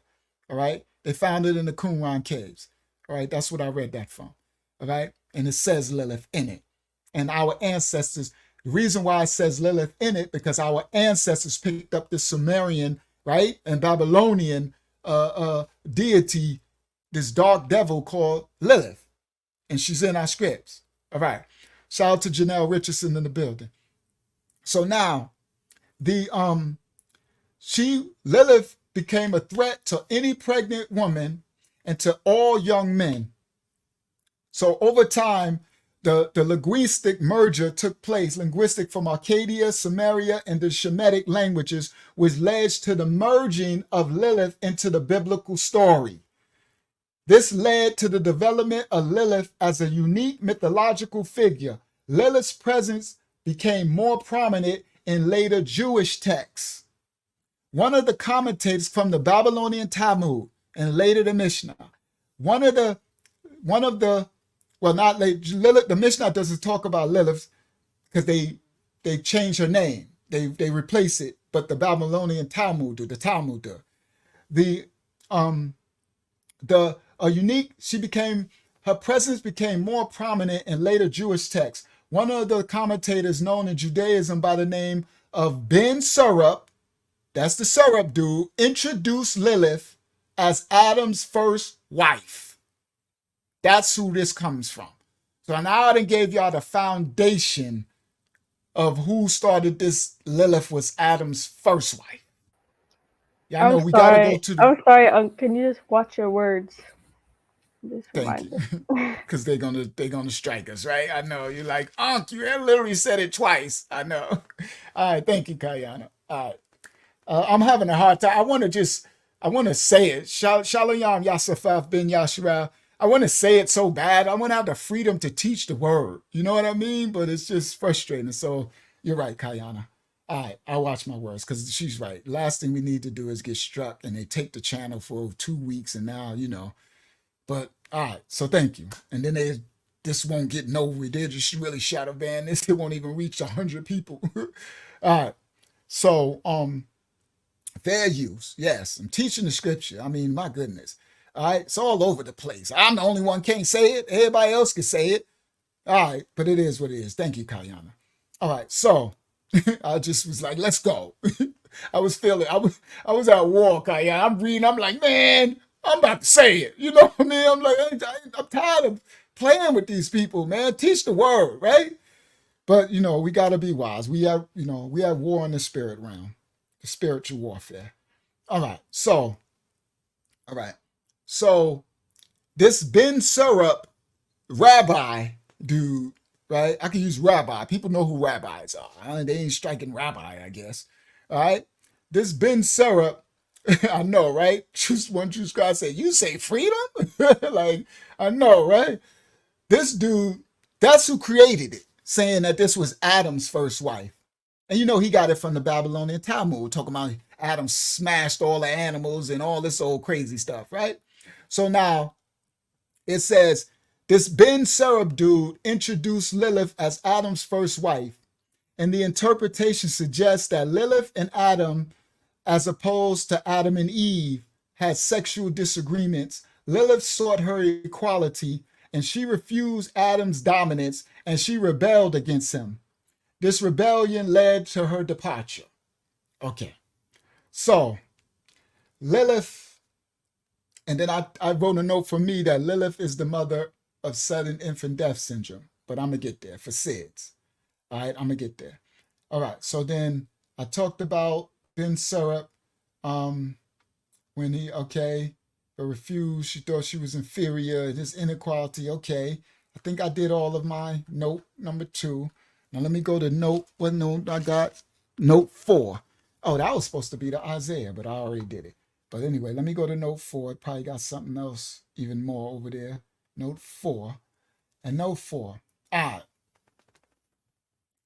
All right. They found it in the Qumran caves. All right. That's what I read that from. All right. And it says Lilith in it. And our ancestors, the reason why it says Lilith in it, because our ancestors picked up the Sumerian, right, and Babylonian deity, this dark devil called Lilith. And she's in our scripts. All right. Shout out to Janelle Richardson in the building. So now, Lilith became a threat to any pregnant woman and to all young men. So over time, the linguistic merger took place, linguistic from Arcadia, Samaria, and the Shemitic languages, which led to the merging of Lilith into the biblical story. This led to the development of Lilith as a unique mythological figure. Lilith's presence became more prominent in later Jewish texts, one of the commentators from the Babylonian Talmud and later the Mishnah, not Lilith, the Mishnah doesn't talk about Lilith because they changed her name. They replace it, but the Babylonian Talmud do, the Talmud do. Her presence became more prominent in later Jewish texts. One of the commentators known in Judaism by the name of Ben Surup, that's the Surup dude, introduced Lilith as Adam's first wife. That's who this comes from. So now I done gave y'all the foundation of who started this. Lilith was Adam's first wife. Y'all know we gotta go to the. I'm sorry, can you just watch your words? Just Thank you. Because they're gonna strike us, right? I know. You're like, Unc, you literally said it twice. I know. All right, thank you, Kayana. All right. I'm having a hard time. I want to say it. Shalom Yasafaf ben Yahshuah. I want to say it so bad. I want to have the freedom to teach the word. You know what I mean? But it's just frustrating. So you're right, Kayana. All right, I'll watch my words because she's right. Last thing we need to do is get struck and they take the channel for 2 weeks and now, But all right, so thank you. And then this won't get nowhere. They just really shadow ban this. It won't even reach 100 people. All right. So fair use. Yes, I'm teaching the scripture. I mean, my goodness. All right, it's all over the place. I'm the only one can't say it. Everybody else can say it. All right, but it is what it is. Thank you, Kayana. All right, so I just was like, let's go. I was at war, Kayana. I'm reading. I'm like, man, I'm about to say it. You know what I mean? I'm like, I'm tired of playing with these people, man. Teach the word, right? But we got to be wise. We have war in the spirit realm, the spiritual warfare. All right. So this Ben Surup rabbi dude, right? I can use rabbi. People know who rabbis are. They ain't striking rabbi, I guess. All right. This Ben Surup, I know, right? One true scribe said, you say freedom? Like, I know, right? This dude, that's who created it, saying that this was Adam's first wife. And he got it from the Babylonian Talmud, talking about Adam smashed all the animals and all this old crazy stuff, right? So now it says, this Ben Surup dude introduced Lilith as Adam's first wife. And the interpretation suggests that Lilith and Adam, as opposed to Adam and Eve, had sexual disagreements. Lilith sought her equality, and she refused Adam's dominance, and she rebelled against him. This rebellion led to her departure. Okay, so Lilith, and then I wrote a note for me that Lilith is the mother of sudden infant death syndrome, but I'm going to get there for SIDS. All right, I'm going to get there. All right, so then I talked about Ben Surup when he, refused. She thought she was inferior, his inequality. Okay, I think I did all of my note number 2. Now let me go to note. What note I got? Note 4. Oh, that was supposed to be the Isaiah, but I already did it. But anyway, let me go to note 4. It probably got something else even more over there. Note 4 and note 4. All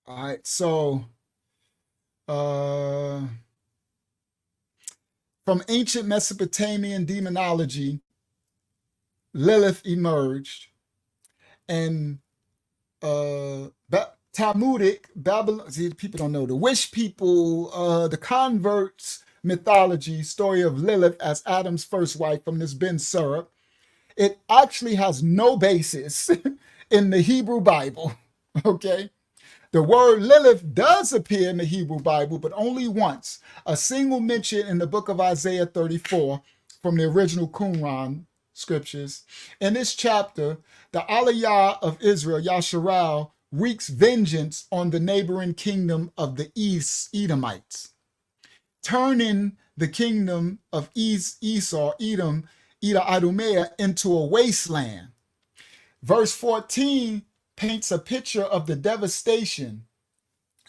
right. So from ancient Mesopotamian demonology, Lilith emerged, and Talmudic Babylon. See, people don't know the Wish people, the converts mythology story of Lilith as Adam's first wife from this Ben Surup. It actually has no basis in the Hebrew Bible. Okay. The word Lilith does appear in the Hebrew Bible, but only once. A single mention in the book of Isaiah 34 from the original Qumran scriptures. In this chapter, the Aliyah of Israel, Yahshuah, wreaks vengeance on the neighboring kingdom of the East Edomites, turning the kingdom of Esau, Edom, Idumea, into a wasteland. Verse 14 paints a picture of the devastation.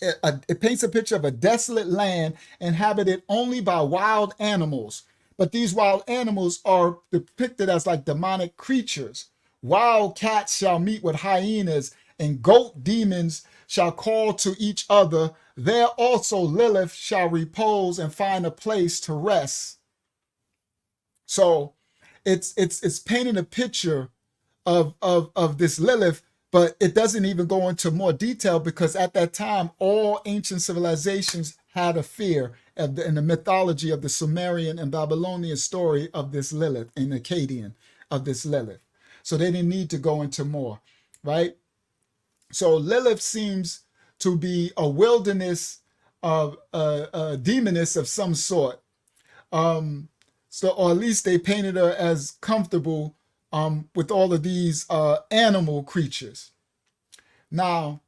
It paints a picture of a desolate land inhabited only by wild animals. But these wild animals are depicted as like demonic creatures. Wild cats shall meet with hyenas, and goat demons shall call to each other. There also Lilith shall repose and find a place to rest. So it's painting a picture of this Lilith, but it doesn't even go into more detail because at that time, all ancient civilizations had a fear in the mythology of the Sumerian and Babylonian story of this Lilith and Akkadian of this Lilith. So they didn't need to go into more, right? So Lilith seems to be a wilderness of a demoness of some sort. So, or at least they painted her as comfortable with all of these animal creatures. Now,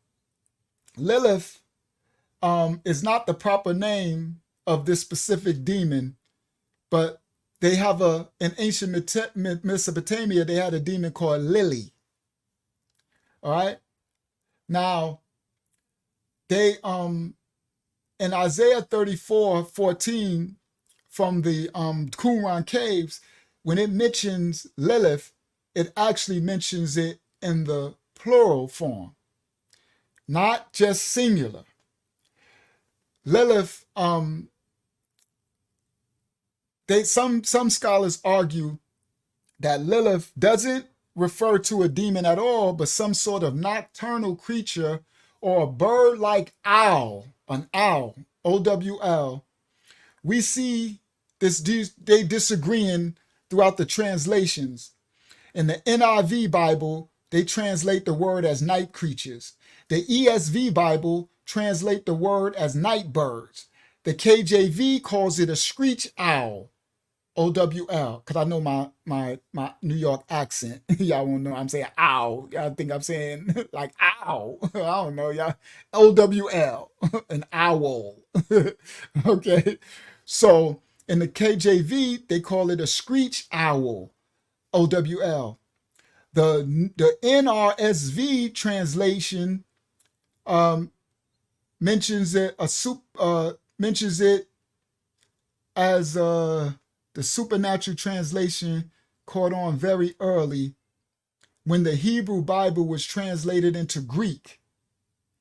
Lilith is not the proper name of this specific demon, but they have in ancient Mesopotamia, they had a demon called Lily. All right. Now, they in Isaiah 34:14 from the Qumran caves, when it mentions Lilith, it actually mentions it in the plural form, not just singular. Lilith, some scholars argue that Lilith doesn't refer to a demon at all, but some sort of nocturnal creature or a bird-like owl, an owl, O-W-L. We see they disagreeing throughout the translations. In the NIV Bible, they translate the word as night creatures. The ESV Bible translate the word as night birds. The KJV calls it a screech owl, O-W-L, because I know my New York accent. Y'all won't know I'm saying owl. Y'all think I'm saying like owl. I don't know, y'all. O-W-L, an owl. Okay. So in the KJV, they call it a screech owl, O-W-L. The NRSV translation mentions it as the supernatural translation caught on very early when the Hebrew Bible was translated into Greek.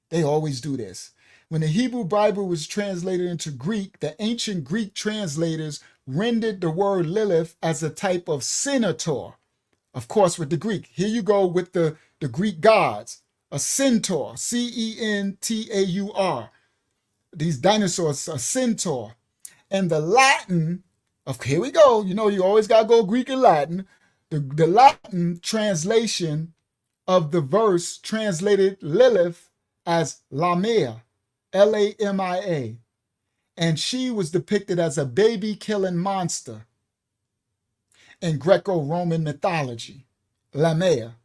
They always do this. When the Hebrew Bible was translated into Greek, the ancient Greek translators rendered the word Lilith as a type of centaur. Of course, with the Greek. Here you go with the Greek gods. A centaur, C-E-N-T-A-U-R. These dinosaurs, a centaur. And the Latin, here we go. You know, you always got to go Greek and Latin. The Latin translation of the verse translated Lilith as Lamia, L-A-M-I-A. And she was depicted as a baby-killing monster in Greco-Roman mythology, Lamia.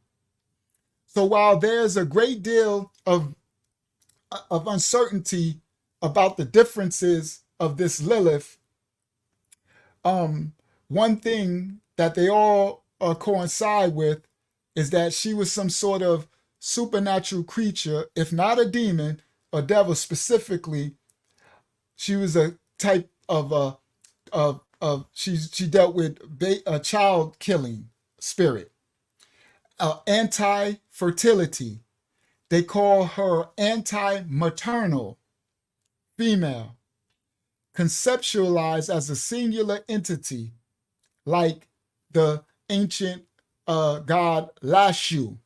So while there's a great deal of uncertainty about the differences of this Lilith, one thing that they all coincide with is that she was some sort of supernatural creature, if not a demon, a devil specifically. She was a type of she dealt with a child killing spirit, anti-fertility. They call her anti-maternal female, conceptualized as a singular entity, like the ancient god Lashu.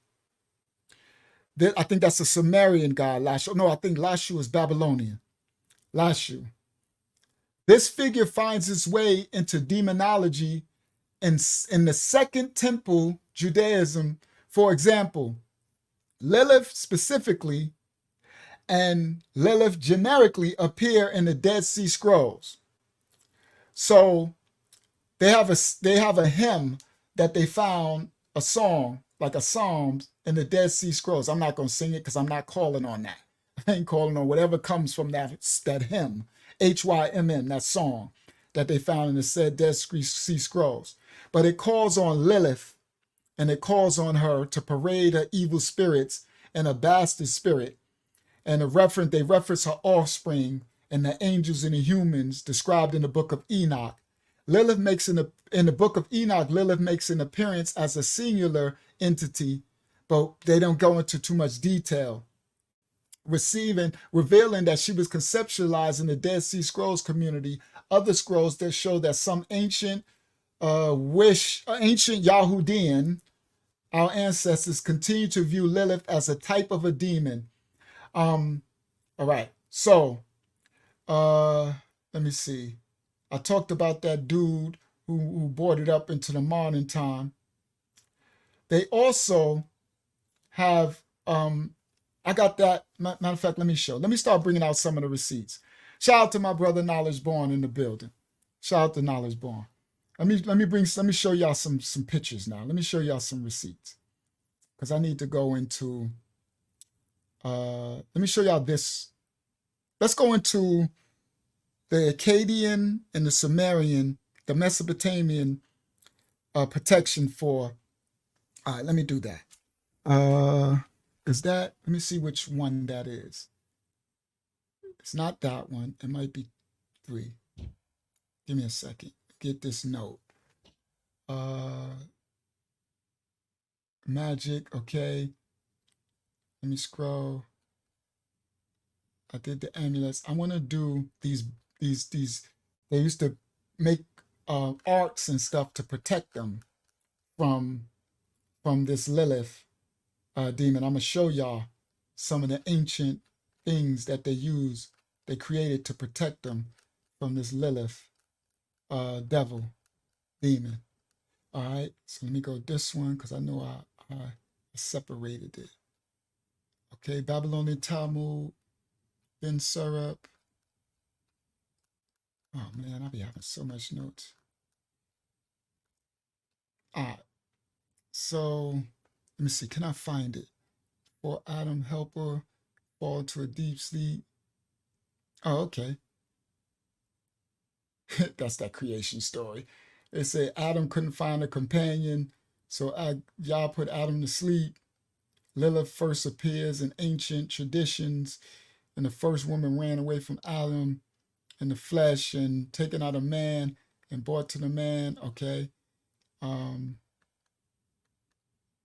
I think that's a Sumerian god, Lashu. No, I think Lashu is Babylonian. Lashu. This figure finds its way into demonology in the Second Temple Judaism. For example, Lilith specifically and Lilith generically appear in the Dead Sea Scrolls. So they have a hymn that they found, a song, like a psalm in the Dead Sea Scrolls. I'm not going to sing it because I'm not calling on that. I ain't calling on whatever comes from that hymn, H-Y-M-N, that song that they found in the said Dead Sea Scrolls. But it calls on Lilith, and it calls on her to parade her evil spirits and a bastard spirit. And they reference her offspring and the angels and the humans described in the book of Enoch. In the book of Enoch, Lilith makes an appearance as a singular entity, but they don't go into too much detail. revealing that she was conceptualizing the Dead Sea Scrolls community, other scrolls that show that some ancient Yahudian, our ancestors, continue to view Lilith as a type of a demon. All right, so let me see. I talked about that dude who boarded up into the modern time. They also have, I got that. Matter of fact, let me start bringing out some of the receipts. Shout out to my brother Knowledge Born in the building. Shout out to Knowledge Born. Let me show y'all some pictures now. Let me show y'all some receipts. Because I need to go into, let me show y'all this. Let's go into the Akkadian and the Sumerian, the Mesopotamian protection for. All right, let me do that. Is that, let me see which one that is. It's not that one. It might be 3. Give me a second. Get this note. Magic, okay. Let me scroll. I did the amulets. I want to do these. They used to make arcs and stuff to protect them from this Lilith demon. I'm gonna show y'all some of the ancient things that they created to protect them from this Lilith devil demon. All right, so let me go this one because I know I separated it. Okay, Babylonian Talmud, Ben Syrup. Oh man, I'll be having so much notes. All right, so let me see, can I find it? For Adam helper, fall to a deep sleep. Oh, okay. That's that creation story. They say Adam couldn't find a companion, so Yah put Adam to sleep. Lilith first appears in ancient traditions, and the first woman ran away from Adam in the flesh and taken out a man and brought to the man. Okay.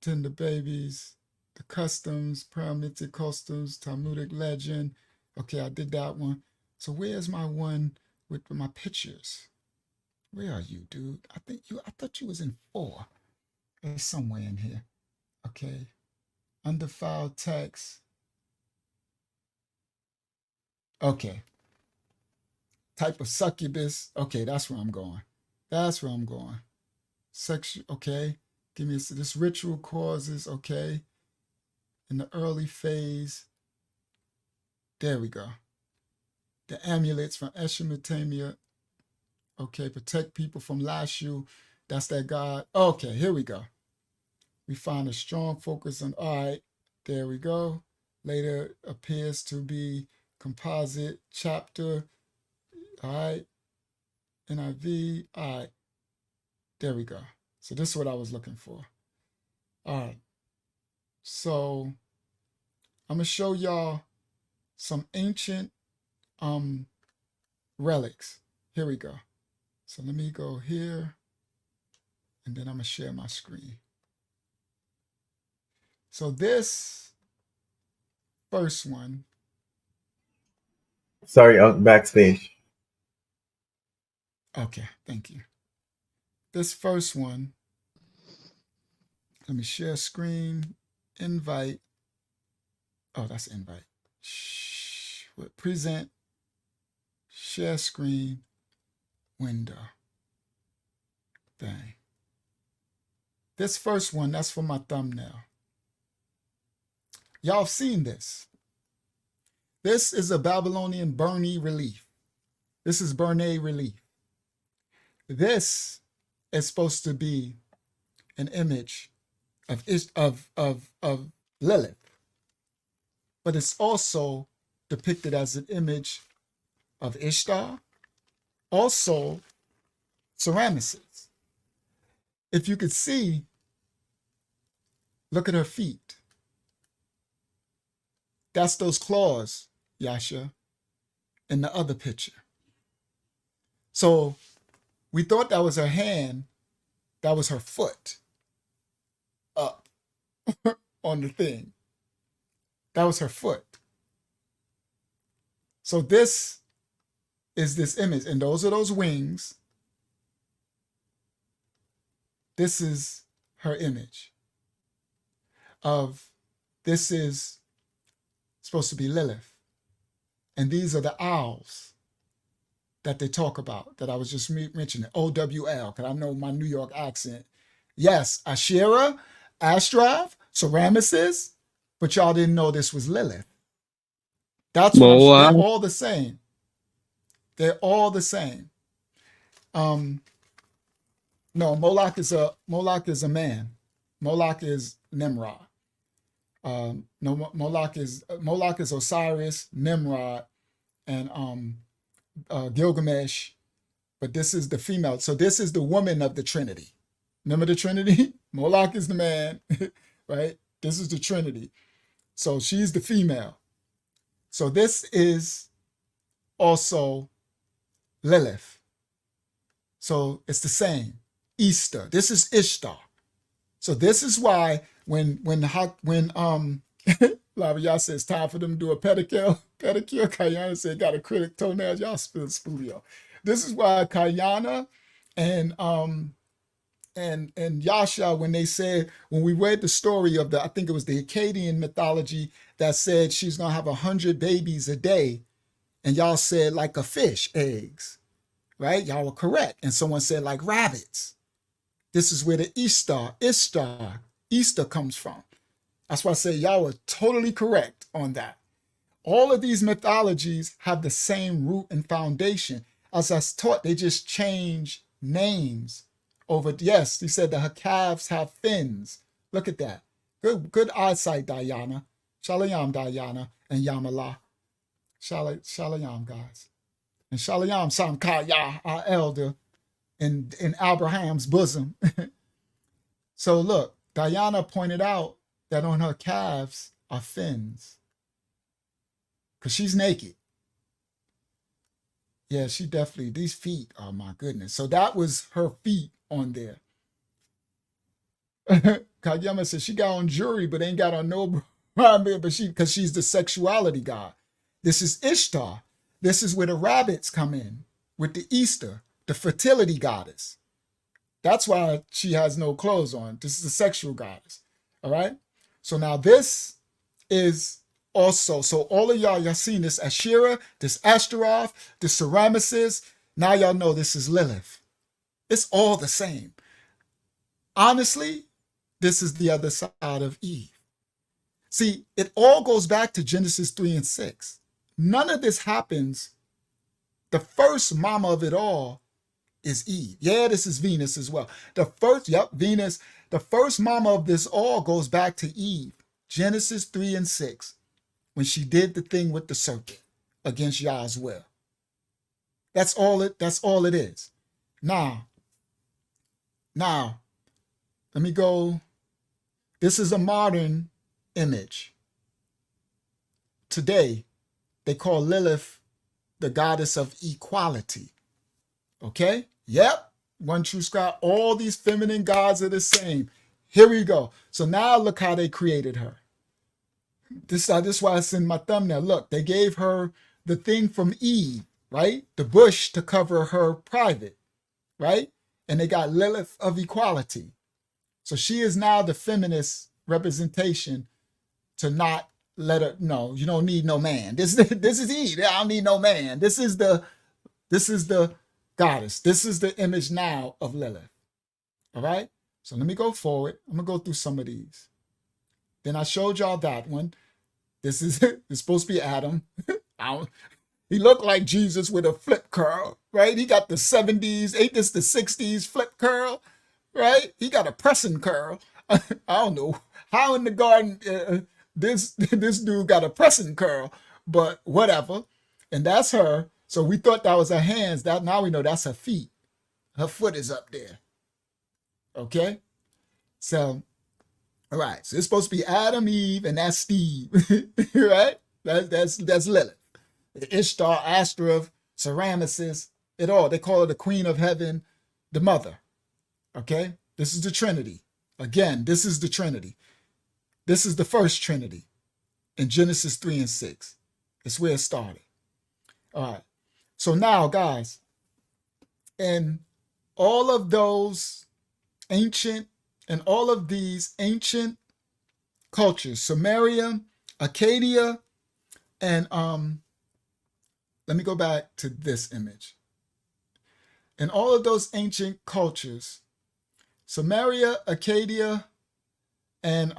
Tender babies, the customs, Paramitic customs, Talmudic legend. Okay, I did that one. So where's my one with my pictures? Where are you, dude? I thought you was in 4. There's somewhere in here. Okay. Undefiled text. Okay. Type of succubus. Okay, that's where I'm going. Sexual, okay. Give me this ritual causes, okay. In the early phase. There we go. The amulets from Mesopotamian. Okay, protect people from Lashu. That's that God. Okay, here we go. We find a strong focus on, all right, there we go. Later appears to be composite chapter. All right, NIV. All right, there we go. So this is what I was looking for. All right, so I'm gonna show y'all some ancient relics. Here we go. So let me go here, and then I'm gonna share my screen. So this first one. Sorry, backstage. Okay, thank you. This first one, let me share screen, invite. Oh, that's invite. Present, share screen, window. Bang. This first one, that's for my thumbnail. Y'all have seen this. This is a Babylonian Burney relief. This is Burney relief. This is supposed to be an image of Lilith, but it's also depicted as an image of Ishtar, also Ceramyces. If you could see, look at her feet. That's those claws, Yasha, in the other picture. So we thought that was her hand, that was her foot up on the thing. That was her foot. So this is this image, and those are those wings. This is her image of, this is supposed to be Lilith. And these are the owls that they talk about, that I was just mentioning, OWL, because I know my New York accent. Yes, Asherah, Ashtaroth, Semiramis, but y'all didn't know this was Lilith. That's what they're all the same. They're all the same. No, Moloch is a man. Moloch is Nimrod. No, Moloch is Osiris, Nimrod, and Gilgamesh, but this is the female. So this is the woman of the Trinity. Remember the Trinity? Moloch is the man, right? This is the Trinity. So she's the female. So this is also Lilith. So it's the same. Easter. This is Ishtar. So this is why when Lavia says time for them to do a pedicure, Kayana said got a critic toenails, y'all spoolie. This is why Kayana and Yahshuah, when they said, when we read the story of I think it was the Akkadian mythology that said she's gonna have 100 babies a day, and y'all said like a fish, eggs, right? Y'all were correct. And someone said like rabbits. This is where the Easter comes from. That's why I say y'all were totally correct on that. All of these mythologies have the same root and foundation. As I taught, they just change names over. Yes, he said the calves have fins. Look at that. Good eyesight, Diana. Shalom, Diana, and Yamala. Shalom, guys. And Shalom, Samkaya, our elder, in Abraham's bosom. So look, Diana pointed out that on her calves are fins, because she's naked. Yeah, she definitely, these feet, oh my goodness. So that was her feet on there. Kayama said she got on jewelry, but ain't got on no, but because she's the sexuality god. This is Ishtar. This is where the rabbits come in with the Easter, the fertility goddess. That's why she has no clothes on. This is the sexual goddess. All right. So now this is also, so all of y'all seen this Asherah, this Ashtaroth, this Semiramis. Now y'all know this is Lilith. It's all the same. Honestly, this is the other side of Eve. See, it all goes back to Genesis 3 and 6. None of this happens. The first mama of it all is Eve. Yeah, this is Venus as well. Venus. The first mama of this all goes back to Eve. Genesis 3 and 6, when she did the thing with the serpent against Yah's will. That's all it is. Now, let me go. This is a modern image. Today, they call Lilith the goddess of equality. Okay? Yep. One true scribe. All these feminine gods are the same. Here we go. So now look how they created her. This is why it's in my thumbnail. Look, they gave her the thing from Eve, right? The bush to cover her private, right? And they got Lilith of equality. So she is now the feminist representation to not let her, no, you don't need no man. This is Eve. I don't need no man. This is the goddess. This is the image now of Lilith. All right. So let me go forward. I'm gonna go through some of these. Then I showed y'all that one. This is it's supposed to be Adam. He looked like Jesus with a flip curl, right? He got the 70s, ain't this the 60s flip curl, right? He got a pressing curl. I don't know how in the garden this dude got a pressing curl, but whatever. And that's her. So we thought that was her hands. That now we know that's her feet. Her foot is up there. Okay. So, all right. So it's supposed to be Adam, Eve, and that's Steve, right? That's Lilith. Ishtar, Ashtaroth, Semiramis, it all. They call her the Queen of Heaven, the Mother. Okay. This is the Trinity. Again, this is the Trinity. This is the first Trinity in Genesis 3 and 6. It's where it started. All right. So now, guys, in all of those ancient and all of these ancient cultures, Samaria, Acadia, and let me go back to this image. In all of those ancient cultures, Samaria, Acadia, and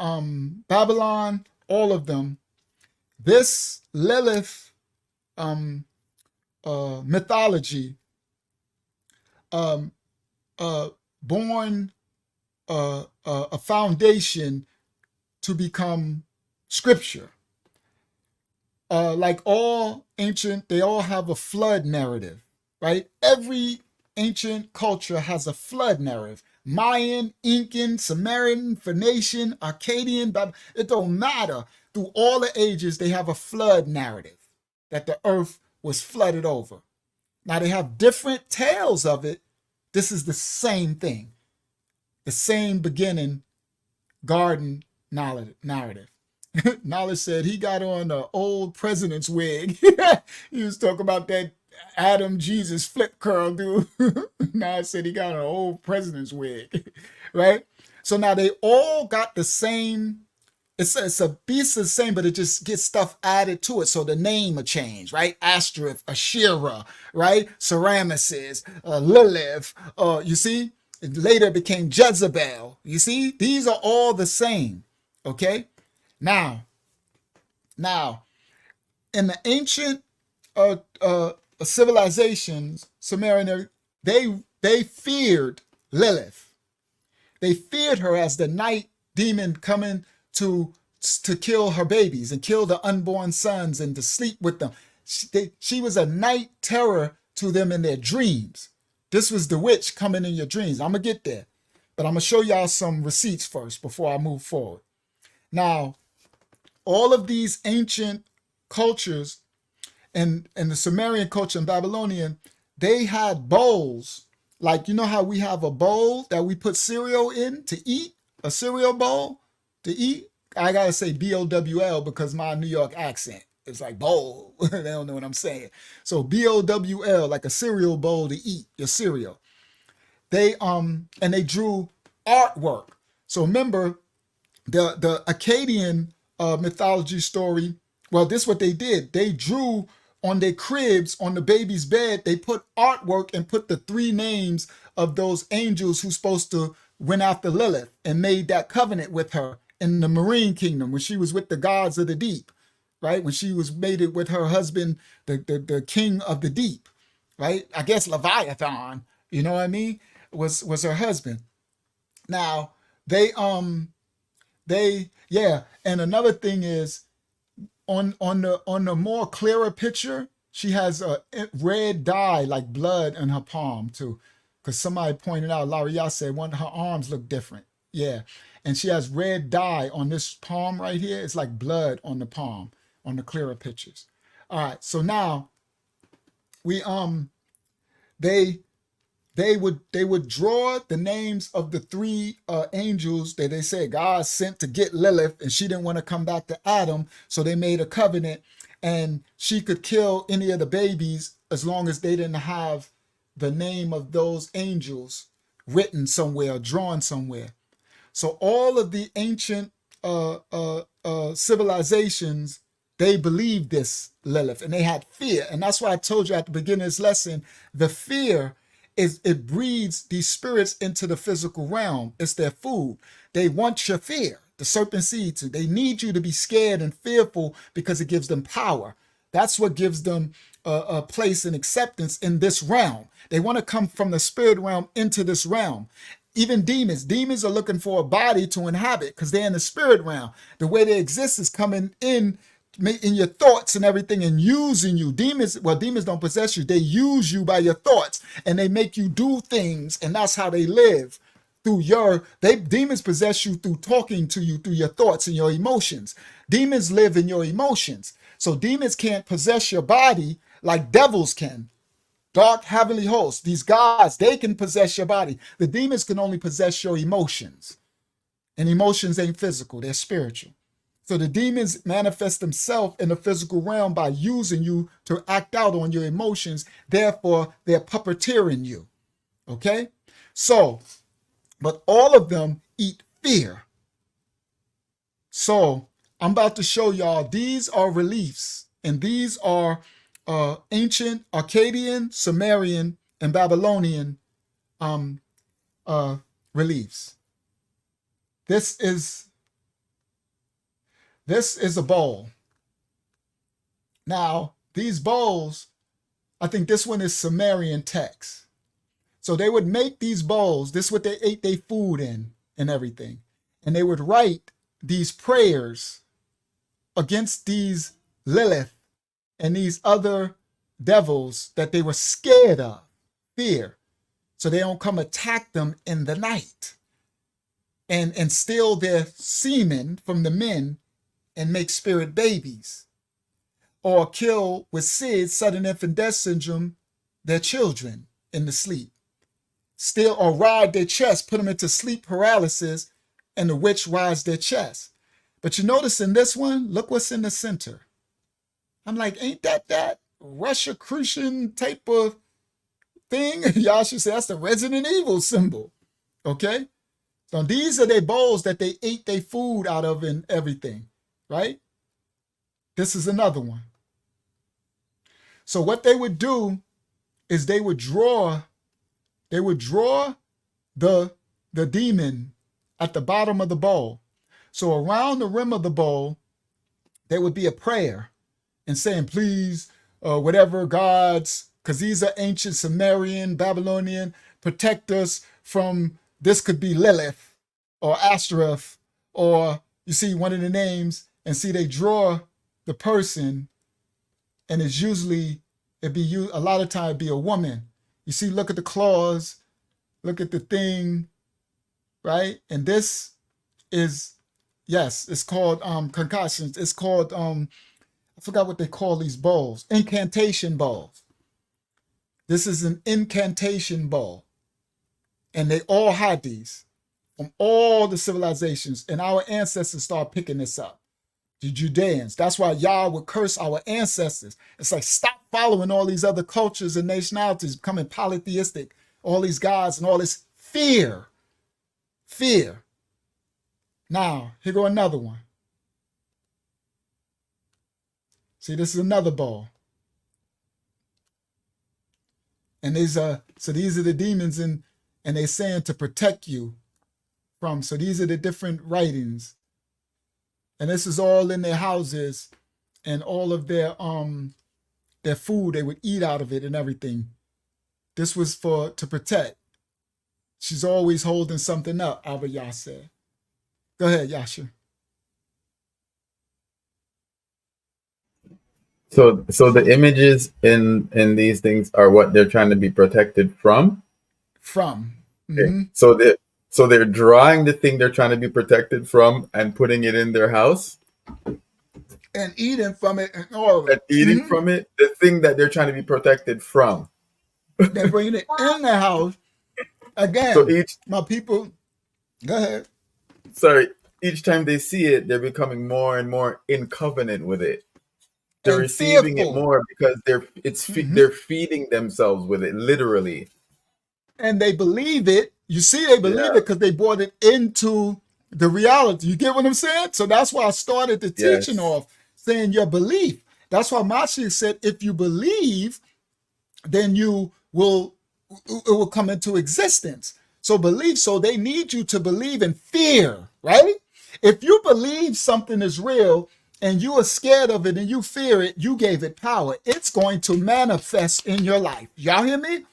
Babylon, all of them, this Lilith mythology born a foundation to become scripture. Like all ancient, they all have a flood narrative, right? Every ancient culture has a flood narrative. Mayan, Incan, Sumerian, Phoenician, Akkadian, it don't matter. Through all the ages, they have a flood narrative that the earth was flooded over. Now they have different tales of it. This is the same thing, the same beginning garden narrative. Knowledge said he got on the old president's wig. He was talking about that Adam Jesus flip curl dude. Now said he got an old president's wig, right? So now they all got the same. It's a piece of the same, but it just gets stuff added to it. So the name will change, right? Ashtoreth, Asherah, right? Semiramis, Lilith. You see, it later became Jezebel. You see, these are all the same. Okay. Now, in the ancient civilizations, Sumerian, they feared Lilith. They feared her as the night demon coming to kill her babies and kill the unborn sons and to sleep with them. She was a night terror to them in their dreams. This was the witch coming in your dreams. I'm gonna get there, but I'm gonna show y'all some receipts first before I move forward. Now, all of these ancient cultures and the Sumerian culture and Babylonian, they had bowls. Like, you know how we have a bowl that we put cereal in to eat? A cereal bowl to eat? I gotta say B-O-W-L because my New York accent is like bowl. They don't know what I'm saying. So B-O-W-L, like a cereal bowl to eat, your cereal. They and they drew artwork. So remember, the Akkadian mythology story, well, this is what they did. They drew on their cribs, on the baby's bed, they put artwork and put the 3 names of those angels who's supposed to went after Lilith and made that covenant with her in the marine kingdom when she was with the gods of the deep, right? When she was mated with her husband, the king of the deep, right? I guess Leviathan, you know what I mean, was her husband. Now, and another thing is on the more clearer picture, she has a red dye like blood in her palm too, because somebody pointed out, Laria said her arms look different. Yeah, and she has red dye on this palm right here. It's like blood on the palm on the clearer pictures. All right, so now we they would draw the names of the 3 angels that they said God sent to get Lilith, and she didn't want to come back to Adam, so they made a covenant, and she could kill any of the babies as long as they didn't have the name of those angels written somewhere, drawn somewhere. So all of the ancient civilizations, they believed this Lilith, and they had fear, and that's why I told you at the beginning of this lesson, the fear it breeds these spirits into the physical realm. It's their food. They want your fear, the serpent seed. They need you to be scared and fearful because it gives them power. That's what gives them a place and acceptance in this realm. They want to come from the spirit realm into this realm. Even demons are looking for a body to inhabit because they're in the spirit realm. The way they exist is coming in your thoughts and everything and using you. Demons don't possess you. They use you by your thoughts and they make you do things, and that's how they live. Demons possess you through talking to you through your thoughts and your emotions. Demons live in your emotions. So demons can't possess your body like devils can. Dark heavenly hosts, these gods, they can possess your body. The demons can only possess your emotions. And emotions ain't physical, they're spiritual. So the demons manifest themselves in the physical realm by using you to act out on your emotions. Therefore, they're puppeteering you. Okay? So, but all of them eat fear. So I'm about to show y'all, these are reliefs, and these are ancient Akkadian, Sumerian, and Babylonian reliefs. This is a bowl. Now, these bowls, I think this one is Sumerian text. So they would make these bowls, this is what they ate their food in and everything. And they would write these prayers against these Lilith and these other devils that they were scared of, fear. So they don't come attack them in the night and steal their semen from the men and make spirit babies, or kill with SIDS, sudden infant death syndrome, their children in the sleep. Steal or ride their chest, put them into sleep paralysis, and the witch rides their chest. But you notice in this one, look what's in the center. I'm like, ain't that Rosicrucian type of thing? Y'all should say that's the Resident Evil symbol. Okay? So these are their bowls that they ate their food out of and everything, right? This is another one. So what they would do is they would draw the demon at the bottom of the bowl. So around the rim of the bowl, there would be a prayer and saying, please, whatever gods, because these are ancient Sumerian, Babylonian, protect us from, this could be Lilith or Ashtoreth, or you see one of the names, and see they draw the person, and it's usually, a lot of time it'd be a woman. You see, look at the claws, look at the thing, right? And this is, yes, it's called concussions. It's called, I forgot what they call these bowls, incantation bowls. This is an incantation bowl. And they all had these from all the civilizations. And our ancestors started picking this up. The Judeans. That's why Yah would curse our ancestors. It's like, stop following all these other cultures and nationalities, becoming polytheistic, all these gods and all this fear. Fear. Now, here go another one. See, this is another bowl. And these are the demons, and they're saying to protect you from, so these are the different writings. And this is all in their houses, and all of their food, they would eat out of it and everything. This was to protect. She's always holding something up, Abba Yah said. Go ahead, Yahshuah. So the images in these things are what they're trying to be protected from? From. Mm-hmm. Okay. So they're drawing the thing they're trying to be protected from and putting it in their house? And eating from it and all of it. And eating from it, the thing that they're trying to be protected from. They're bringing it in the house. Again, so my people, go ahead. Sorry, each time they see it, they're becoming more and more in covenant with it. They're and receiving fearful. It more because they're feeding themselves with it, literally. And they believe it. You see, they believe it because they brought it into the reality. You get what I'm saying? So that's why I started the teaching off saying your belief. That's why Mashiach said, if you believe, then it will come into existence. So believe, so they need you to believe in fear, right? If you believe something is real and you are scared of it and you fear it, you gave it power. It's going to manifest in your life. Y'all hear me?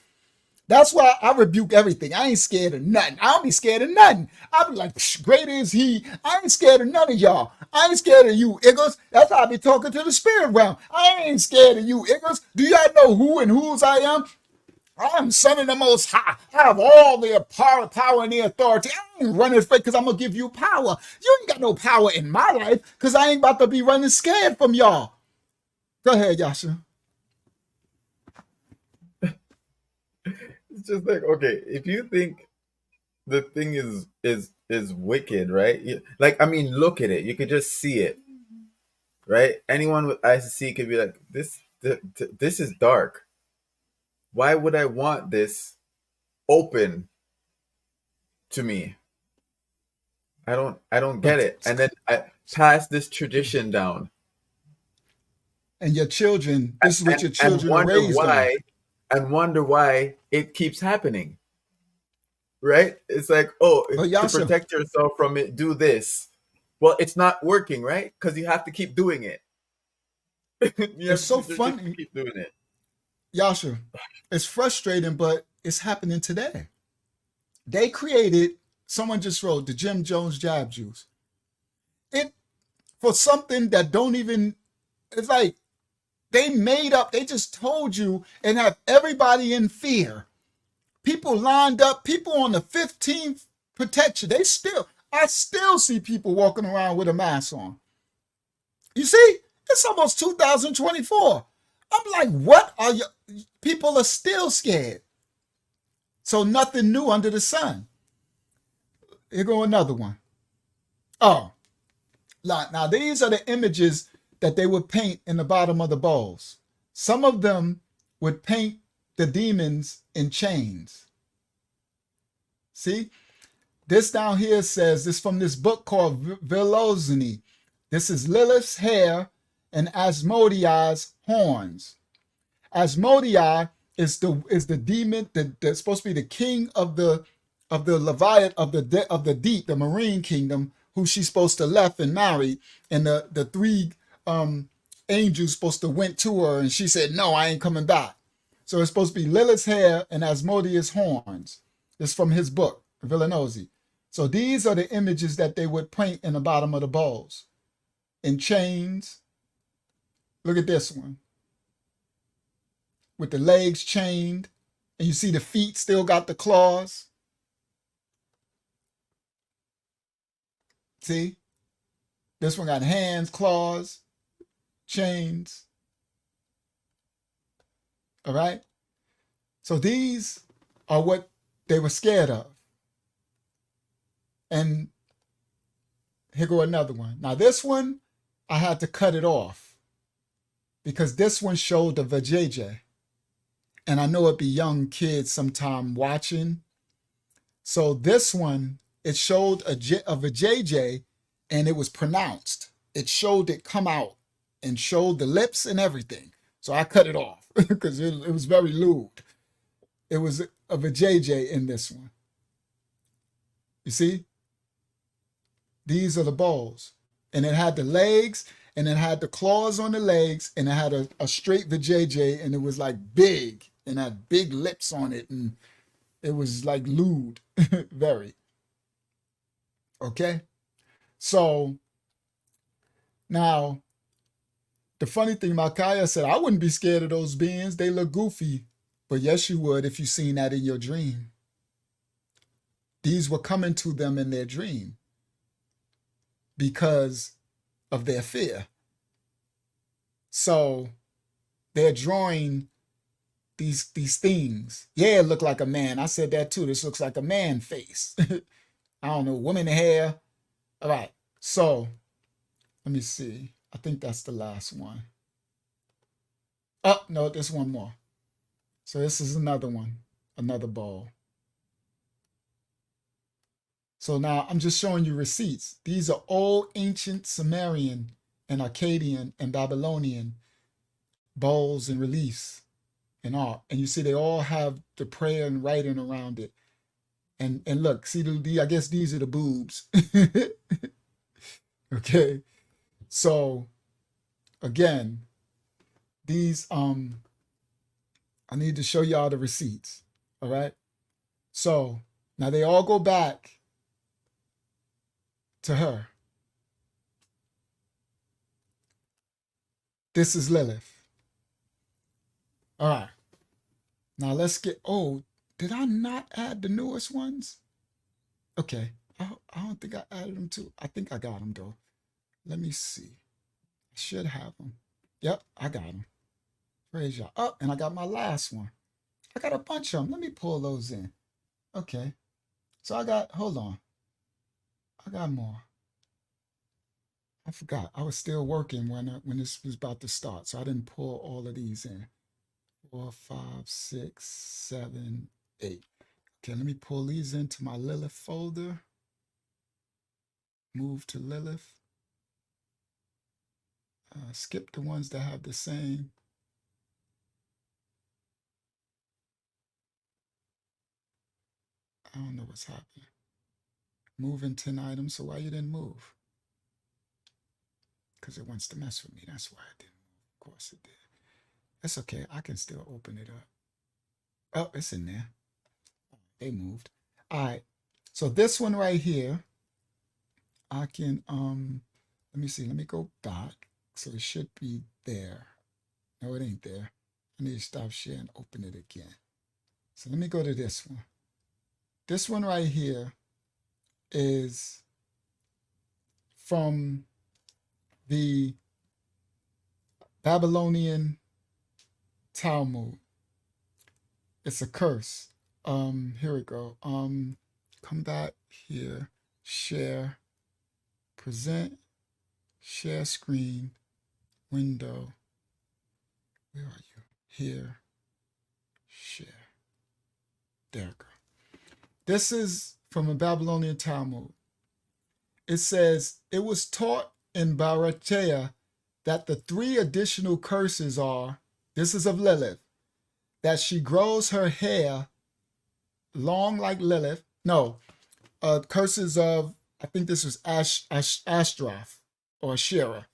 That's why I rebuke everything. I ain't scared of nothing. I don't be scared of nothing. I be like, great is he. I ain't scared of none of y'all. I ain't scared of you, Iggles. That's how I be talking to the spirit realm. I ain't scared of you, Iggles. Do y'all know who and whose I am? I am Son of the Most High. I have all the power and the authority. I ain't running afraid because I'm going to give you power. You ain't got no power in my life because I ain't about to be running scared from y'all. Go ahead, Yahshuah. It's just like, okay, if you think the thing is wicked, right? Like, I mean, look at it. You could just see it, right? Anyone with eyes to see could be like, this is dark. Why would I want this open to me? I don't get But it. And then I pass this tradition down and your children, this is what your and children are raised on. wonder why it keeps happening. Right? It's like, oh, But to Yasha, protect yourself from it, do this. Well, it's not working, right? Because you have to keep doing it. it's so just funny. keep doing it. Yasha, it's frustrating, but it's happening today. They created, someone just wrote the Jim Jones jab juice. It for something that don't even, it's like they made up, they just told you and have everybody in fear. People lined up, people on the 15th protection. I still see people walking around with a mask on. You see, it's almost 2024. I'm like, what are you? People are still scared. So nothing new under the sun. Here go another one. Oh, now these are the images that they would paint in the bottom of the bowls. Some of them would paint the demons in chains. See, this down here says, this from this book called Velozini. This is Lilith's hair and Asmodee's horns. Asmodei is the demon that's supposed to be the king of the Leviathan of the deep, the marine kingdom, who she's supposed to left and marry, and the three angels supposed to went to her, and she said, no, I ain't coming back. So it's supposed to be Lilith's hair and Asmodee's horns. It's from his book, Villanozzi. So these are the images that they would paint in the bottom of the bowls. In chains. Look at this one. With the legs chained. And you see the feet still got the claws. See? This one got hands, claws, chains. All right? So these are what they were scared of. And here go another one. Now this one, I had to cut it off because this one showed the vajayjay. And I know it'd be young kids sometime watching. So this one, it showed a vajayjay and it was pronounced. It showed it come out and showed the lips and everything. So I cut it off because it was very lewd. It was a vajayjay in this one. You see? These are the bowls. And it had the legs, and it had the claws on the legs, and it had a straight vajayjay, and it was like big, and had big lips on it, and it was like lewd, very. Okay? So, now, the funny thing, Malchiah said, I wouldn't be scared of those beings. They look goofy. But yes, you would if you seen that in your dream. These were coming to them in their dream because of their fear. So they're drawing these things. Yeah, it looked like a man. I said that too. This looks like a man face. I don't know, woman hair. All right. So let me see. I think that's the last one. Oh, no, there's one more. So this is another one, another bowl. So now I'm just showing you receipts. These are all ancient Sumerian and Akkadian and Babylonian bowls and reliefs and art. And you see they all have the prayer and writing around it. And look, see, I guess these are the boobs. Okay. So again, these, I need to show y'all the receipts. All right. So now they all go back to her. This is Lilith. All right. Now let's get, oh, did I not add the newest ones? Okay. I don't think I added them too. I think I got them though. Let me see. I should have them. Yep, I got them. Praise y'all. Oh, and I got my last one. I got a bunch of them. Let me pull those in. Okay. So hold on. I got more. I forgot. I was still working when this was about to start, so I didn't pull all of these in. 4, 5, 6, 7, 8. Okay, let me pull these into my Lilith folder. Move to Lilith. Skip the ones that have the same. I don't know what's happening. Moving 10 items, so why you didn't move? Because it wants to mess with me. That's why I didn't move. Of course it did. That's okay. I can still open it up. Oh, it's in there. They moved. All right. So this one right here, I can, let me see. Let me go back. So it should be there. No, it ain't there. I need to stop sharing and open it again. So let me go to this one. This one right here is from the Babylonian Talmud. It's a curse. Here we go. Come back here, share, present, share screen, window. Where are you? Here, share. There we go. This is from a Babylonian Talmud. It says, it was taught in Baratea that the 3 additional curses are, this is of Lilith, that she grows her hair long like Lilith. No, curses of, I think this was Ashtaroth or Asherah,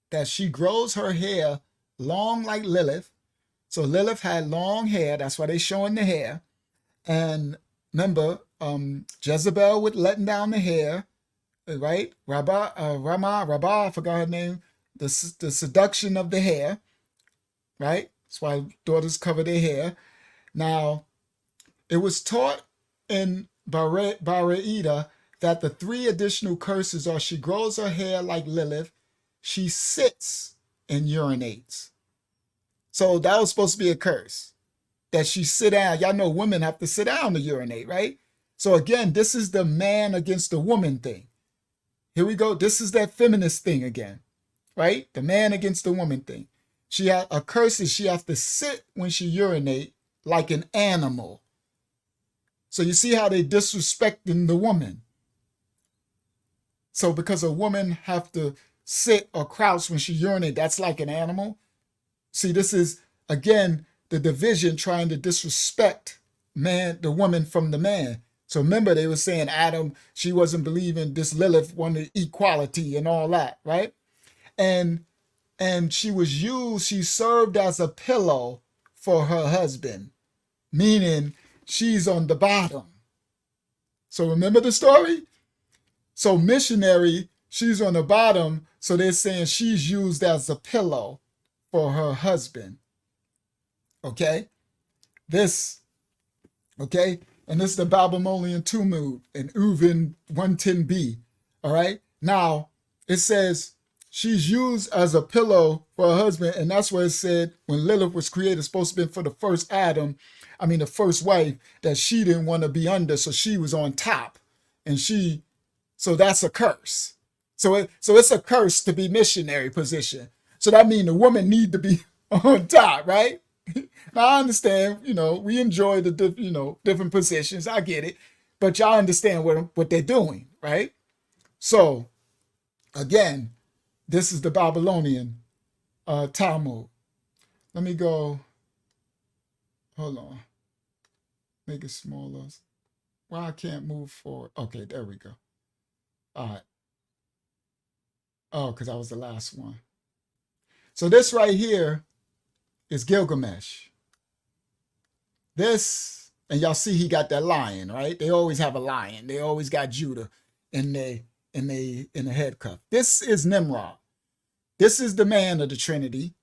that she grows her hair long like Lilith. So Lilith had long hair. That's why they showing the hair. And remember, Jezebel with letting down the hair, right? Rabbah, I forgot her name. The seduction of the hair, right? That's why daughters cover their hair. Now, it was taught in Baraita that the 3 additional curses are she grows her hair like Lilith, she sits and urinates. So that was supposed to be a curse, that she sit down. Y'all know women have to sit down to urinate, right? So again, this is the man against the woman thing. Here we go. This is that feminist thing again, right? The man against the woman thing. She had a curse is she has to sit when she urinate like an animal. So you see how they disrespecting the woman. So because a woman have to sit or crouch when she urinate, that's like an animal. See, this is, again, the division trying to disrespect the woman from the man. So remember, they were saying Adam, she wasn't believing this Lilith wanted equality and all that, right? And she served as a pillow for her husband, meaning she's on the bottom. So remember the story? So missionary, she's on the bottom, so they're saying she's used as a pillow for her husband. Okay? Okay? And this is the Babylonian Talmud in Uvin 110b. All right? Now, it says she's used as a pillow for her husband, and that's what it said when Lilith was created, supposed to be for the first Adam, the first wife, that she didn't want to be under, so she was on top. And so that's a curse. So it's a curse to be missionary position. So that means the woman need to be on top, right? Now I understand, we enjoy the different positions. I get it. But y'all understand what they're doing, right? So again, this is the Babylonian Talmud. Let me go. Hold on. Make it smaller. Why I can't move forward? Okay, there we go. All right. Oh, because that was the last one. So this right here is Gilgamesh. This, and y'all see he got that lion, right? They always have a lion. They always got Judah in the head cuff. This is Nimrod. This is the man of the Trinity.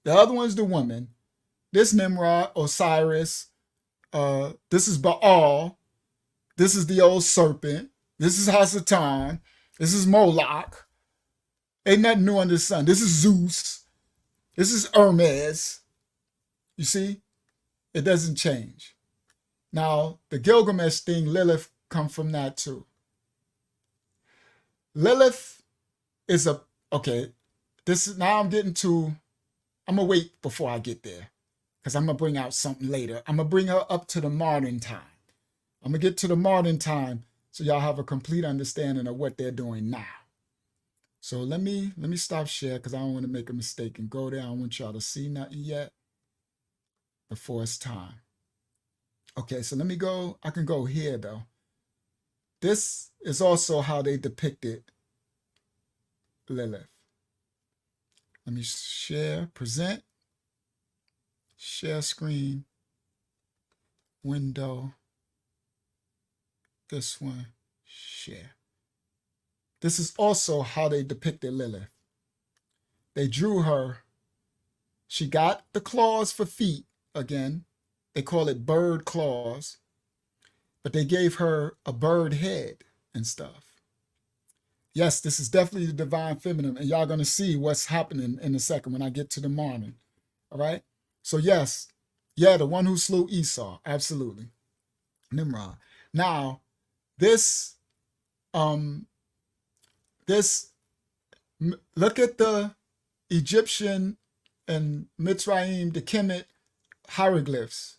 The other one's the woman. This Nimrod, Osiris. This is Baal. This is the old serpent. This is Hasatan. This is Moloch. Ain't nothing new under the sun. This is Zeus. This is Hermes. You see? It doesn't change. Now, the Gilgamesh thing, Lilith, come from that too. Lilith is okay, this is, now I'm getting to, I'm going to wait before I get there because I'm going to bring out something later. I'm going to bring her up to the modern time. I'm going to get to the modern time so y'all have a complete understanding of what they're doing now. So let me stop share because I don't want to make a mistake and go there. I don't want y'all to see nothing yet before it's time. Okay, so let me go. I can go here though. This is also how they depicted Lilith. Let me share, present, share screen, window, this one, share. This is also how they depicted Lilith. They drew her. She got the claws for feet again. They call it bird claws, but they gave her a bird head and stuff. Yes, this is definitely the divine feminine, and y'all going to see what's happening in a second when I get to the morning. All right? So yes, yeah, the one who slew Esau, absolutely. Nimrod. Now, this, look at the Egyptian and Mitzrayim, the Kemet hieroglyphs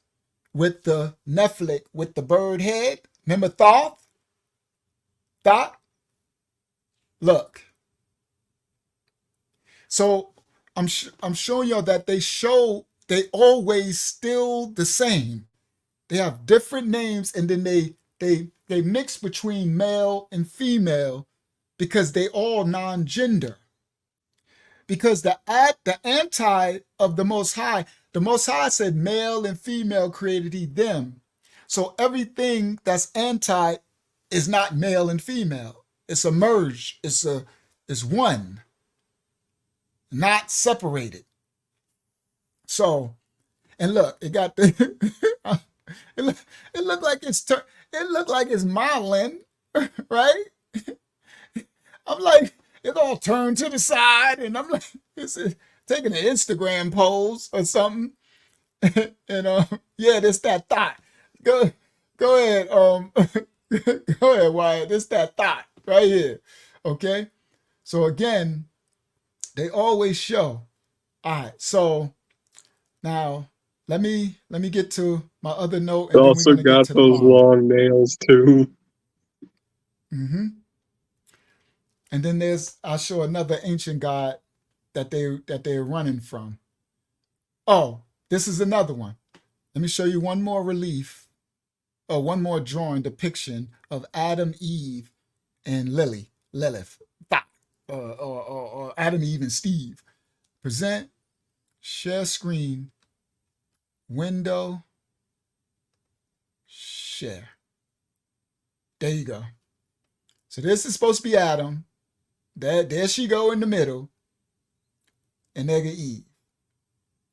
with the Nephilim, with the bird head. Remember Thoth? Look. So I'm showing y'all that they always still the same. They have different names, and then they mix between male and female because they all non-gender. Because the anti of the Most High said male and female created he them. So everything that's anti is not male and female. It's a merge. It's one, not separated. So, and look, it got the it looked like it's modeling, right? I'm like, it's all turned to the side, and I'm like, it's taking an Instagram pose or something. And yeah, this that thought. Go ahead, go ahead, Wyatt. This that thought right here. Okay. So again, they always show. All right. So now let me get to my other note, It and then we're also gonna get got to the those mom. long nails too. Mm-hmm. And then I'll show another ancient god that they're running from. Oh, this is another one. Let me show you one more relief, or one more drawing depiction of Adam, Eve, and Lilith, or Adam, Eve, and Steve. Present, share screen, window, share. There you go. So this is supposed to be Adam. There she go in the middle, and there go Eve.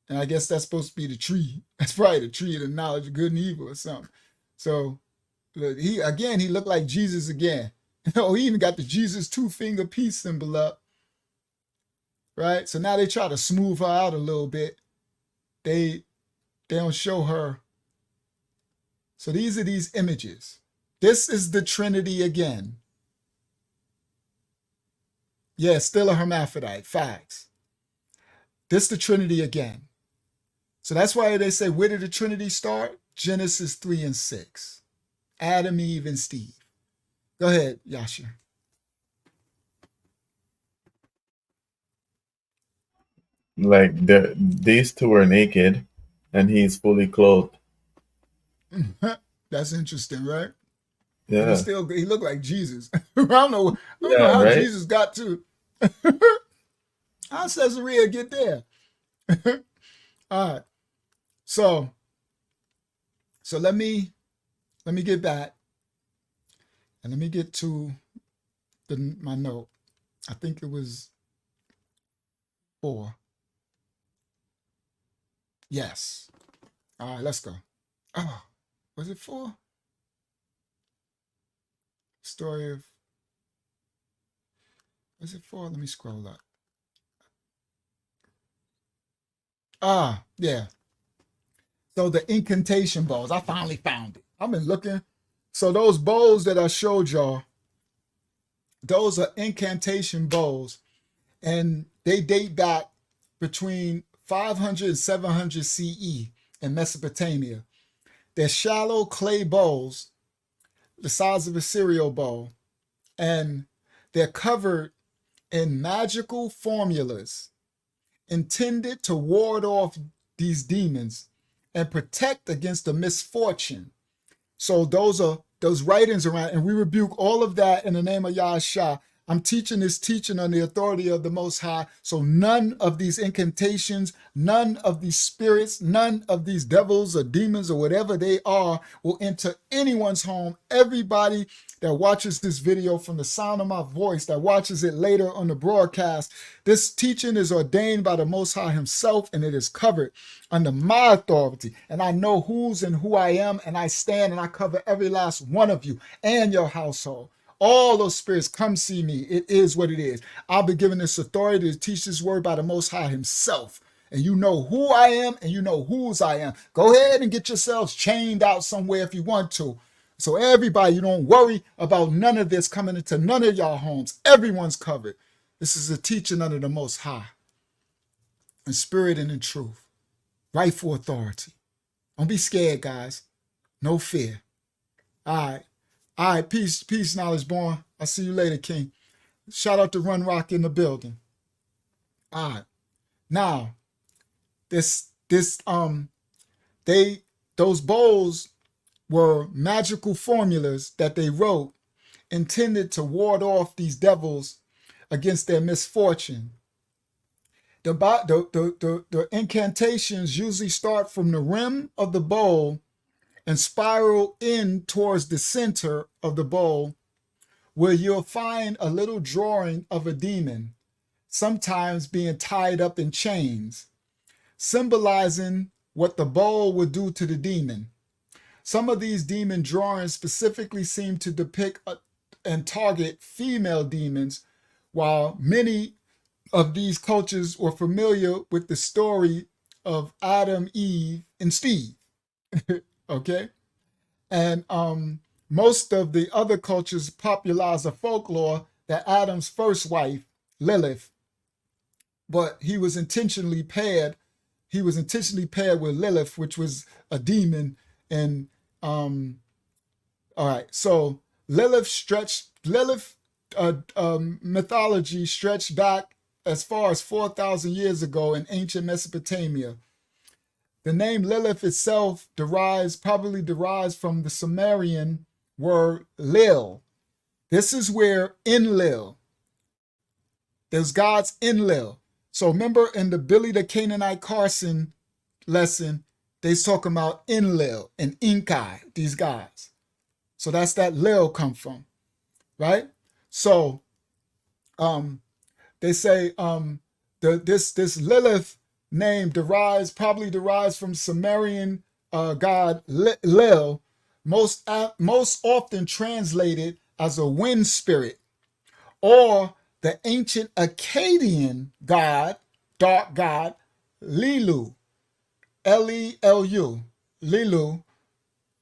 And I guess that's supposed to be the tree. That's probably the tree of the knowledge of good and evil or something. So he looked like Jesus again. Oh, he even got the Jesus 2-finger peace symbol up. Right? So now they try to smooth her out a little bit. They don't show her. So these are these images. This is the Trinity again. Yeah, still a hermaphrodite. Facts. This the Trinity again. So that's why they say, where did the Trinity start? Genesis 3 and 6. Adam, Eve, and Steve. Go ahead, Yahshuah. Like these two are naked, and he's fully clothed. That's interesting, right? Yeah. He looked like Jesus. I don't know how right? Jesus got to. How Caesarea get there? All right. So let me get back, and let me get to my note. I think it was 4. Yes. All right, let's go. Oh, was it 4? Story of, was it 4? Let me scroll up. Yeah. So the incantation bowls, I finally found it. I've been looking. So those bowls that I showed y'all, those are incantation bowls, and they date back between 500 and 700 CE in Mesopotamia. They're shallow clay bowls, the size of a cereal bowl, and they're covered in magical formulas intended to ward off these demons and protect against the misfortune. So those writings around, and we rebuke all of that in the name of Yahshuah. I'm teaching this teaching on the authority of the Most High. So none of these incantations, none of these spirits, none of these devils or demons or whatever they are will enter anyone's home. Everybody that watches this video from the sound of my voice, that watches it later on the broadcast, this teaching is ordained by the Most High himself, and it is covered under my authority. And I know whose and who I am, and I stand and I cover every last one of you and your household. All those spirits, come see me. It is what it is. I'll be given this authority to teach this word by the Most High himself. And you know who I am, and you know whose I am. Go ahead and get yourselves chained out somewhere if you want to. So everybody, you don't worry about none of this coming into none of y'all homes. Everyone's covered. This is a teaching under the Most High, in spirit and in truth. Rightful authority. Don't be scared, guys. No fear. All right, peace, knowledge born. I'll see you later, King. Shout out to Run Rock in the building. All right. Now, those bowls were magical formulas that they wrote intended to ward off these devils against their misfortune. The incantations usually start from the rim of the bowl and spiral in towards the center of the bowl, where you'll find a little drawing of a demon, sometimes being tied up in chains, symbolizing what the bowl would do to the demon. Some of these demon drawings specifically seem to depict and target female demons, while many of these cultures were familiar with the story of Adam, Eve, and Steve. Okay? And most of the other cultures popularize a folklore that Adam's first wife, Lilith, but he was intentionally paired with Lilith, which was a demon. And all right, so Lilith mythology stretched back as far as 4,000 years ago in ancient Mesopotamia. The name Lilith itself probably derives from the Sumerian word Lil. This is where Enlil, there's God's Enlil. So remember in the Billy the Canaanite Carson lesson, they talk about Enlil and Inkai, these guys. So that's that Lil come from, right? So they say this Lilith name probably derives from Sumerian god Lil, most often translated as a wind spirit, or the ancient Akkadian god, dark god, Lilu, L-E-L-U, Lilu,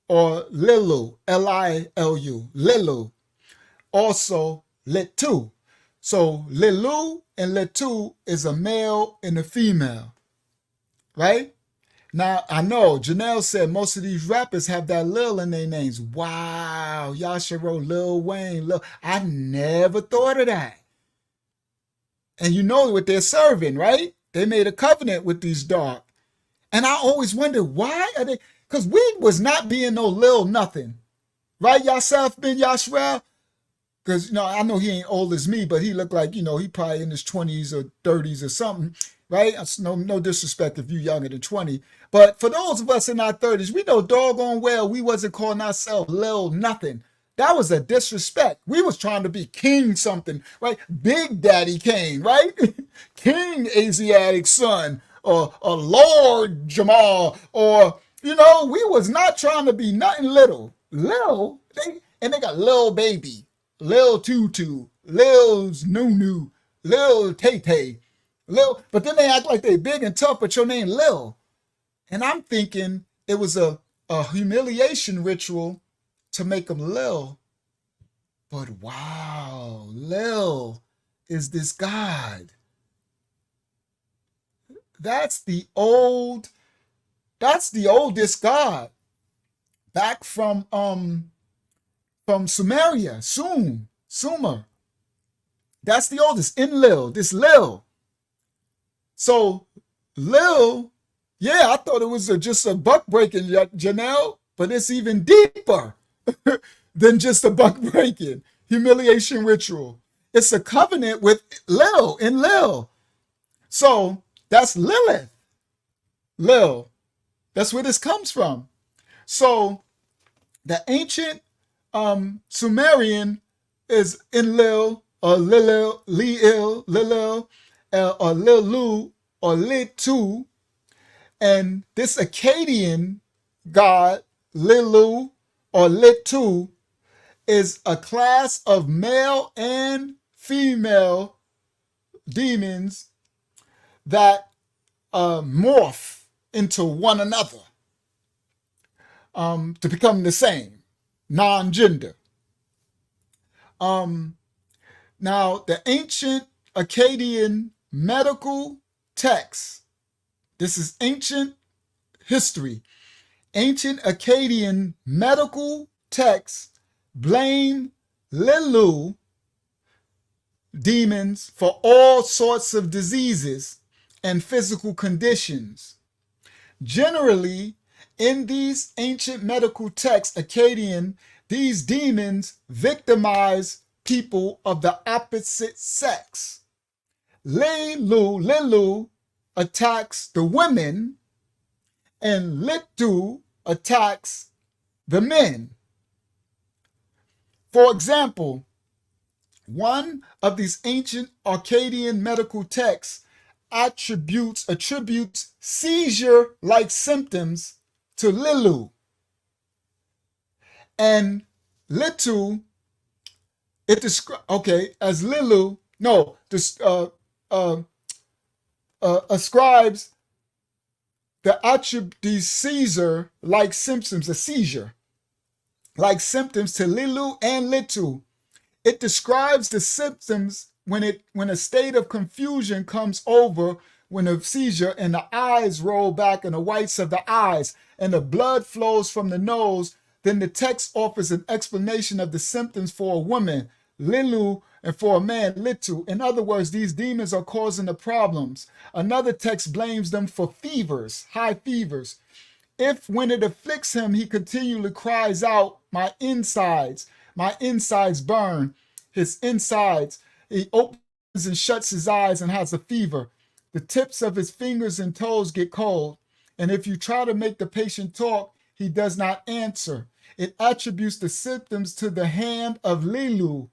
or Lilu, L-I-L-U, Lilu, also Litu. So Lilu and Litu is a male and a female, right? Now, I know Janelle said most of these rappers have that Lil in their names. Wow, Yahshuah wrote Lil Wayne, I never thought of that. And you know what they're serving, right? They made a covenant with these dark. And I always wondered, why are they? Because we was not being no Lil nothing. Right, Yasef ben Yahshuah? Because, I know he ain't old as me, but he looked like, he probably in his 20s or 30s or something, right? No disrespect if you're younger than 20. But for those of us in our 30s, we know doggone well we wasn't calling ourselves Lil nothing. That was a disrespect. We was trying to be King something, right? Big Daddy Kane, right? King Asiatic son, or Lord Jamal, or, we was not trying to be nothing little. Lil, they got Lil Baby, Lil Tutu, Lil's Nunu, Lil Tay, Lil, but then they act like they big and tough, but your name Lil. And I'm thinking it was a a humiliation ritual to make him Lil. But wow, Lil is this god. That's the oldest god, back from Sumeria, Sumer. That's the oldest. Enlil, this Lil. So Lil, yeah, I thought it was just a buck breaking, Janelle, but it's even deeper than just a buck breaking humiliation ritual. It's a covenant with Enlil. So that's Lilith. Lil. That's where this comes from. So the ancient Sumerian is Enlil or Lilil, Lilil, or Lilu or Litu, and this Akkadian god Lilu or Litu is a class of male and female demons that morph into one another to become the same, non-gender. Now, the ancient Akkadian medical texts, this is ancient history, ancient Akkadian medical texts blame Lilu demons for all sorts of diseases and physical conditions. Generally, in these ancient medical texts, Akkadian, these demons victimize people of the opposite sex. Lilu attacks the women, and Litu attacks the men. For example, one of these ancient Akkadian medical texts attributes seizure-like symptoms to Lilu. And Litu, it describes, as Lilu, ascribes these seizure-like symptoms, a seizure-like symptoms to Lilu and Litu. It describes the symptoms when a state of confusion comes over, when a seizure and the eyes roll back and the whites of the eyes and the blood flows from the nose. Then the text offers an explanation of the symptoms for a woman, Lilu, and for a man, Litu. In other words, these demons are causing the problems. Another text blames them for fevers, high fevers. If when it afflicts him, he continually cries out, my insides burn, his insides, he opens and shuts his eyes and has a fever. The tips of his fingers and toes get cold. And if you try to make the patient talk, he does not answer. It attributes the symptoms to the hand of Lilu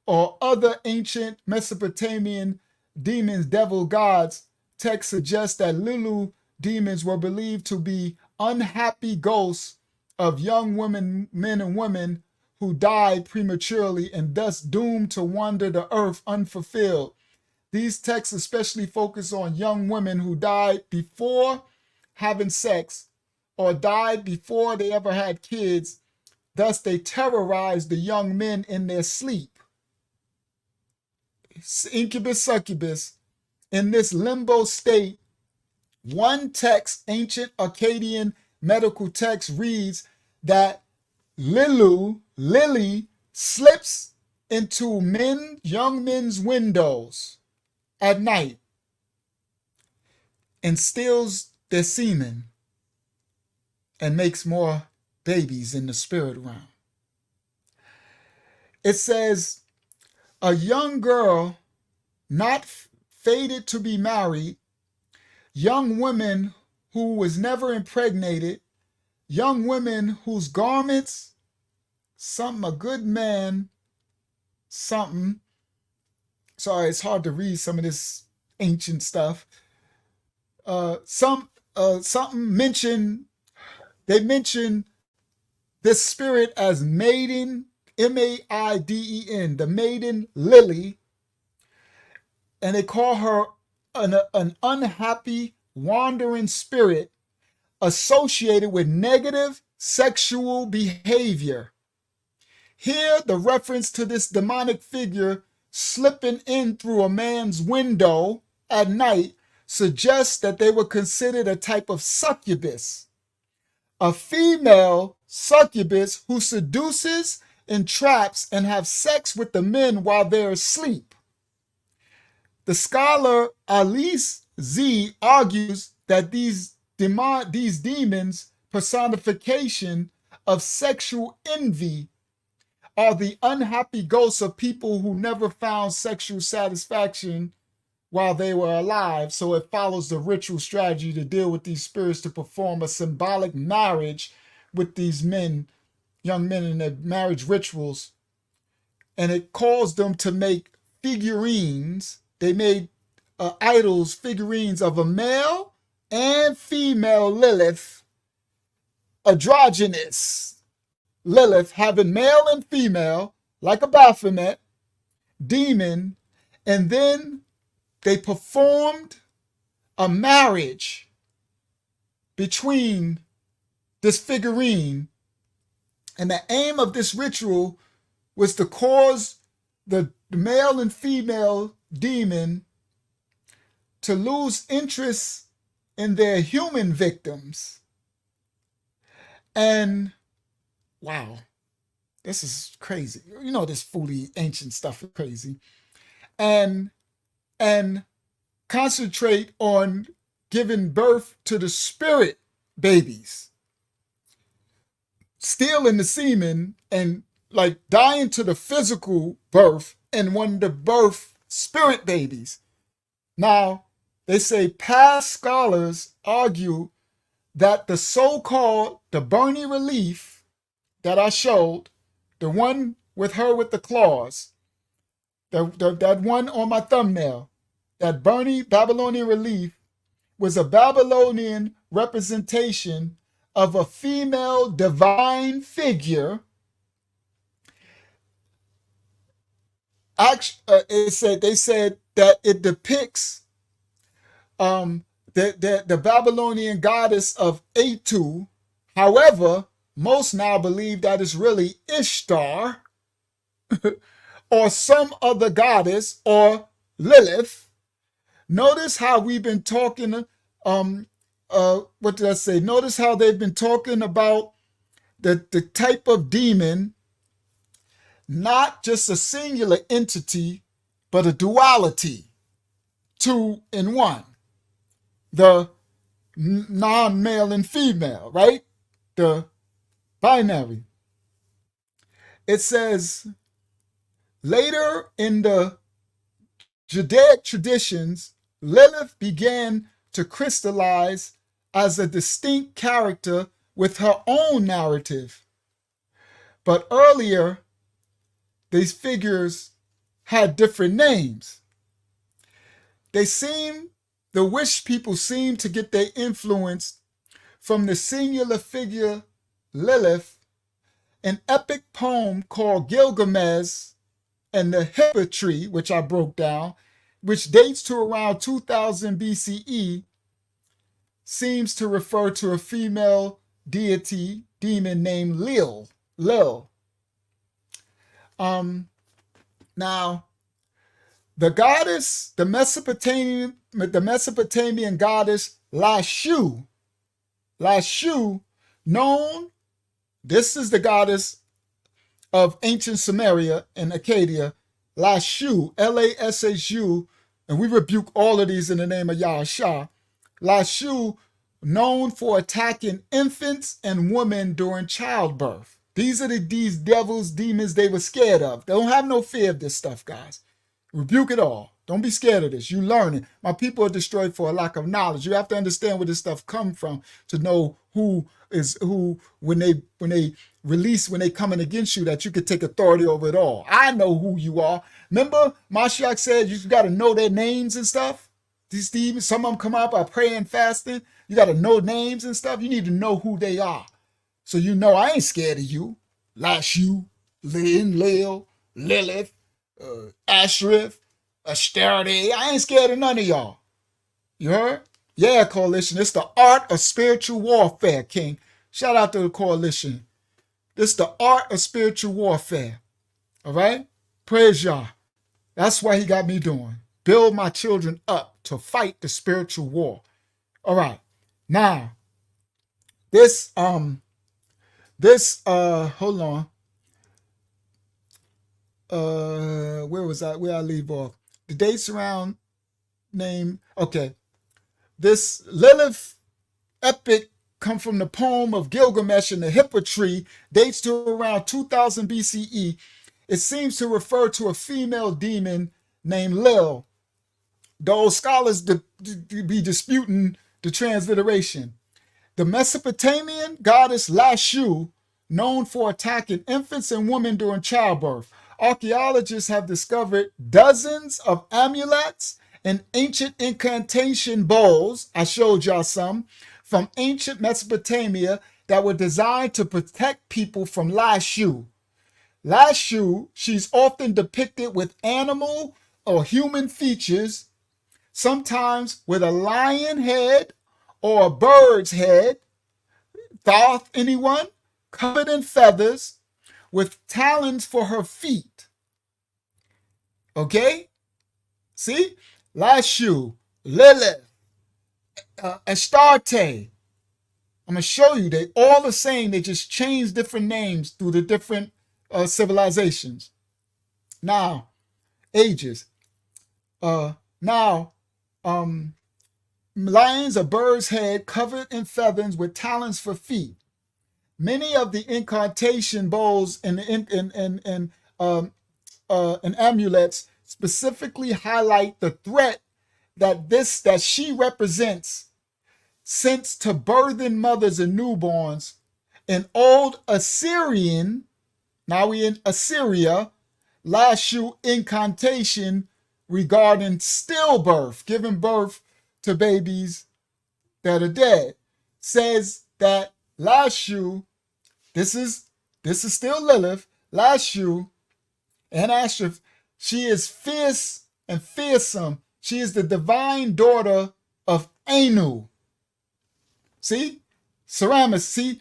or other ancient Mesopotamian demons, devil gods. Text suggests that Lilu demons were believed to be unhappy ghosts of young women, men and women who died prematurely and thus doomed to wander the earth unfulfilled. These texts especially focus on young women who died before having sex or died before they ever had kids. Thus, they terrorized the young men in their sleep. Incubus, succubus, in this limbo state, one text, ancient Akkadian medical text, reads that Lily, slips into young men's windows at night and steals their semen and makes more babies in the spirit realm. It says, a young girl not fated to be married, young women who was never impregnated, young women whose garments, a good man, sorry, it's hard to read some of this ancient stuff. They mention this spirit as maiden, Maiden, the maiden Lily, and they call her an unhappy, wandering spirit associated with negative sexual behavior. Here, the reference to this demonic figure slipping in through a man's window at night suggests that they were considered a type of succubus, a female succubus who seduces, entraps, and have sex with the men while they're asleep. The scholar Alice Z argues that these demons, personification of sexual envy, are the unhappy ghosts of people who never found sexual satisfaction while they were alive. So it follows the ritual strategy to deal with these spirits to perform a symbolic marriage with these men, young men, in their marriage rituals. And it caused them to make figurines. They made idols, figurines of a male and female Lilith, androgynous Lilith, having male and female, like a Baphomet, demon, and then they performed a marriage between this figurine, and the aim of this ritual was to cause the male and female demon to lose interest in their human victims. And wow, this is crazy. You know, this fully ancient stuff is crazy. And concentrate on giving birth to the spirit babies, stealing the semen and like dying to the physical birth and wanting to birth spirit babies. Now, they say past scholars argue that the so-called the Bernie relief that I showed, the one with her with the claws, that one on my thumbnail, that Bernie Babylonian relief was a Babylonian representation of a female divine figure. They said that it depicts the Babylonian goddess of Atu. However, most now believe that it's really Ishtar or some other goddess or Lilith. Notice how we've been talking, what did I say? Notice how they've been talking about the type of demon, not just a singular entity, but a duality, two in one. The non-male and female, right? The binary. It says, later in the Judaic traditions, Lilith began to crystallize as a distinct character with her own narrative. But earlier, these figures had different names. The Wish people seem to get their influence from the singular figure Lilith, an epic poem called Gilgamesh and the Hippo tree, which I broke down, which dates to around 2000 BCE, seems to refer to a female deity, demon named Lil. Now, the goddess, the Mesopotamian goddess Yahshuah, known, this is the goddess of ancient Samaria and Acadia, Yahshuah, Lashu, and we rebuke all of these in the name of Yahshuah. Yahshuah, known for attacking infants and women during childbirth. These are these devils, demons they were scared of. They don't have no fear of this stuff, guys. Rebuke it all. Don't be scared of this. You learn it. My people are destroyed for a lack of knowledge. You have to understand where this stuff comes from to know who is who when they coming against you, that you could take authority over it all. I know who you are. Remember, Mashiach said you got to know their names and stuff. These demons, some of them come out by praying and fasting. You got to know names and stuff. You need to know who they are. So you know I ain't scared of you. Lashu, Lin, Lil, Lilith, Ashrith, Astartes. I ain't scared of none of y'all. You heard? Yeah, coalition. It's the art of spiritual warfare, King. Shout out to the coalition. It's the art of spiritual warfare. All right? Praise Yah. That's why he got me doing. Build my children up to fight the spiritual war. All right. Now, hold on. Where was I? Where I leave off? The dates around name. Okay. This Lilith epic come from the poem of Gilgamesh and the Hippo tree, dates to around 2000 BCE. It seems to refer to a female demon named Lil, though scholars be disputing the transliteration. The Mesopotamian goddess Lashu, known for attacking infants and women during childbirth. Archaeologists have discovered dozens of amulets and ancient incantation bowls, I showed y'all some, from ancient Mesopotamia that were designed to protect people from Lashu. Lashu, she's often depicted with animal or human features, sometimes with a lion head or a bird's head. Thoth, anyone? Covered in feathers, with talons for her feet. Okay? See? Lashu, Lilith, Astarte. I'm going to show you they all the same. They just change different names through the different civilizations. Now, ages. Lions, a bird's head covered in feathers with talons for feet. Many of the incantation bowls and amulets specifically highlight the threat that she represents, since to birthing mothers and newborns. In old Assyrian, now we in Assyria, Lashu incantation regarding stillbirth, giving birth to babies that are dead, says that Lashu, this is still Lilith, Lashu and Ashraf, she is fierce and fearsome. She is the divine daughter of Anu. See? Ceramis, see?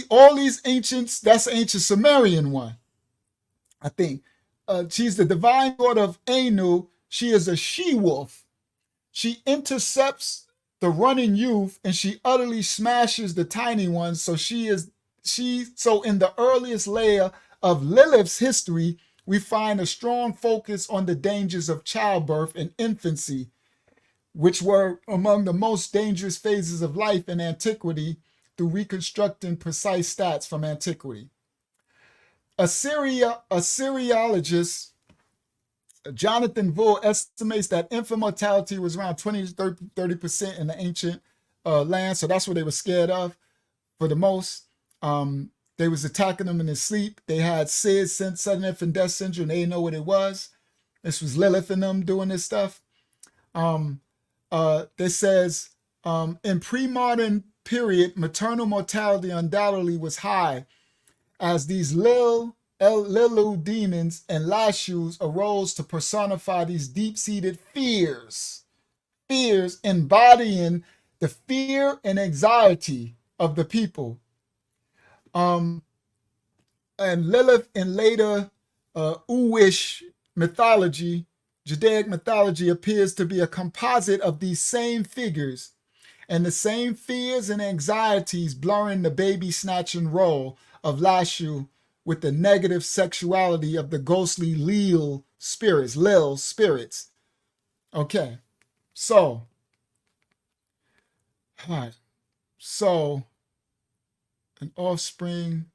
All these ancients, that's the ancient Sumerian one, I think. She's the divine daughter of Anu. She is a she-wolf. She intercepts the running youth and she utterly smashes the tiny ones. So so in the earliest layer of Lilith's history, we find a strong focus on the dangers of childbirth and infancy, which were among the most dangerous phases of life in antiquity, through reconstructing precise stats from antiquity. Assyriologist Jonathan Bull estimates that infant mortality was around 20 to 30% in the ancient land. So that's what they were scared of for the most. They was attacking them in their sleep. They had SIDS, sudden infant death syndrome. They didn't know what it was. This was Lilith and them doing this stuff. This says, in pre-modern period, maternal mortality undoubtedly was high, as these Lilu demons and Lashus arose to personify these deep-seated fears embodying the fear and anxiety of the people. And Lilith in later Uwish mythology, Judaic mythology, appears to be a composite of these same figures and the same fears and anxieties, blurring the baby snatching role of Lashu with the negative sexuality of the ghostly Lil spirits. Okay, so, all right, so an offspring,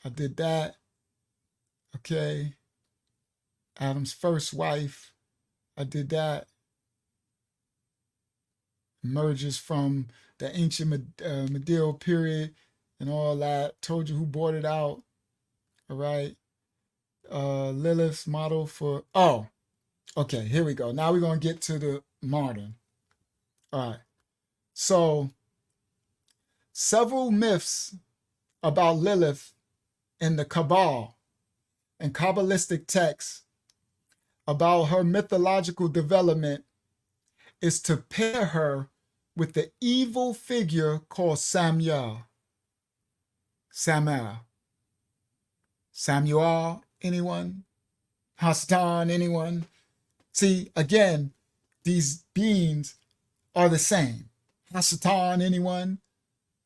I did that. Okay, Adam's first wife, I did that. Emerges from the ancient medieval period and all that. Told you who brought it out. All right. Lilith's model for, okay, here we go. Now we're going to get to the modern. All right. So, several myths about Lilith in the Kabbalah and Kabbalistic texts about her mythological development is to pair her with the evil figure called Samuel. Samuel. Samuel, anyone? Hasatan, anyone? See, again, these beings are the same. Hasatan, anyone?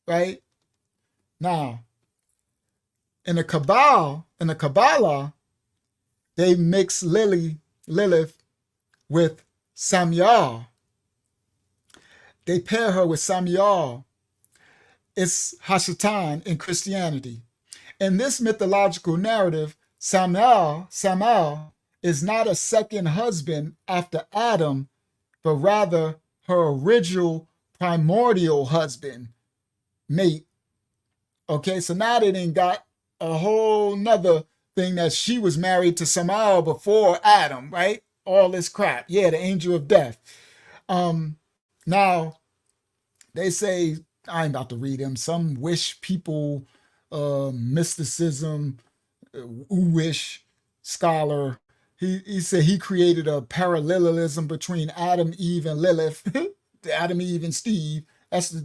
Right? Now, in the Kabbalah, they mix Lilith with Samuel. They pair her with Samuel. It's Hasatan in Christianity. In this mythological narrative, Samuel is not a second husband after Adam, but rather her original primordial husband, mate. Okay, so now they done got a whole nother thing that she was married to Samuel before Adam, right? All this crap. Yeah, the angel of death. Now, they say, I ain't about to read them, some wish people, mysticism, wish scholar. He said he created a parallelism between Adam, Eve, and Lilith, Adam, Eve, and Steve. That's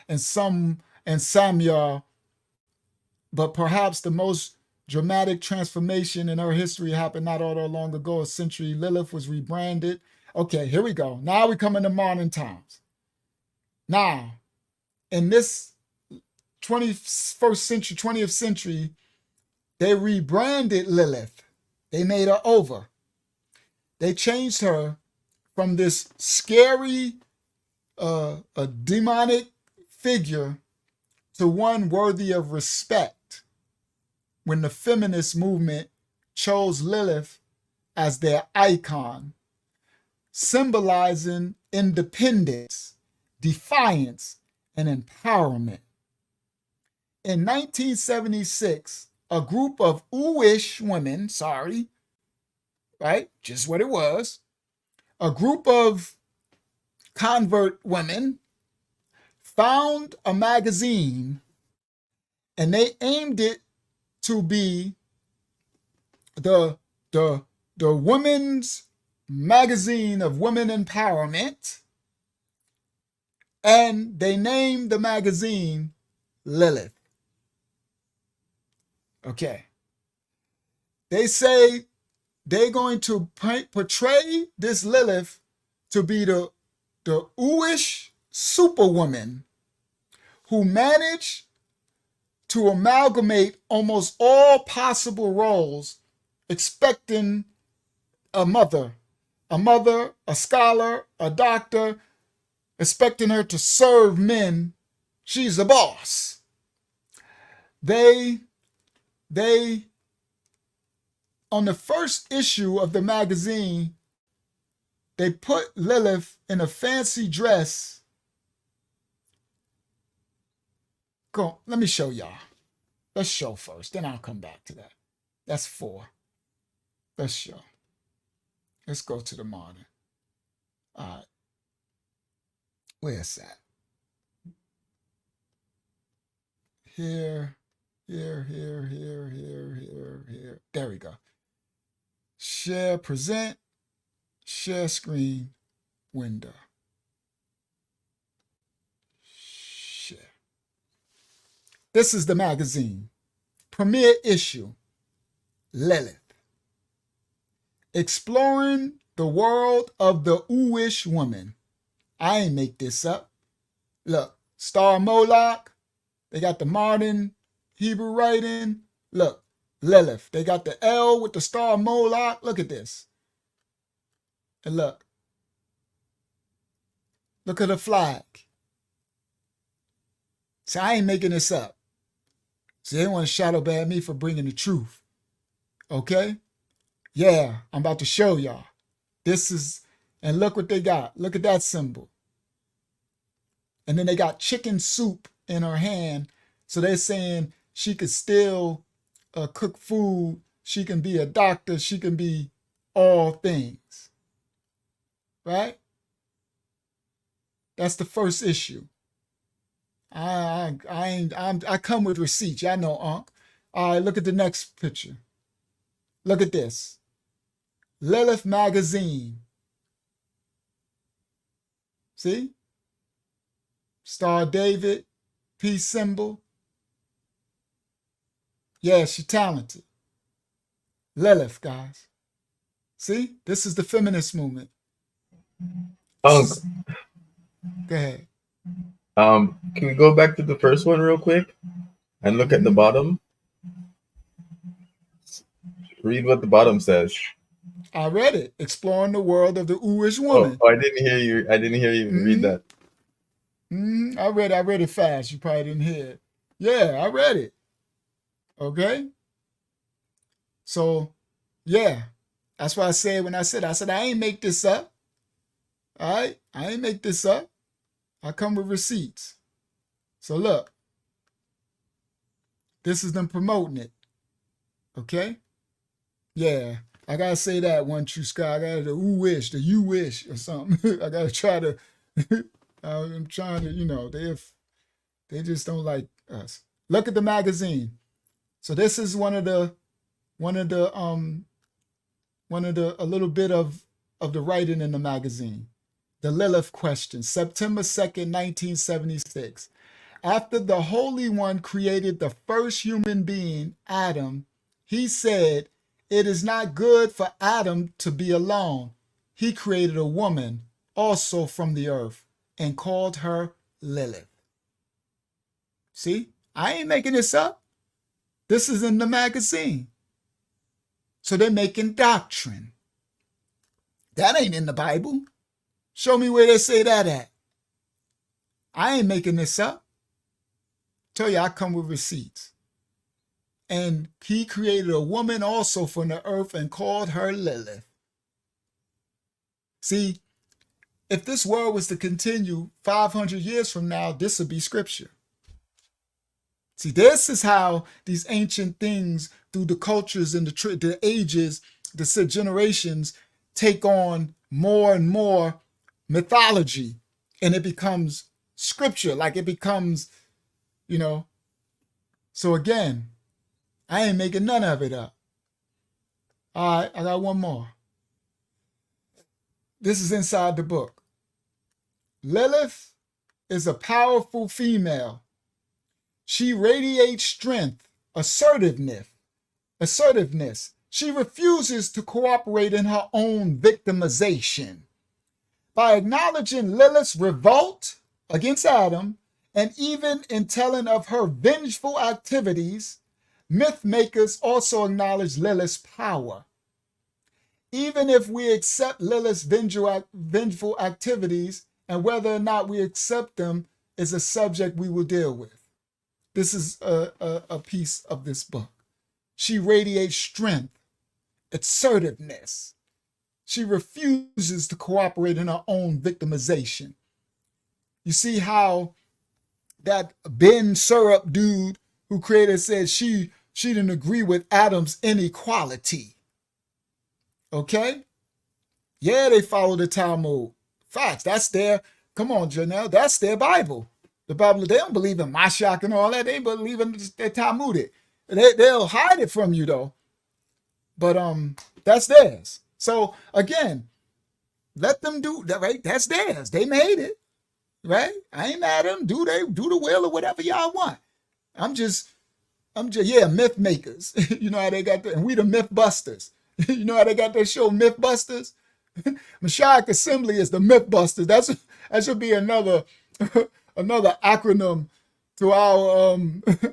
and Samuel. But perhaps the most dramatic transformation in her history happened not all that long ago, a century. Lilith was rebranded. Okay, here we go. Now we come into modern times. Now, in this 21st century, 20th century, they rebranded Lilith. They made her over. They changed her from this scary, a demonic figure to one worthy of respect when the feminist movement chose Lilith as their icon, symbolizing independence, defiance, and empowerment. In 1976, a group of Uish women, right, just what it was, a group of convert women found a magazine and they aimed it to be the women's magazine of women empowerment, and they named the magazine Lilith. Okay. They say they're going to portray this Lilith to be the Uish superwoman who managed to amalgamate almost all possible roles, expecting a mother, a scholar, a doctor, expecting her to serve men. She's the boss. They, on the first issue of the magazine, they put Lilith in a fancy dress. Go, let me show y'all. Let's show first, then I'll come back to that. That's 4. Let's show. Let's go to the modern. All right. Where's that? Here. There we go. Share, present, share screen, window. Share. This is the magazine. Premiere issue, Lilith. Exploring the world of the Uish woman. I ain't make this up. Look, Star Moloch. They got the modern Hebrew writing. Look, Lilith. They got the L with the star Moloch. Look at this. And look. Look at the flag. See, I ain't making this up. So they want to shadow ban me for bringing the truth. Okay? Yeah, I'm about to show y'all. This is, and look what they got. Look at that symbol. And then they got chicken soup in her hand. So they're saying she could still cook food. She can be a doctor. She can be all things. Right? That's the first issue. I come with receipts. Y'all know, Unc. All right, look at the next picture. Look at this. Lilith magazine. See? Star David, peace symbol. Yeah, she's talented. Lilith, guys. See? This is the feminist movement. Go ahead. Can we go back to the first one real quick and look at the bottom? Read what the bottom says. I read it. Exploring the world of the Ooish woman. Oh, I didn't hear you. I didn't hear you read that. I read it fast. You probably didn't hear it. Yeah, I read it. Okay. So, yeah. That's why I said when I said I ain't make this up. All right. I ain't make this up. I come with receipts. So look. This is them promoting it. Okay. Yeah. I gotta say that one true Scott. I gotta the ooh wish, the you wish or something. I gotta try to I'm trying to, they just don't like us. Look at the magazine. So this is a little bit of the writing in the magazine. The Lilith question, September 2nd, 1976. After the Holy One created the first human being, Adam, he said, "It is not good for Adam to be alone." He created a woman also from the earth and called her Lilith. See, I ain't making this up. This is in the magazine. So they're making doctrine. That ain't in the Bible. Show me where they say that at. I ain't making this up. Tell you I come with receipts. And he created a woman also from the earth and called her Lilith. See, if this world was to continue 500 years from now, this would be scripture. See, this is how these ancient things through the cultures and the ages, the generations, take on more and more mythology. And it becomes scripture, like it becomes, So again, I ain't making none of it up. All right, I got one more. This is inside the book. Lilith is a powerful female. She radiates strength, assertiveness. She refuses to cooperate in her own victimization. By acknowledging Lilith's revolt against Adam, and even in telling of her vengeful activities, myth makers also acknowledge Lilith's power. Even if we accept Lilith's vengeful activities, and whether or not we accept them is a subject we will deal with. This is a piece of this book. She radiates strength, assertiveness. She refuses to cooperate in her own victimization. You see how that Ben Syrup dude who created said she didn't agree with Adam's inequality. Okay? Yeah, they follow the Talmud. Facts. That's their, come on, Janelle, that's their Bible. The Bible, they don't believe in Mashiach and all that. They believe in their Talmudic. They'll hide it from you though. But that's theirs. So again, let them do that, right? That's theirs. They made it. Right? I ain't mad at them. Do the will or whatever y'all want. I'm just, myth makers. You know how they got and we the myth busters. You know how they got their show Mythbusters? Mashiach Assembly is the Mythbusters. That should be another acronym to our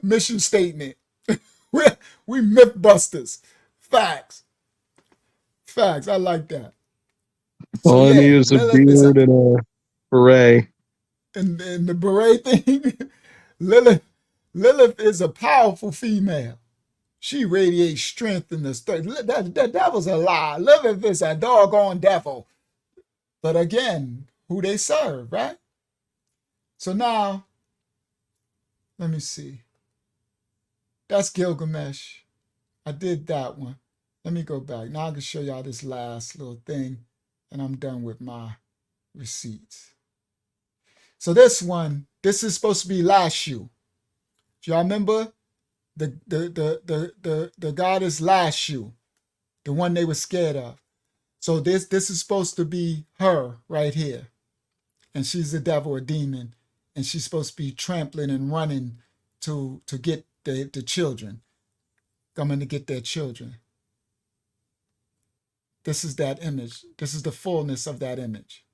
mission statement. we Mythbusters. Facts. I like that. All I need is a beard and a beret. And the beret thing, Lilith is a powerful female. She radiates strength in the state. That devil's a lie. Lilith is a doggone devil. But again, who they serve, right? So now, let me see. That's Gilgamesh. I did that one. Let me go back. Now I can show y'all this last little thing, and I'm done with my receipts. So this is supposed to be Lashu. Do y'all remember the goddess Lashu, the one they were scared of? So this is supposed to be her right here. and she's a devil, a demon, and she's supposed to be trampling and running to get the children, coming to get their children. This is that image. This is the fullness of that image.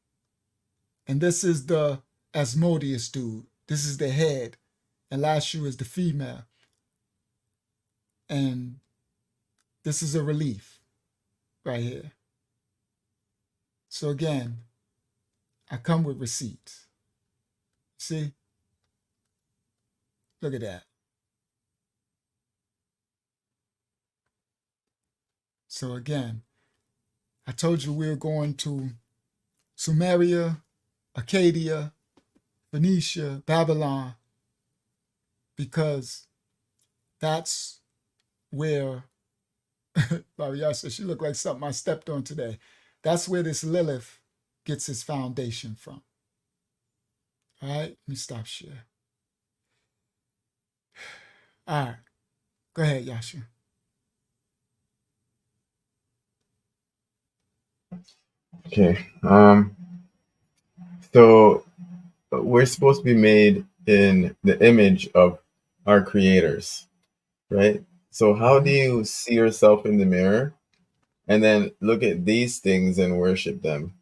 And this is the Asmodeus dude. This is the head. And Yahshuah is the female. And this is a relief right here. So again, I come with receipts. See? Look at that. So again, I told you we were going to Sumeria, Acadia, Phoenicia, Babylon, because that's where, Bobby Yah said she looked like something I stepped on today. That's where this Lilith gets its foundation from. All right, let me stop share. All right, go ahead, Yahshuah. Okay. So we're supposed to be made in the image of our creators, right? So how do you see yourself in the mirror and then look at these things and worship them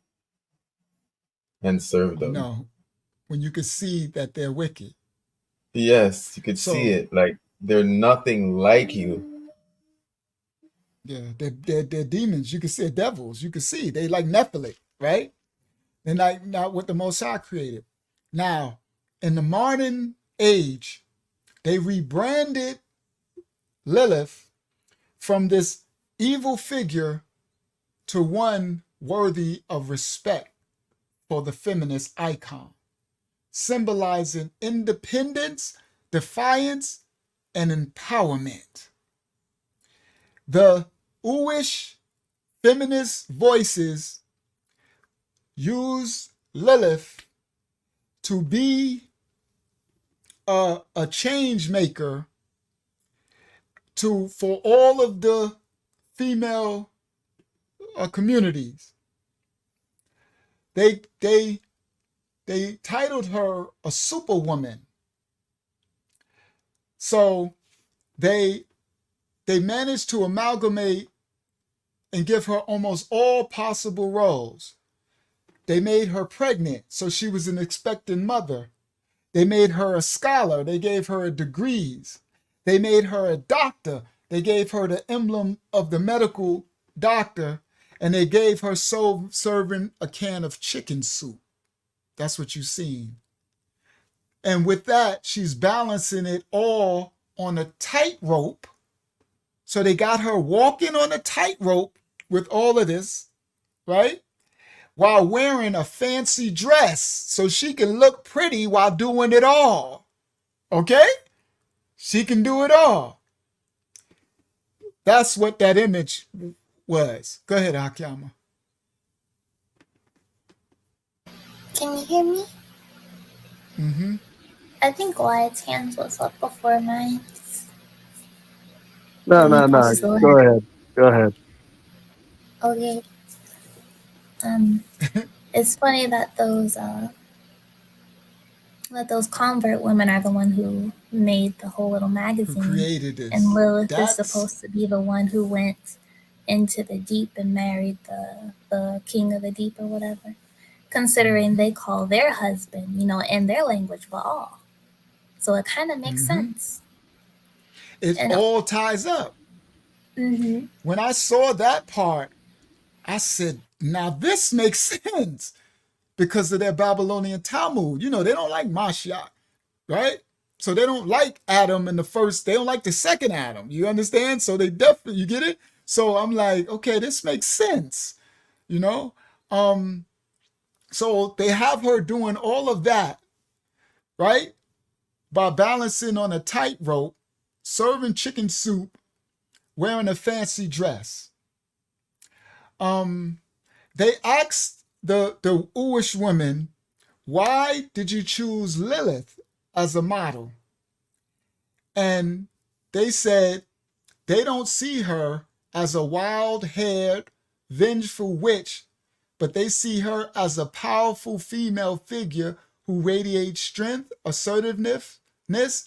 and serve them? No, when you can see that they're wicked. Yes, you could see it. Like they're nothing like you. Yeah, they're demons. You can see devils. You can see they like Nephilim, right? They're not what the Most High created. Now, in the modern age, they rebranded Lilith from this evil figure to one worthy of respect for the feminist icon, symbolizing independence, defiance, and empowerment. The Uwish feminist voices use Lilith to be a change maker for all of the female communities. They titled her a superwoman. So they managed to amalgamate and give her almost all possible roles. They made her pregnant, so she was an expectant mother. They made her a scholar. They gave her degrees. They made her a doctor. They gave her the emblem of the medical doctor, and they gave her serving a can of chicken soup. That's what you've seen. And with that, she's balancing it all on a tightrope. So they got her walking on a tightrope with all of this, right? While wearing a fancy dress so she can look pretty while doing it all. Okay? She can do it all. That's what that image was. Go ahead, Akiyama. Can you hear me? Mm-hmm. I think Wyatt's hands was up before mine. No. Go ahead. Go ahead. Okay. It's funny that those convert women are the one who made the whole little magazine. Who created this. And Lilith is supposed to be the one who went into the deep and married the king of the deep or whatever. Considering they call their husband, in their language, Baal. So it kind of makes sense. It all ties up. Mm-hmm. When I saw that part, I said, now this makes sense because of their Babylonian Talmud. They don't like Mashiach, right? So they don't like Adam in the first, they don't like the second Adam. You understand? So they definitely, you get it? So I'm like, okay, this makes sense, So they have her doing all of that, right? By balancing on a tightrope, serving chicken soup, wearing a fancy dress. They asked the Uwish women, why did you choose Lilith as a model? And they said they don't see her as a wild-haired, vengeful witch but they see her as a powerful female figure who radiates strength, assertiveness,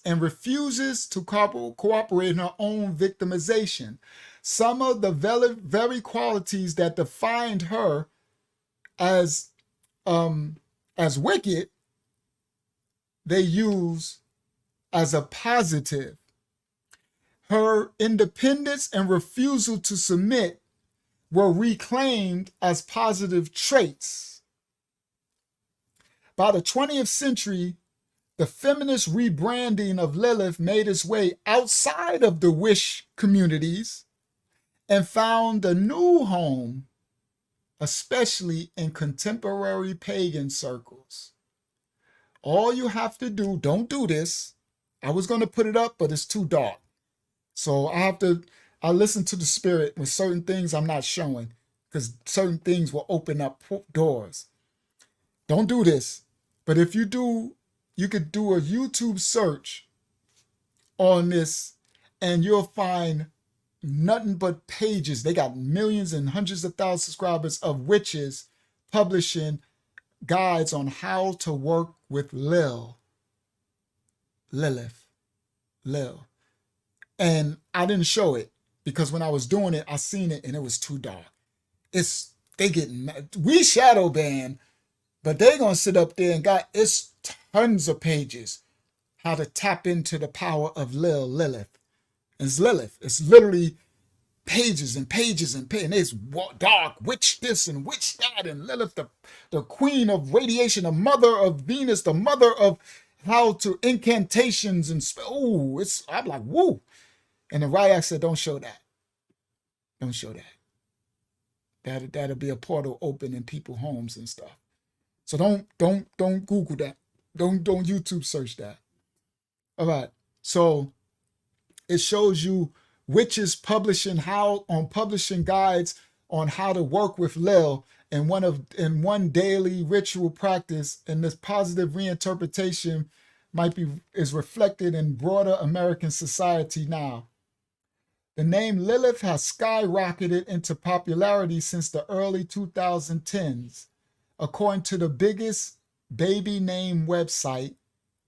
and refuses to cooperate in her own victimization. Some of the very qualities that defined her as wicked, they use as a positive. Her independence and refusal to submit were reclaimed as positive traits. By the 20th century, the feminist rebranding of Lilith made its way outside of the wish communities and found a new home, especially in contemporary pagan circles. All you have to do, don't do this. I was going to put it up, but it's too dark. So I listen to the spirit with certain things I'm not showing, because certain things will open up doors. Don't do this. But if you do, you could do a YouTube search on this and you'll find nothing but pages. They got millions and hundreds of thousands of subscribers of witches publishing guides on how to work with Lilith. And I didn't show it because when I was doing it, I seen it and it was too dark. They getting mad. We shadow ban, but they gonna sit up there and it's tons of pages how to tap into the power of Lilith. It's Lilith. It's literally pages and pages and pages. And it's dark, witch this and witch that, and Lilith, the queen of radiation, the mother of Venus, the mother of how to incantations and I'm like, woo. And the Ryak said, don't show that. Don't show that. That'll be a portal open in people's homes and stuff. So don't Google that. Don't YouTube search that. All right. So it shows you witches publishing guides on how to work with Lil in one daily ritual practice, and this positive reinterpretation is reflected in broader American society now. The name Lilith has skyrocketed into popularity since the early 2010s. According to the biggest baby name website,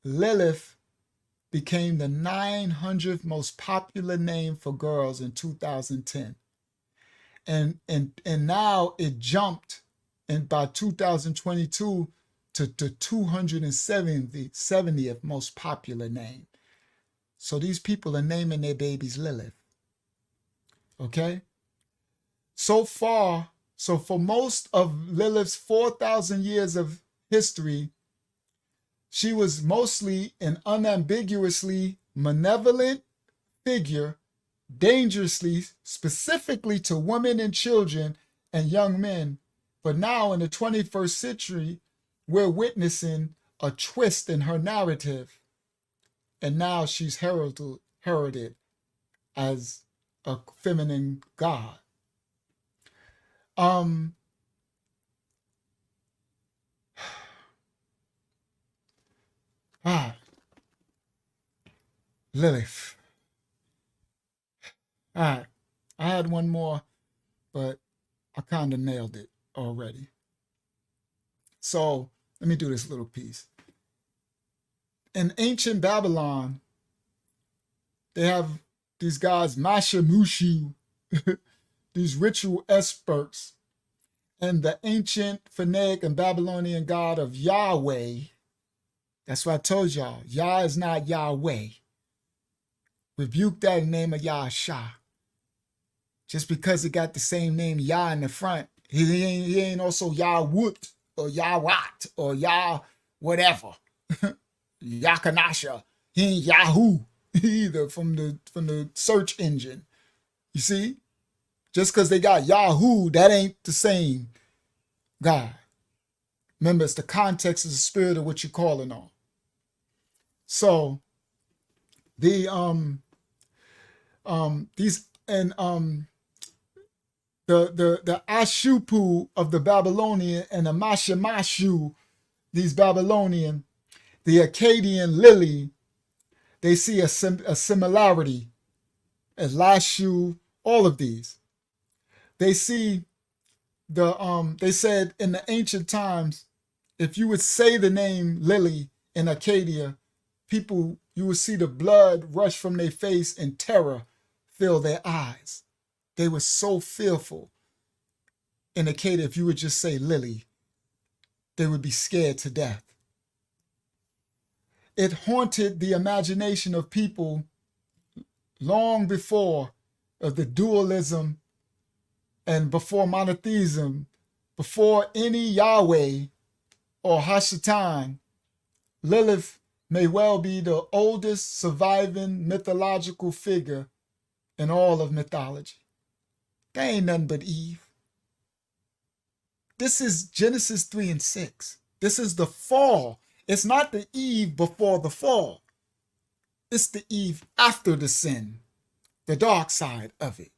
Lilith became the 900th most popular name for girls in 2010. And now it jumped by 2022 to the 270th most popular name. So these people are naming their babies Lilith. Okay? So for most of Lilith's 4,000 years of history, she was mostly an unambiguously malevolent figure, dangerously, specifically to women and children and young men. But now in the 21st century, we're witnessing a twist in her narrative. And now she's heralded as a feminine god. Lilith. All right. I had one more, but I kind of nailed it already. So let me do this little piece. In ancient Babylon, they have these guys, Mashiach, these ritual experts, and the ancient Phoenician and Babylonian god of Yahweh. That's what I told y'all. Yah is not Yahweh. Rebuke that in the name of Yahshuah. Just because it got the same name Yah in the front, he ain't also Yahwut or Yahwat or Yah whatever. Yakanasha. He ain't Yahoo either from the search engine. You see? Just because they got Yahoo, that ain't the same God. Remember, it's the context of the spirit of what you're calling on. So the Ashupu of the Babylonian and the Mashimashu, these Babylonian, the Akkadian Lily, they see a similarity as Lashu, all of these. They see they said in the ancient times, if you would say the name Lily in Acadia, people, you would see the blood rush from their face and terror fill their eyes. They were so fearful in Acadia. If you would just say Lily, they would be scared to death. It haunted the imagination of people long before of the dualism and before monotheism, before any Yahweh or Hashatan. Lilith may well be the oldest surviving mythological figure in all of mythology. They ain't nothing but Eve. This is Genesis 3 and 6. This is the fall. It's not the Eve before the fall. It's the Eve after the sin, the dark side of it.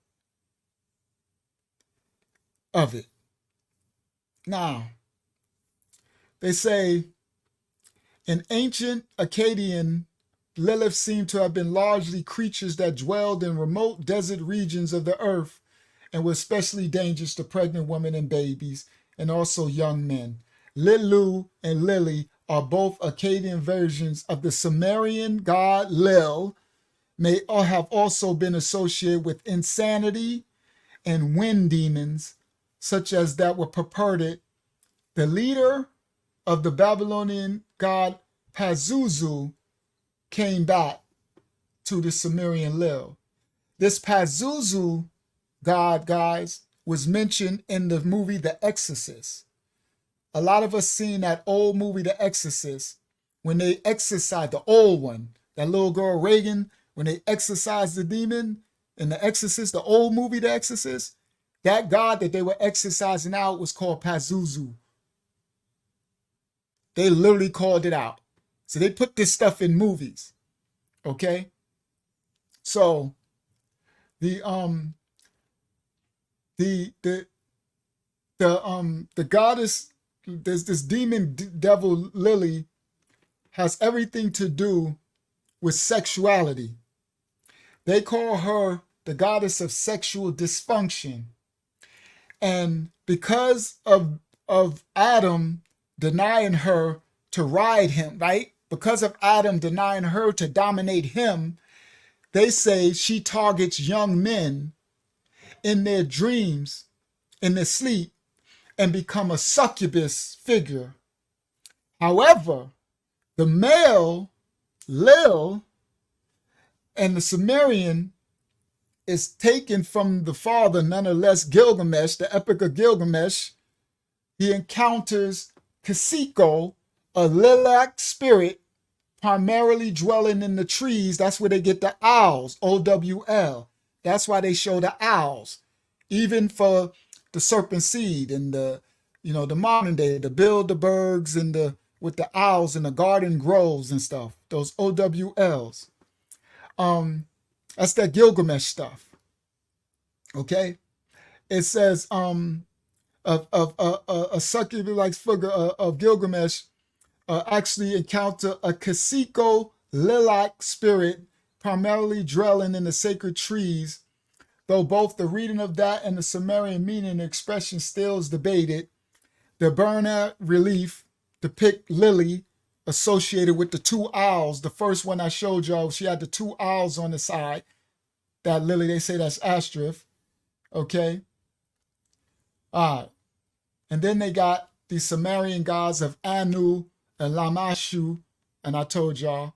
Now, they say in ancient Akkadian, Lilith seemed to have been largely creatures that dwelled in remote desert regions of the earth and were especially dangerous to pregnant women and babies and also young men. Lilu and Lily are both Akkadian versions of the Sumerian god Lil, may have also been associated with insanity and wind demons, such as that were purported. The leader of the Babylonian god Pazuzu came back to the Sumerian Lil. This Pazuzu god, guys, was mentioned in the movie The Exorcist. A lot of us seen that old movie The Exorcist when they exorcised the old one, that little girl Reagan, when they exorcised the demon in The Exorcist, the old movie The Exorcist. That god that they were exorcising out was called Pazuzu. They literally called it out. So they put this stuff in movies. Okay? So the goddess, there's this demon devil Lily, has everything to do with sexuality. They call her the goddess of sexual dysfunction. And because of Adam denying her to ride him, right? Because of Adam denying her to dominate him, they say she targets young men in their dreams, in their sleep, and become a succubus figure. However, the male, Lil, and the Sumerian is taken from the father, nonetheless, Gilgamesh, the Epic of Gilgamesh. He encounters Kasiko, a lilac spirit, primarily dwelling in the trees. That's where they get the owls, O-W-L. That's why they show the owls. Even for the serpent seed and the modern day, the Bilderbergs and with the owls and the garden groves and stuff, those OWLs. That's that Gilgamesh stuff. Okay? It says a succubus-like figure of Gilgamesh actually encounter a Kasiko lilac spirit primarily dwelling in the sacred trees, though both the reading of that and the Sumerian meaning and expression still is debated. The Bernard relief depict Lily associated with the two owls. The first one I showed y'all, she had the two owls on the side. That Lily, they say that's Astrith. Okay? All right. And then they got the Sumerian gods of Anu and Lamashu, and I told y'all.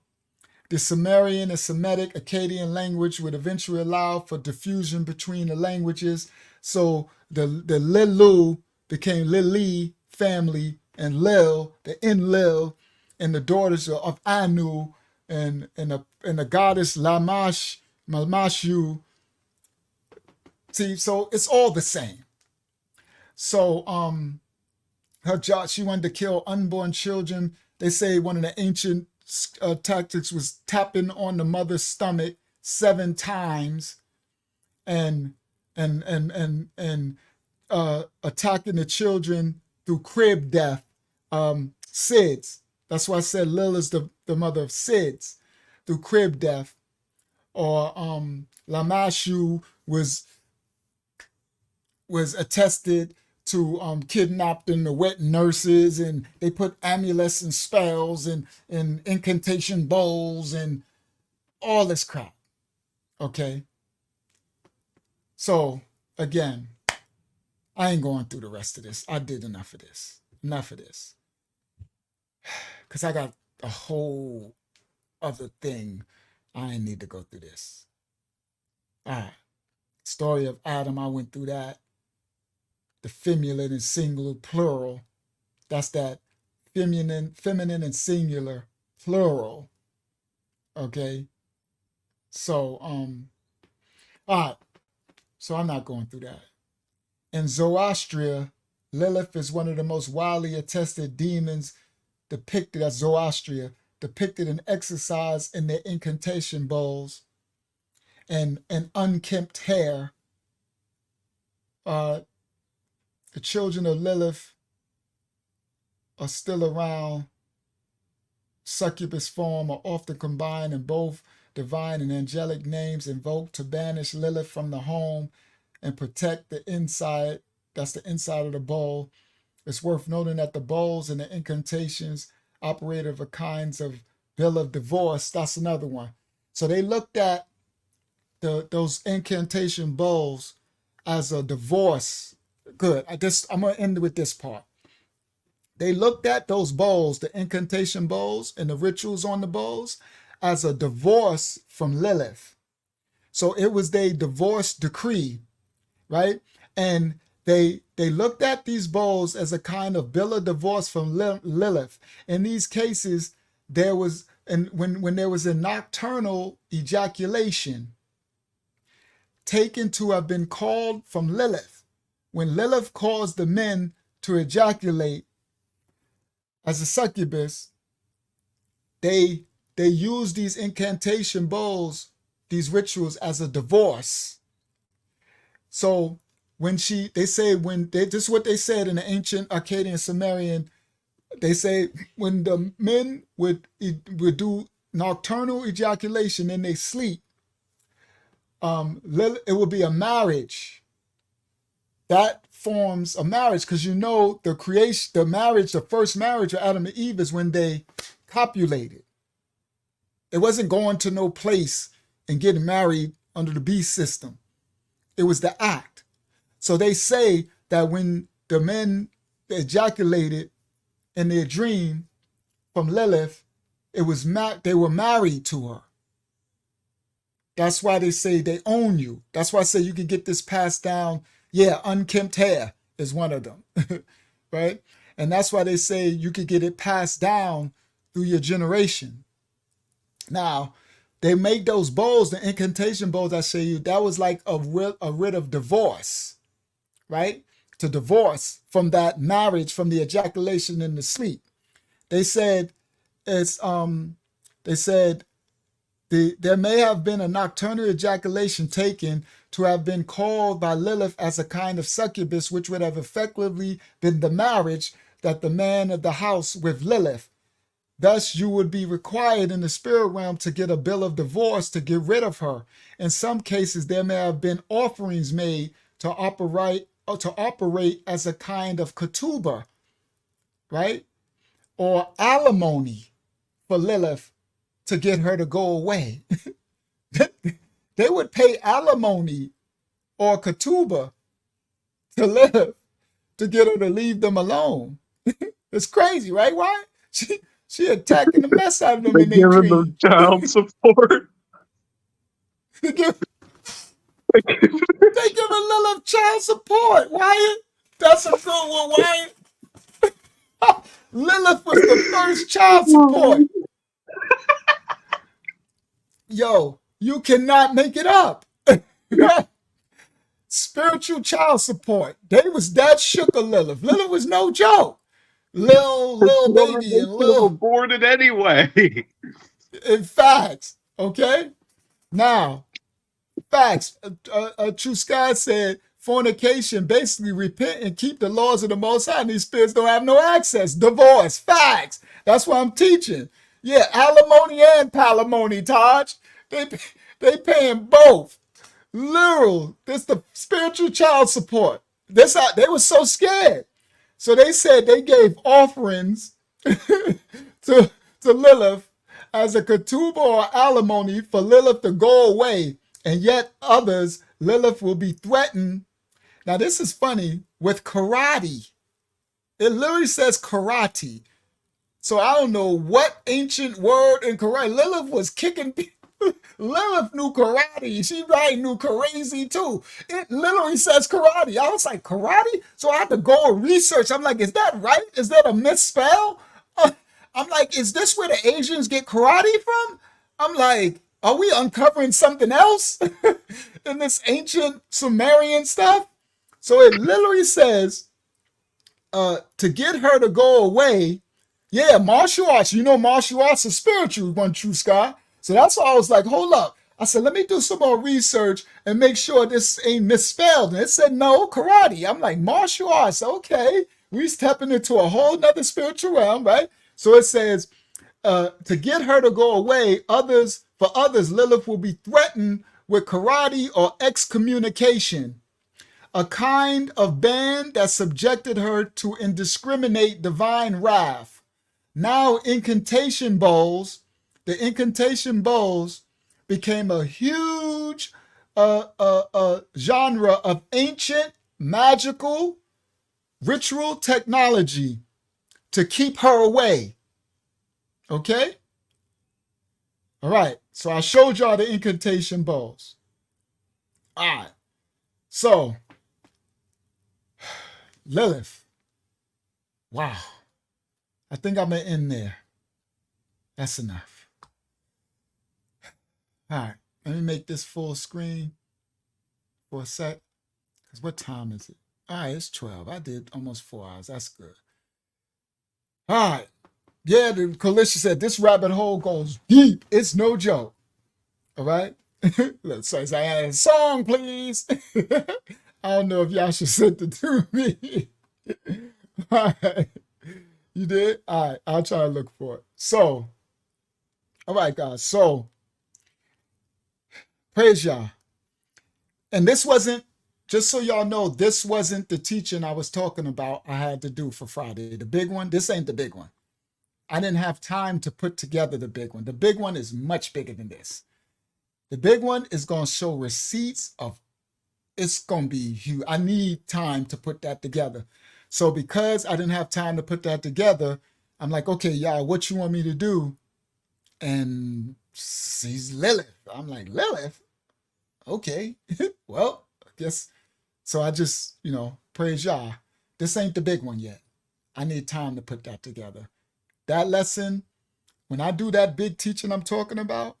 The Sumerian and Semitic Akkadian language would eventually allow for diffusion between the languages. So the Lilu became Lili family, and Lil, the Enlil, and the daughters of Anu, and the goddess Lamashu. See, so it's all the same. So her job, she wanted to kill unborn children. They say one of the ancient tactics was tapping on the mother's stomach 7 times and attacking the children through crib death, SIDS. That's why I said Lil is the mother of SIDS, through crib death. Or Lamashu was attested kidnap them, the wet nurses, and they put amulets and spells and incantation bowls and all this crap. Okay. So again, I ain't going through the rest of this. I did enough of this. Because I got a whole other thing. I ain't need to go through this. All right. Story of Adam, I went through that. The feminine and singular plural. That's that feminine and singular plural. Okay. So, all right. So I'm not going through that. In Zoroaster, Lilith is one of the most widely attested demons depicted as Zoroaster, depicted and exercised in their incantation bowls and unkempt hair. The children of Lilith are still around. Succubus form are often combined in both divine and angelic names invoked to banish Lilith from the home and protect the inside. That's the inside of the bowl. It's worth noting that the bowls and the incantations operate of a kinds of bill of divorce. That's another one. So they looked at those incantation bowls as a divorce. Good. I'm going to end with this part. They looked at those bowls, the incantation bowls and the rituals on the bowls, as a divorce from Lilith. So it was their divorce decree, right? And they looked at these bowls as a kind of bill of divorce from Lilith. In these cases, there was, and when there was a nocturnal ejaculation taken to have been called from Lilith, when Lilith caused the men to ejaculate as a succubus, they use these incantation bowls, these rituals, as a divorce. So this is what they said in the ancient Akkadian Sumerian. They say when the men would do nocturnal ejaculation in their sleep, it would be a marriage. That forms a marriage because the first marriage of Adam and Eve is when they copulated. It wasn't going to no place and getting married under the beast system. It was the act. So they say that when the men ejaculated in their dream from Lilith, they were married to her. That's why they say they own you. That's why I say you can get this passed down. Yeah, unkempt hair is one of them, right? And that's why they say you could get it passed down through your generation. Now, they make those bowls, the incantation bowls I show you, that was like a writ of divorce, right? To divorce from that marriage, from the ejaculation in the sleep. They said there may have been a nocturnal ejaculation taken to have been called by Lilith as a kind of succubus, which would have effectively been the marriage that the man of the house with Lilith. Thus, you would be required in the spirit realm to get a bill of divorce to get rid of her. In some cases, there may have been offerings made to operate as a kind of ketubah, right? Or alimony for Lilith to get her to go away. They would pay alimony or ketubah to Lilith to get her to leave them alone. It's crazy, right? Why? She attacking the mess out of them in their dream. Them child support. They giving Lilith child support, Wyatt. That's a good one, Wyatt. Lilith was the first child support. Yo, you cannot make it up. Spiritual child support. They was that shook of Lilith. Lilith was no joke. Lil baby and Lil aborted anyway. In facts, okay? Now, facts. True Sky said fornication, basically repent and keep the laws of the Most High. And these spirits don't have no access. Divorce, facts. That's what I'm teaching. Yeah, alimony and palimony, Taj. They paying both. Literal. This the spiritual child support. They were so scared. So they said they gave offerings to Lilith as a ketubah or alimony for Lilith to go away. And yet others, Lilith will be threatened. Now this is funny, with karate. It literally says karate. So I don't know what ancient word in karate. Lilith was kicking people. Lilith knew karate. She probably knew crazy too. It literally says karate. I was like, karate? So I had to go and research. I'm like, is that right? Is that a misspell? I'm like, is this where the Asians get karate from? I'm like, are we uncovering something else in this ancient Sumerian stuff? So it literally says, to get her to go away, yeah, martial arts. You know, martial arts is spiritual, one true Sky. So that's why I was like, hold up. I said, let me do some more research and make sure this ain't misspelled. And it said, no, karate. I'm like, martial arts. Okay. We stepping into a whole nother spiritual realm, right? So it says, to get her to go away, for others, Lilith will be threatened with karate or excommunication, a kind of ban that subjected her to indiscriminate divine wrath. Now the incantation bowls became a huge genre of ancient magical ritual technology to keep her away. Okay? All right. So I showed y'all the incantation bowls. All right. So, Lilith. Wow. I think I'm going to end there. That's enough. All right. Let me make this full screen for a sec. Because what time is it? All right, it's 12. I did almost 4 hours. That's good. All right. Yeah, the coalition said this rabbit hole goes deep. It's no joke. All right. So I had a song, please. I don't know if Yahshuah sent it to me. All right. You did? All right. I'll try to look for it. So, all right, guys. So, praise Yah. And this wasn't, just so y'all know, this wasn't the teaching I was talking about I had to do for Friday. The big one, this ain't the big one. I didn't have time to put together the big one. The big one is much bigger than this. The big one is going to show receipts of, it's going to be huge. I need time to put that together. So because I didn't have time to put that together, I'm like, okay, y'all, what you want me to do? And she's Lilith. I'm like, Lilith? Okay. Well, I guess. So I just, praise Yah. This ain't the big one yet. I need time to put that together. That lesson, when I do that big teaching I'm talking about,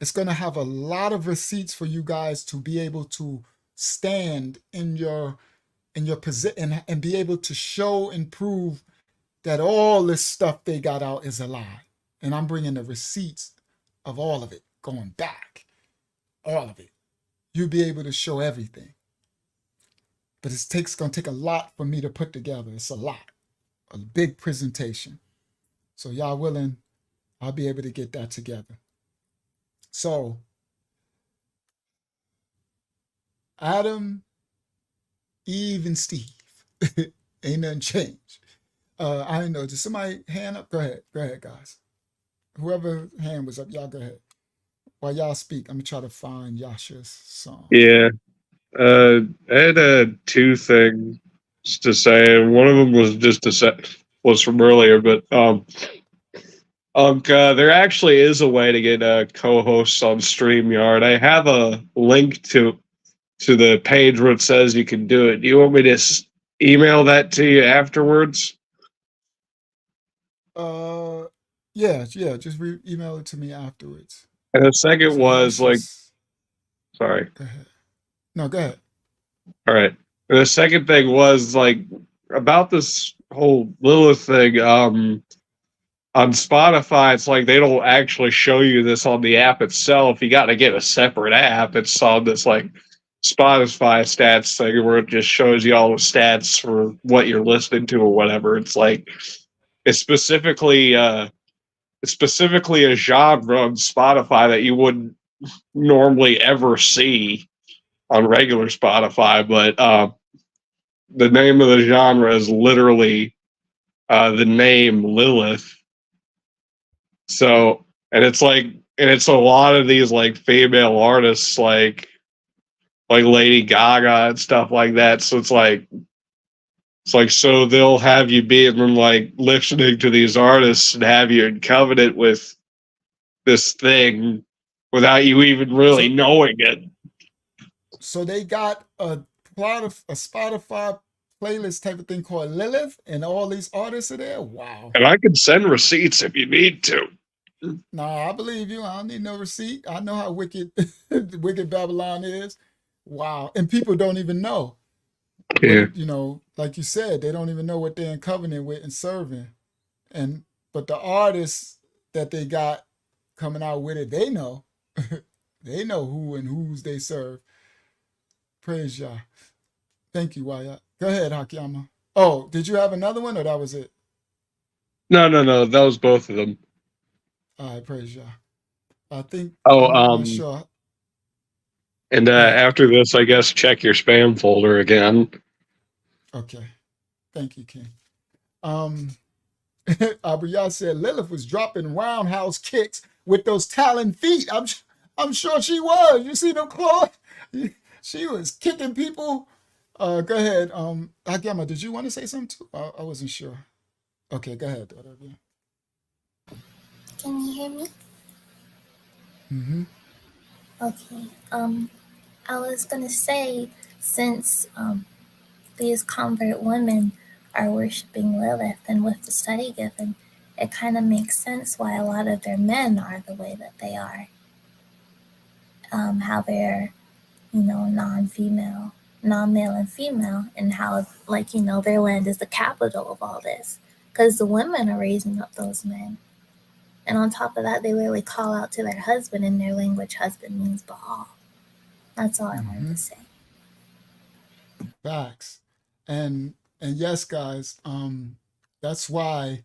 it's going to have a lot of receipts for you guys to be able to stand in your position and be able to show and prove that all this stuff they got out is a lie. And I'm bringing the receipts of all of it, going back, all of it. You'll be able to show everything. But it's going to take a lot for me to put together. It's a lot, a big presentation. So y'all willing, I'll be able to get that together. So Adam, Eve, and Steve. Ain't nothing changed. I don't know. Did somebody hand up? Go ahead. Go ahead, guys. Whoever hand was up, y'all go ahead. While y'all speak, I'm going to try to find Yahshua's song. Yeah. I had two things to say. One of them was just was from earlier, but there actually is a way to get co-hosts on StreamYard. I have a link to the page where it says you can do it. Do you want me to email that to you afterwards? Yeah. Just email it to me afterwards. And the second was sorry. Go ahead. No, go ahead. All right. And the second thing was about this whole Lilith thing. On Spotify, it's like they don't actually show you this on the app itself. You got to get a separate app. It's on this Spotify stats thing where it just shows you all the stats for what you're listening to or whatever. It's it's specifically a genre on Spotify that you wouldn't normally ever see on regular Spotify, but the name of the genre is literally the name Lilith. So, and it's a lot of these like female artists, like Lady Gaga and stuff like that. So it's like so they'll have you be and like listening to these artists and have you in covenant with this thing without you even really knowing it. So they got a Spotify playlist type of thing called Lilith, and all these artists are there. Wow. And I can send receipts if you need to. Nah, I believe you. I don't need no receipt. I know how wicked wicked Babylon is. Wow. And people don't even know. Yeah. Like you said, they don't even know what they're in covenant with and serving. But the artists that they got coming out with it, they know. They know who and whose they serve. Praise Yah. Thank you, Wyatt. Go ahead, Hakiyama. Oh, did you have another one or that was it? No. That was both of them. All right, praise Yah. I think I'm not sure. And after this, I guess check your spam folder again. Okay. Thank you, King. Abriya said Lilith was dropping roundhouse kicks with those talon feet. I'm sure she was. You see them claws? She was kicking people. Go ahead. Hakiyama, did you want to say something too? I wasn't sure. Okay, go ahead. Can you hear me? Mm-hmm. Okay. I was gonna say, since these convert women are worshiping Lilith, and with the study given, it kind of makes sense why a lot of their men are the way that they are. How they're, non-male and female, and how, their land is the capital of all this, because the women are raising up those men. And on top of that, they literally call out to their husband. In their language, husband means Baal. That's all I wanted to say. Facts. And yes, guys, that's why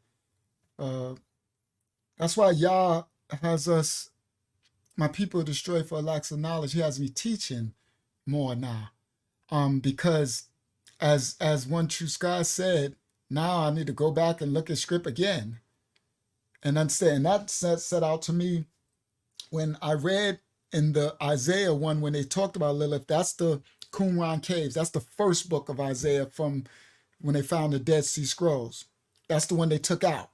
Yah has us, my people, destroyed for lack of knowledge. He has me teaching more now. Because as one true Sky said, now I need to go back and look at script again and understand. That set out to me when I read in the Isaiah one, when they talked about Lilith. That's the Qumran caves. That's the first book of Isaiah from when they found the Dead Sea Scrolls. That's the one they took out.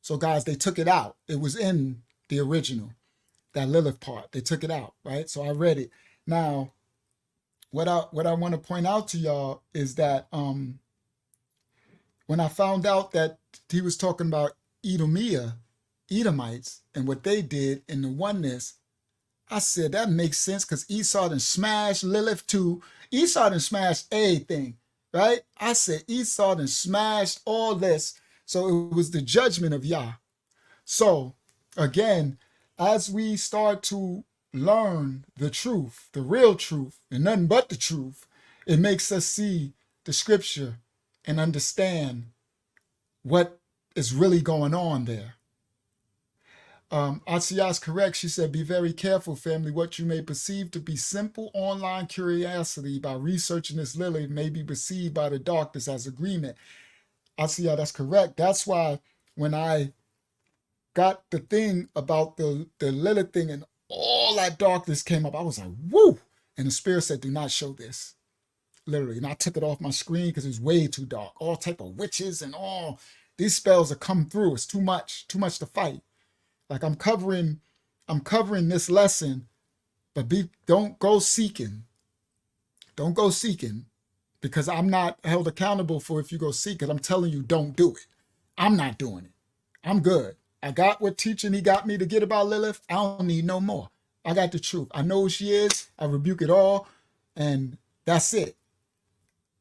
So guys, they took it out. It was in the original, that Lilith part. They took it out, right? So I read it. Now, what I want to point out to y'all is that when I found out that he was talking about Edomites, and what they did in the oneness, I said that makes sense, because Esau done smashed Lilith too. Esau done smashed everything, right? I said Esau done smashed all this. So it was the judgment of Yah. So again, as we start to learn the truth, the real truth, and nothing but the truth, it makes us see the scripture and understand what is really going on there. Asiya's correct. She said, be very careful, family. What you may perceive to be simple online curiosity by researching this Lilith may be perceived by the darkness as agreement. Asiya, that's correct. That's why when I got the thing about the Lilith thing and all that darkness came up, I was like, woo! And the spirit said, do not show this. Literally. And I took it off my screen because it was way too dark. All type of witches and all these spells that come through. It's too much to fight. Like I'm covering this lesson, but don't go seeking. Don't go seeking, because I'm not held accountable for if you go seek it. I'm telling you, don't do it. I'm not doing it. I'm good. I got what teaching he got me to get about Lilith. I don't need no more. I got the truth. I know who she is. I rebuke it all, and that's it.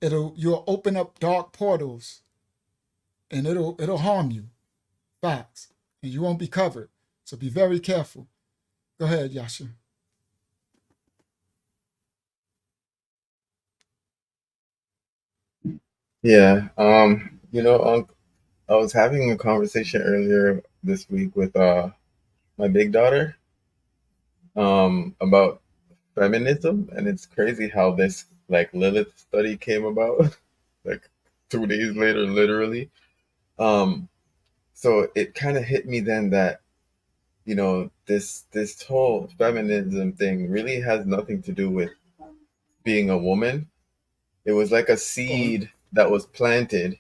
You'll open up dark portals, and it'll harm you. Facts. And you won't be covered. So be very careful. Go ahead, Yahshuah. Yeah. I was having a conversation earlier this week with my big daughter about feminism, and it's crazy how this like Lilith study came about. like 2 days later, literally. So it kind of hit me then that, you know, this whole feminism thing really has nothing to do with being a woman. It was like a seed that was planted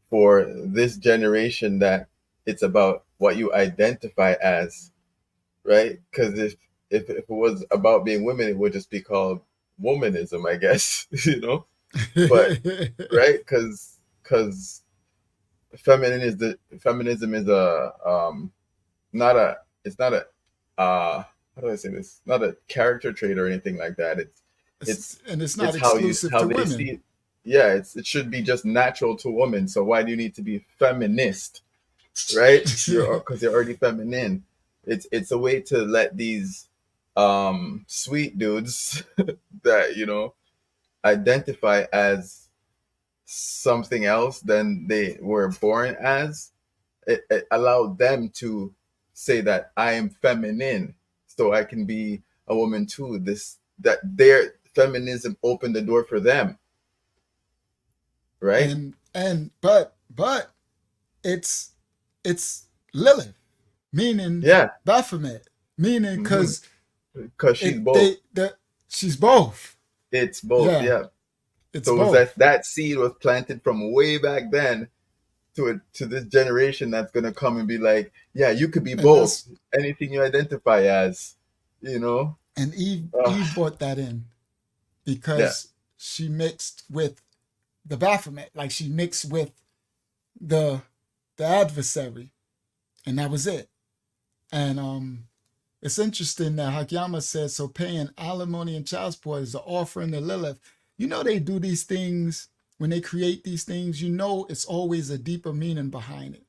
for this generation, that it's about what you identify as, right? Because if it was about being women, it would just be called womanism, I guess, you know. But right, because feminism is a not a it's not a how do I say this? Not a character trait or anything like that. and it's not It's how exclusive to they women. see it. Yeah, it should be just natural to women. So why do you need to be feminist, right? Because you're already feminine. It's a way to let these sweet dudes that, you know, identify as something else than they were born as. It allowed them to say that I am feminine, so I can be a woman too. That their feminism opened the door for them, right? But it's Lilith, meaning Yeah. Baphomet, meaning because she's both. She's both. It's both. Yeah. It's so both. that seed was planted from way back then to this generation that's gonna come and be like, yeah, you could be both, anything you identify as, you know. And Eve brought that in because she mixed with the Baphomet, like she mixed with the adversary, and that was it. And it's interesting that Hakyama says, so paying alimony and child support is an offering to Lilith. You know, they do these things when they create these things, you know, it's always a deeper meaning behind it.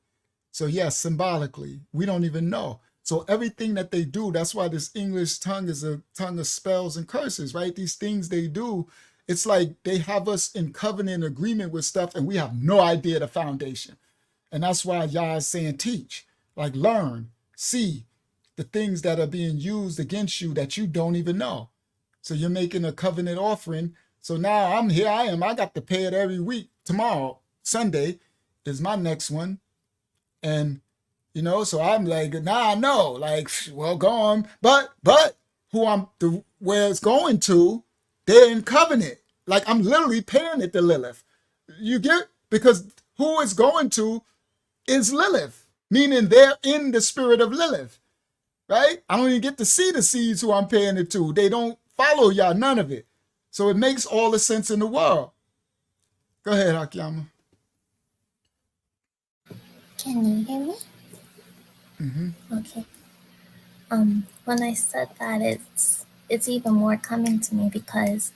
So yes, symbolically, we don't even know. So everything that they do, that's why this English tongue is a tongue of spells and curses, right? These things they do, it's like they have us in covenant agreement with stuff and we have no idea the foundation. And that's why Yah is saying teach, like learn, see the things that are being used against you that you don't even know. So you're making a covenant offering. So now I'm here, I got to pay it every week. Tomorrow, Sunday, is my next one. And, you know, so I'm like, nah, I know, like, well, go on. But where it's going to, they're in covenant. Like, I'm literally paying it to Lilith. You get, because who it's going to is Lilith, meaning they're in the spirit of Lilith, right? I don't even get to see the seeds who I'm paying it to. They don't follow y'all, none of it. So it makes all the sense in the world. Go ahead, Akiyama. Can you hear me? Mm-hmm. Okay. When I said that, it's even more coming to me because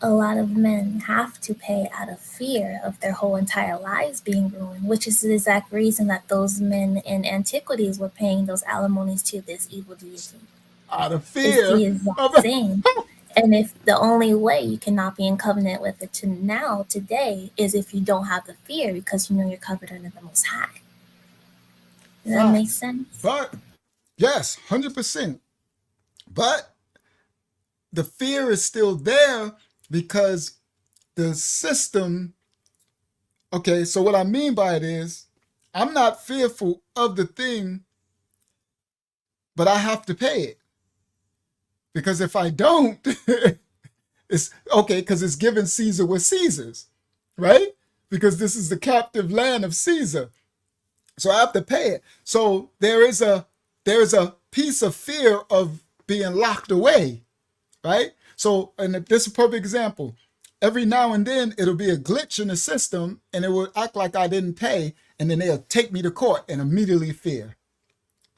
a lot of men have to pay out of fear of their whole entire lives being ruined, which is the exact reason that those men in antiquities were paying those alimonies to this evil deity. Out of fear. It's the exact same. And if the only way you cannot be in covenant with it today, is if you don't have the fear because you know you're covered under the Most High. Does that make sense? But, yes, 100%. But the fear is still there because the system, okay, so what I mean by it is, I'm not fearful of the thing, but I have to pay it. Because if I don't, it's okay, because it's giving Caesar what Caesar's, right? Because this is the captive land of Caesar. So I have to pay it. So there's a piece of fear of being locked away, right? So, and this is a perfect example. Every now and then it'll be a glitch in the system and it will act like I didn't pay, and then they'll take me to court and immediately fear.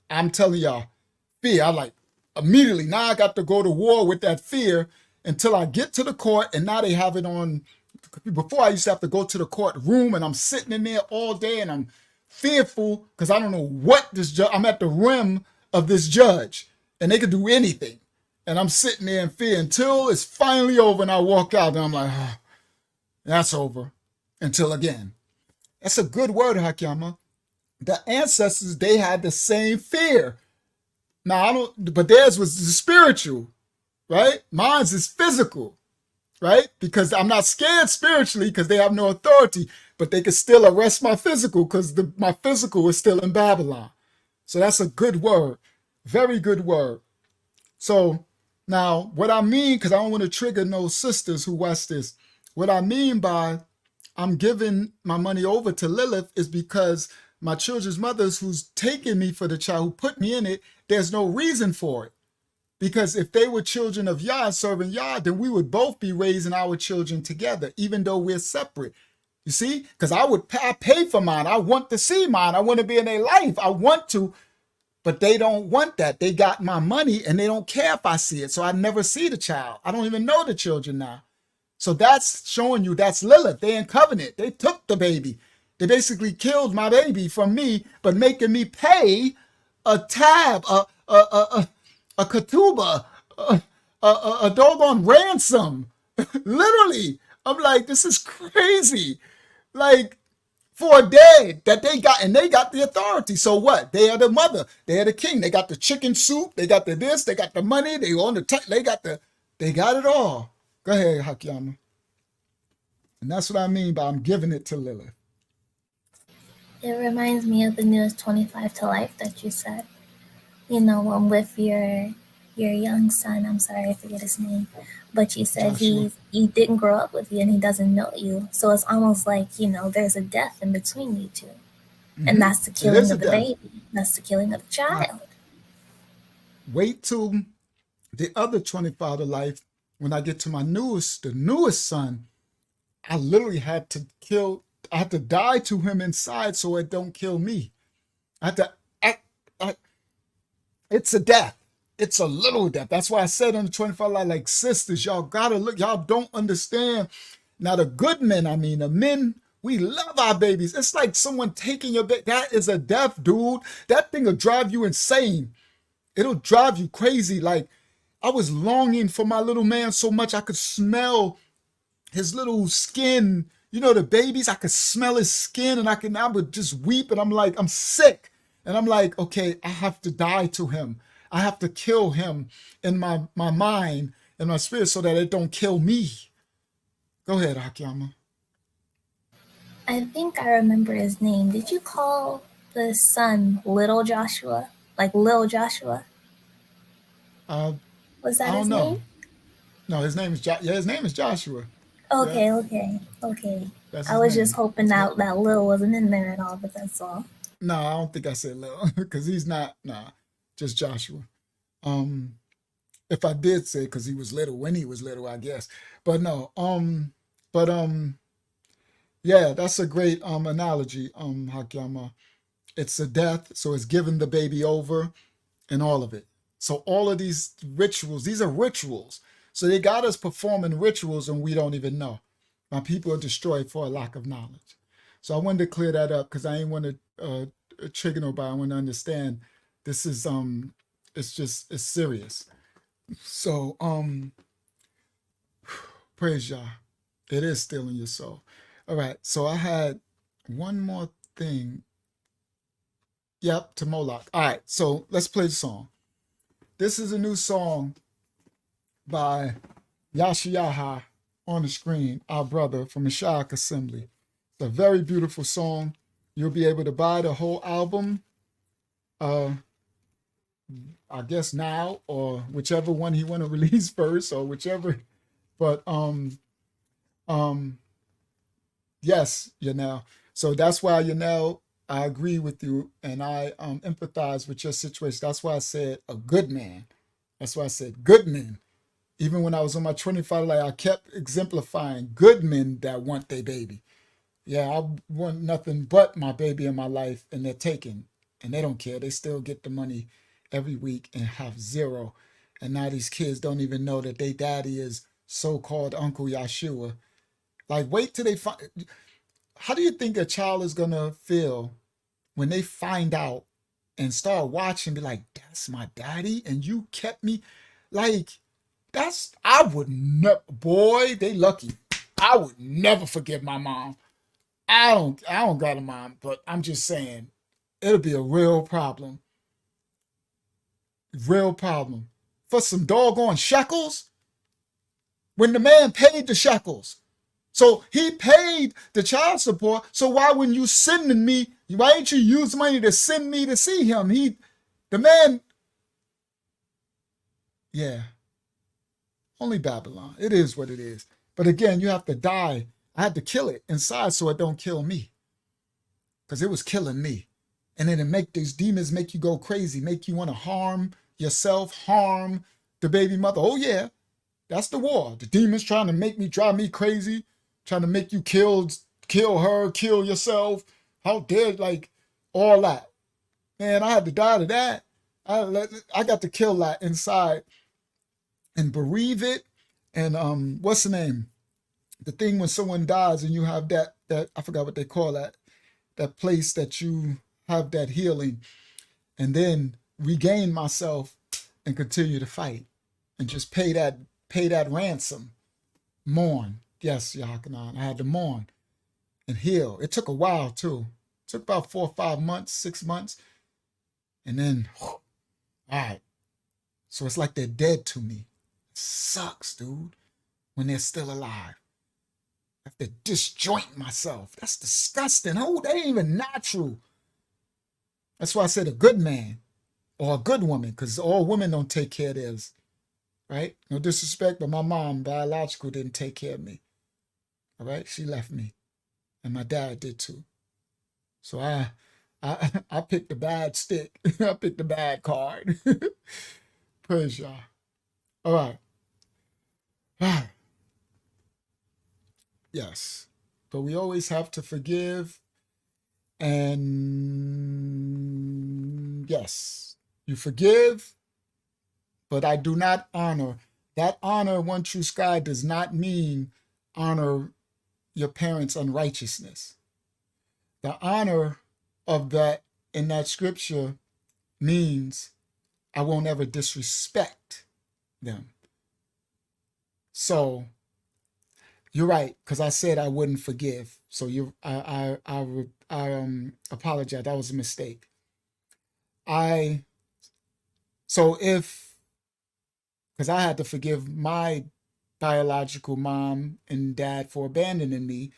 I'm telling y'all, fear. I like immediately, now I got to go to war with that fear until I get to the court, and now they have it on. Before I used to have to go to the courtroom and I'm sitting in there all day and I'm fearful because I don't know what this judge, I'm at the whim of this judge and they could do anything. And I'm sitting there in fear until it's finally over and I walk out and I'm like, oh, that's over. Until again. That's a good word, Hakiyama. The ancestors, they had the same fear. Now, but theirs was the spiritual, right? Mine's is physical. right? Because I'm not scared spiritually because they have no authority, but they can still arrest my physical because my physical is still in Babylon. So that's a good word. Very good word. So now what I mean, because I don't want to trigger no sisters who watch this, what I mean by I'm giving my money over to Lilith is because my children's mothers who's taking me for the child, who put me in it, there's no reason for it. Because if they were children of Yah serving Yah, then we would both be raising our children together, even though we're separate. You see? Because I pay for mine. I want to see mine. I want to be in their life. I want to, but they don't want that. They got my money and they don't care if I see it. So I never see the child. I don't even know the children now. So that's showing you that's Lilith. They in covenant. They took the baby. They basically killed my baby from me, but making me pay a tab, a ketubah, a doggone ransom. Literally. I'm like, this is crazy. Like, for a day that they got, and they got the authority. So what? They are the mother. They are the king. They got the chicken soup. They got the this. They got the money. They on the they got it all. Go ahead, Hakiyama. And that's what I mean by I'm giving it to Lilith. It reminds me of the newest 25 to life that you said. You know, with your young son, I'm sorry, I forget his name, but you said he didn't grow up with you and he doesn't know you. So it's almost like, you know, there's a death in between you two. Mm-hmm. And that's the killing of the baby. That's the killing of the child. Wait till the other 25 to life. When I get to the newest son, I literally had to die to him inside so it don't kill me. I had to act. It's a death. It's a little death. That's why I said on the 25 life, like, sisters, y'all gotta look. Y'all don't understand. Now the good men, the men, we love our babies. It's like someone taking your baby. That is a death, dude. That thing will drive you insane. It'll drive you crazy. Like, I was longing for my little man so much I could smell his little skin. You know, the babies, I could smell his skin and I would just weep and I'm like, I'm sick. And I'm like, okay, I have to die to him. I have to kill him in my mind and my spirit so that it don't kill me. Go ahead, Akiyama. I think I remember his name. Did you call the son Little Joshua? Like Lil Joshua? Was that his name? No, his name is his name is Joshua. Okay. I was just hoping that Lil wasn't in there at all, but that's all. No, I don't think I said Lil because he's not. Nah, just Joshua. If I did say because he was little when he was little, I guess. But no. Yeah, that's a great analogy, Hakiyama. It's a death, so it's giving the baby over and all of it. So all of these rituals, these are rituals. So they got us performing rituals and we don't even know. My people are destroyed for a lack of knowledge. So I wanted to clear that up because I ain't want to trigger nobody. I want to understand this is it's serious. So praise Yah. It is still in your soul. All right. So I had one more thing. Yep, to Moloch. All right. So let's play the song. This is a new song by Yahshuah on the screen, our brother from Mashiach Assembly. It's a very beautiful song. You'll be able to buy the whole album, I guess now, or whichever one he want to release first, or whichever. But yes, Yanel. So that's why, Yanel, I agree with you, and I empathize with your situation. That's why I said a good man. That's why I said good men. Even when I was on my 25, I kept exemplifying good men that want their baby. Yeah, I want nothing but my baby in my life, and they're taken, and they don't care. They still get the money every week and have zero. And now these kids don't even know that their daddy is so-called Uncle Yahshuah. Like, wait till they find. How do you think a child is gonna feel when they find out and start watching, be like, that's my daddy, and you kept me? Like, I would never, boy, they lucky. I would never forgive my mom. I don't got a mom, but I'm just saying, it'll be a real problem. Real problem. For some doggone shekels? when the man paid the shekels. So he paid the child support. So why when you sending me, why ain't you use money to send me to see him? The man, yeah, only Babylon. It is what it is. But again, you have to die. I had to kill it inside so it don't kill me. Because it was killing me. And then it make these demons make you go crazy, make you want to harm yourself, harm the baby mother. Oh yeah, that's the war. The demons trying to make me drive me crazy, trying to make you kill her, kill yourself. How dare, like, all that. Man, I had to die to that. I got to kill that inside and bereave it. And what's the name? The thing when someone dies and you have that I forgot what they call that place that you have that healing, and then regain myself and continue to fight and just pay that ransom. Mourn. Yes, Yahanan. I had to mourn and heal. It took a while too. It took about 4 or 5 months, 6 months. And then, all right. So it's like they're dead to me. It sucks, dude, when they're still alive. I have to disjoint myself. That's disgusting. Oh, that ain't even natural. That's why I said a good man or a good woman, because all women don't take care of theirs, right? No disrespect, but my mom, biological, didn't take care of me. All right, she left me, and my dad did too. So I picked the bad stick. I picked the bad card. Praise y'all. All right. Yes, but we always have to forgive. And yes, you forgive, but I do not honor. That honor, one true sky, does not mean honor your parents' unrighteousness. The honor of that in that scripture means I won't ever disrespect them. So you're right, because I said I wouldn't forgive. So I apologize. That was a mistake. Because I had to forgive my biological mom and dad for abandoning me.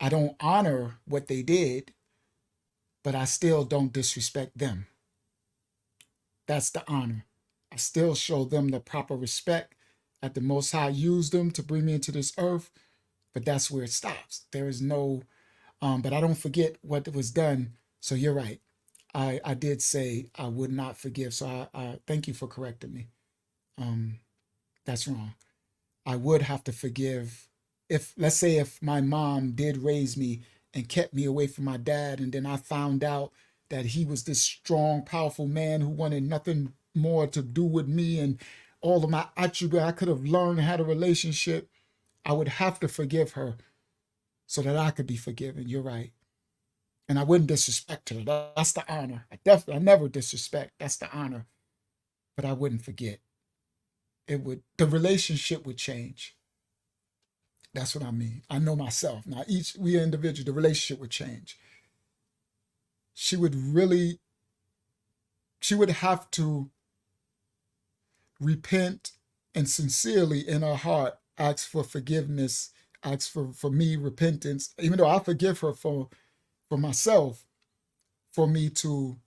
I don't honor what they did, but I still don't disrespect them. That's the honor. I still show them the proper respect that the Most High used them to bring me into this earth, but that's where it stops. There is no, but I don't forget what was done. So you're right. I did say I would not forgive. So I thank you for correcting me. That's wrong. I would have to forgive if, let's say, if my mom did raise me and kept me away from my dad, and then I found out that he was this strong, powerful man who wanted nothing more to do with me and all of my attributes I could have learned and had a relationship, I would have to forgive her so that I could be forgiven. You're right. And I wouldn't disrespect her. That's the honor. I never disrespect. That's the honor. But I wouldn't forget. The relationship would change. That's what I mean. I know myself. Now, we are individual, the relationship would change. She would have to repent and sincerely in her heart ask for forgiveness, ask for me repentance, even though I forgive her for myself, for me to,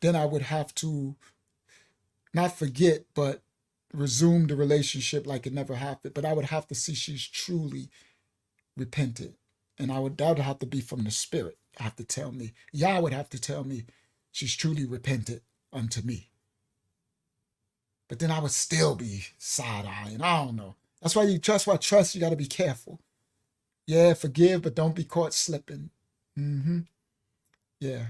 then I would have to not forget, but resume the relationship like it never happened. But I would have to see she's truly repented. And that would have to be from the spirit. I have to tell me. Yah would have to tell me she's truly repented unto me. But then I would still be side-eyeing. I don't know. That's why you got to be careful. Yeah, forgive, but don't be caught slipping. Yeah.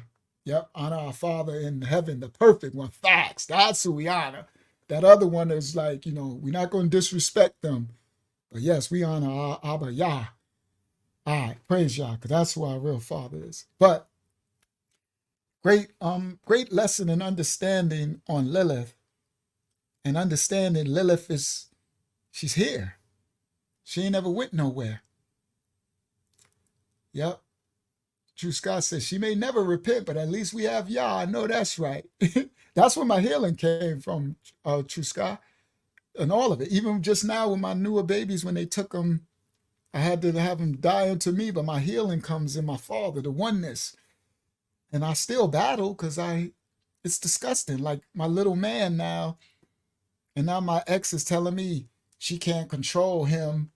Yep. Honor our Father in heaven, the perfect one. Facts. That's who we honor. That other one is like, we're not going to disrespect them. But yes, we honor our Abba Yah. All right. Praise Yah, because that's who our real Father is. But great lesson in understanding on Lilith. And understanding Lilith she's here. She ain't ever went nowhere. Yep. True Scott says she may never repent, but at least we have Yah. I know that's right. That's where my healing came from, True Scott. and all of it. Even just now with my newer babies, when they took them, I had to have them die unto me, but my healing comes in my Father, the oneness. And I still battle because it's disgusting. Like my little man now, and now my ex is telling me she can't control him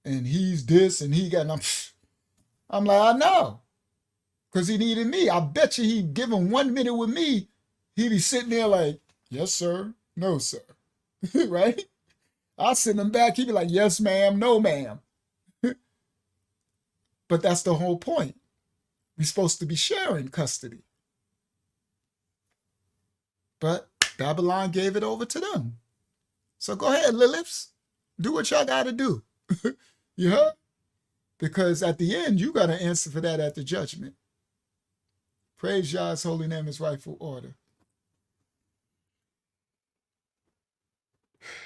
and he's this and he got, and I'm like, I know, because he needed me. I bet you he'd give him 1 minute with me, he'd be sitting there like, yes, sir, no, sir, right? I'll send him back, he'd be like, yes, ma'am, no, ma'am. But that's the whole point. We're supposed to be sharing custody. But Babylon gave it over to them. So go ahead, Liliths. Do what y'all got to do. You heard? Because at the end, you got to answer for that at the judgment. Praise Yah's holy name, his rightful order.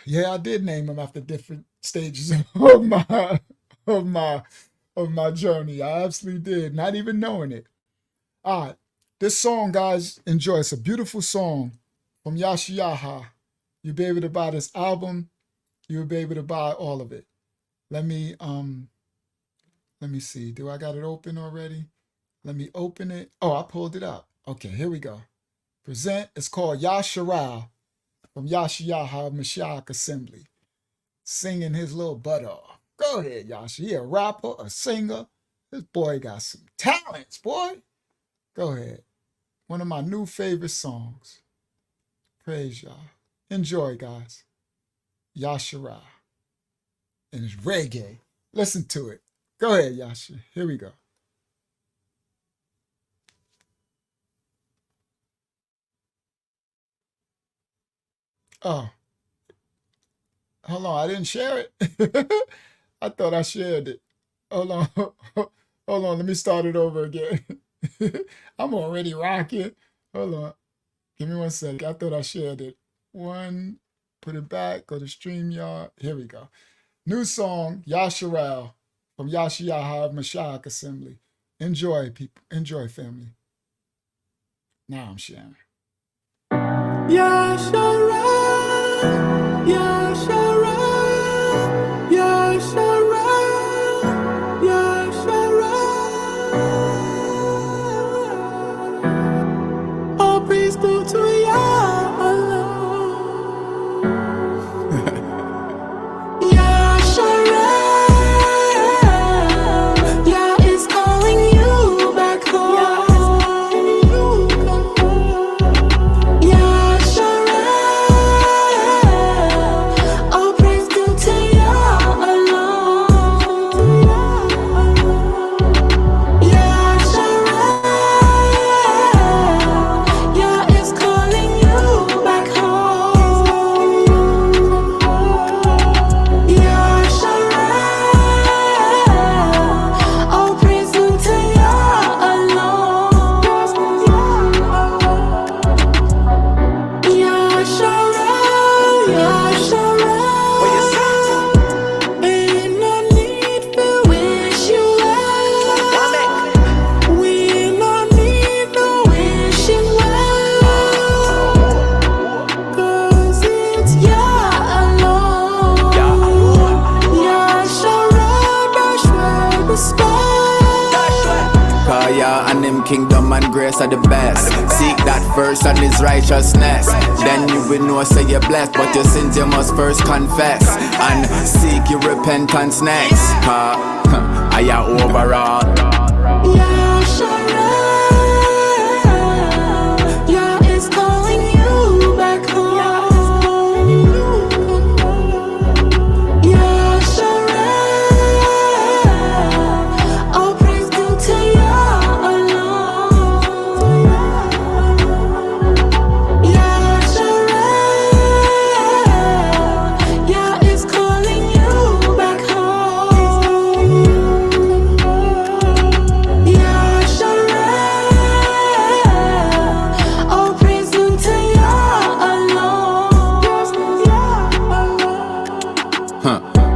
Yeah, I did name them after different stages of my journey. I absolutely did, not even knowing it. All right, this song, guys, enjoy. It's a beautiful song from Yahshuah. You'll be able to buy this album. You'll be able to buy all of it. Let me see. Do I got it open already? Let me open it. Oh, I pulled it up. Okay, here we go. Present. It's called Yahshuah from Yahshuah Mashiach Assembly. Singing his little butt off. Go ahead, Yahshuah. He a rapper, a singer. This boy got some talents, boy. Go ahead. One of my new favorite songs. Praise Yah. Enjoy, guys. Yahshuah. And it's reggae. Listen to it. Go ahead, Yahshuah. Here we go. Oh. Hold on. I didn't share it. I thought I shared it. Hold on. Hold on. Let me start it over again. I'm already rocking. Hold on. Give me 1 second. I thought I shared it. One. Put it back. Go to StreamYard. Here we go. New song, Yahshuah from Yahshuah Mashiach Assembly. Enjoy, people. Enjoy, family. Now I'm sharing. Yahshuah, Yahshuah, Yahshuah, Yahshuah. All praise go to Yah alone. Yahshuah, Yah is calling you back home. Kingdom and grace are the best. Seek that first and his righteousness. Then you will know say you're blessed. But your sins you must first confess. And seek your repentance next. I am overall. Yah is calling you back home.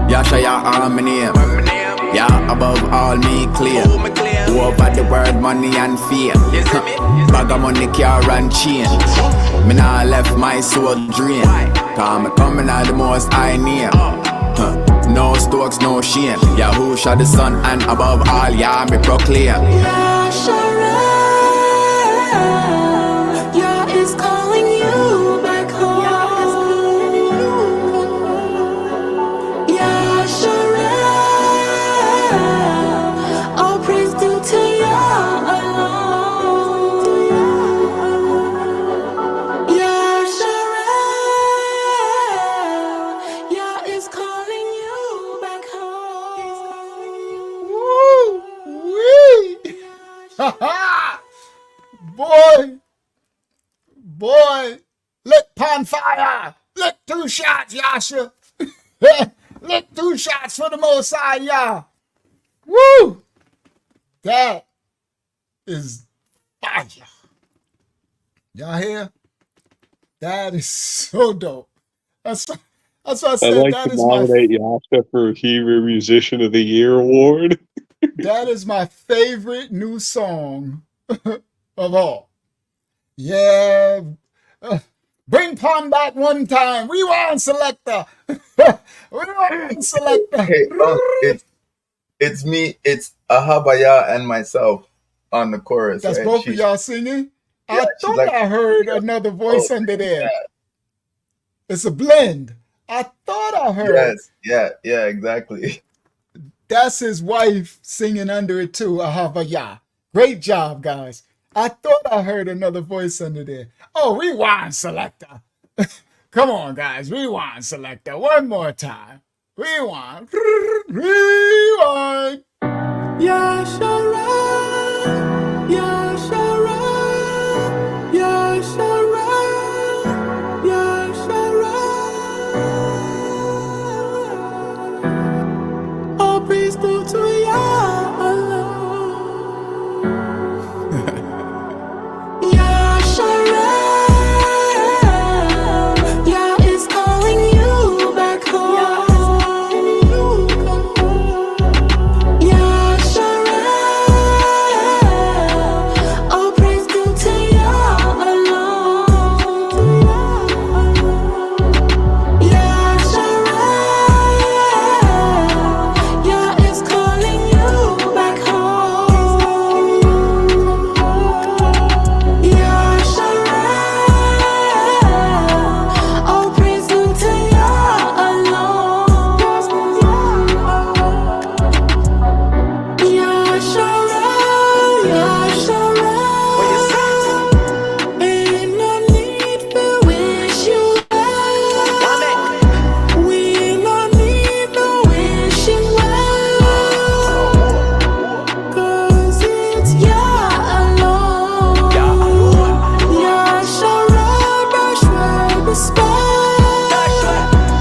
Yahshuah, my name. Yeah, above all me clear. Over the word, money and fear. Bag of money, car and chain. Me nah left my soul drain. Cause me coming out the most I near. No stokes, no shame. Yahusha the sun and above all, yeah, me proclaim. Yah is calling you back home. Yahshuah, all praise due to Yah alone. Yahshuah, Yah is calling you back home. Woo-wee. Boy, lit pon fire. Lit 2 shots, Yasha. Lit 2 shots for the Most High, Yah. Woo! That is fire. Y'all hear? That is so dope. That's why I I'd said like that to is my nominate Yasha for Hebrew Musician of the Year award. that is my favorite new song of all. Yeah. Bring Pon back one time. Rewind selector. Rewind selector. Hey, it's me. It's Ahabaya and myself on the chorus. That's right? both of y'all singing? Yeah, I she's thought like- I heard another voice under there. It's a blend. I thought I heard. Yes. Yeah. Exactly. That's his wife singing under it too, Ahavaya. Great job, guys. I thought I heard another voice under there. Oh, rewind selector. Come on, guys. Rewind selector. One more time. Rewind. Rewind. Yahshuah, Yahshuah, Yahshuah, Yahshuah. All praise due to Yah alone. Yahshuah, Yah is calling you back home. Yahshuah, all praise due to Yah alone. Yahshuah, Yah is calling you back home. Yahshuah, all praise due to Yah alone. Yahshuah, Yahshuah, ain't no need to wish you well. We no need no wishing well, 'cause it's Yah alone. Yahshuah, Yahshuah, the spell.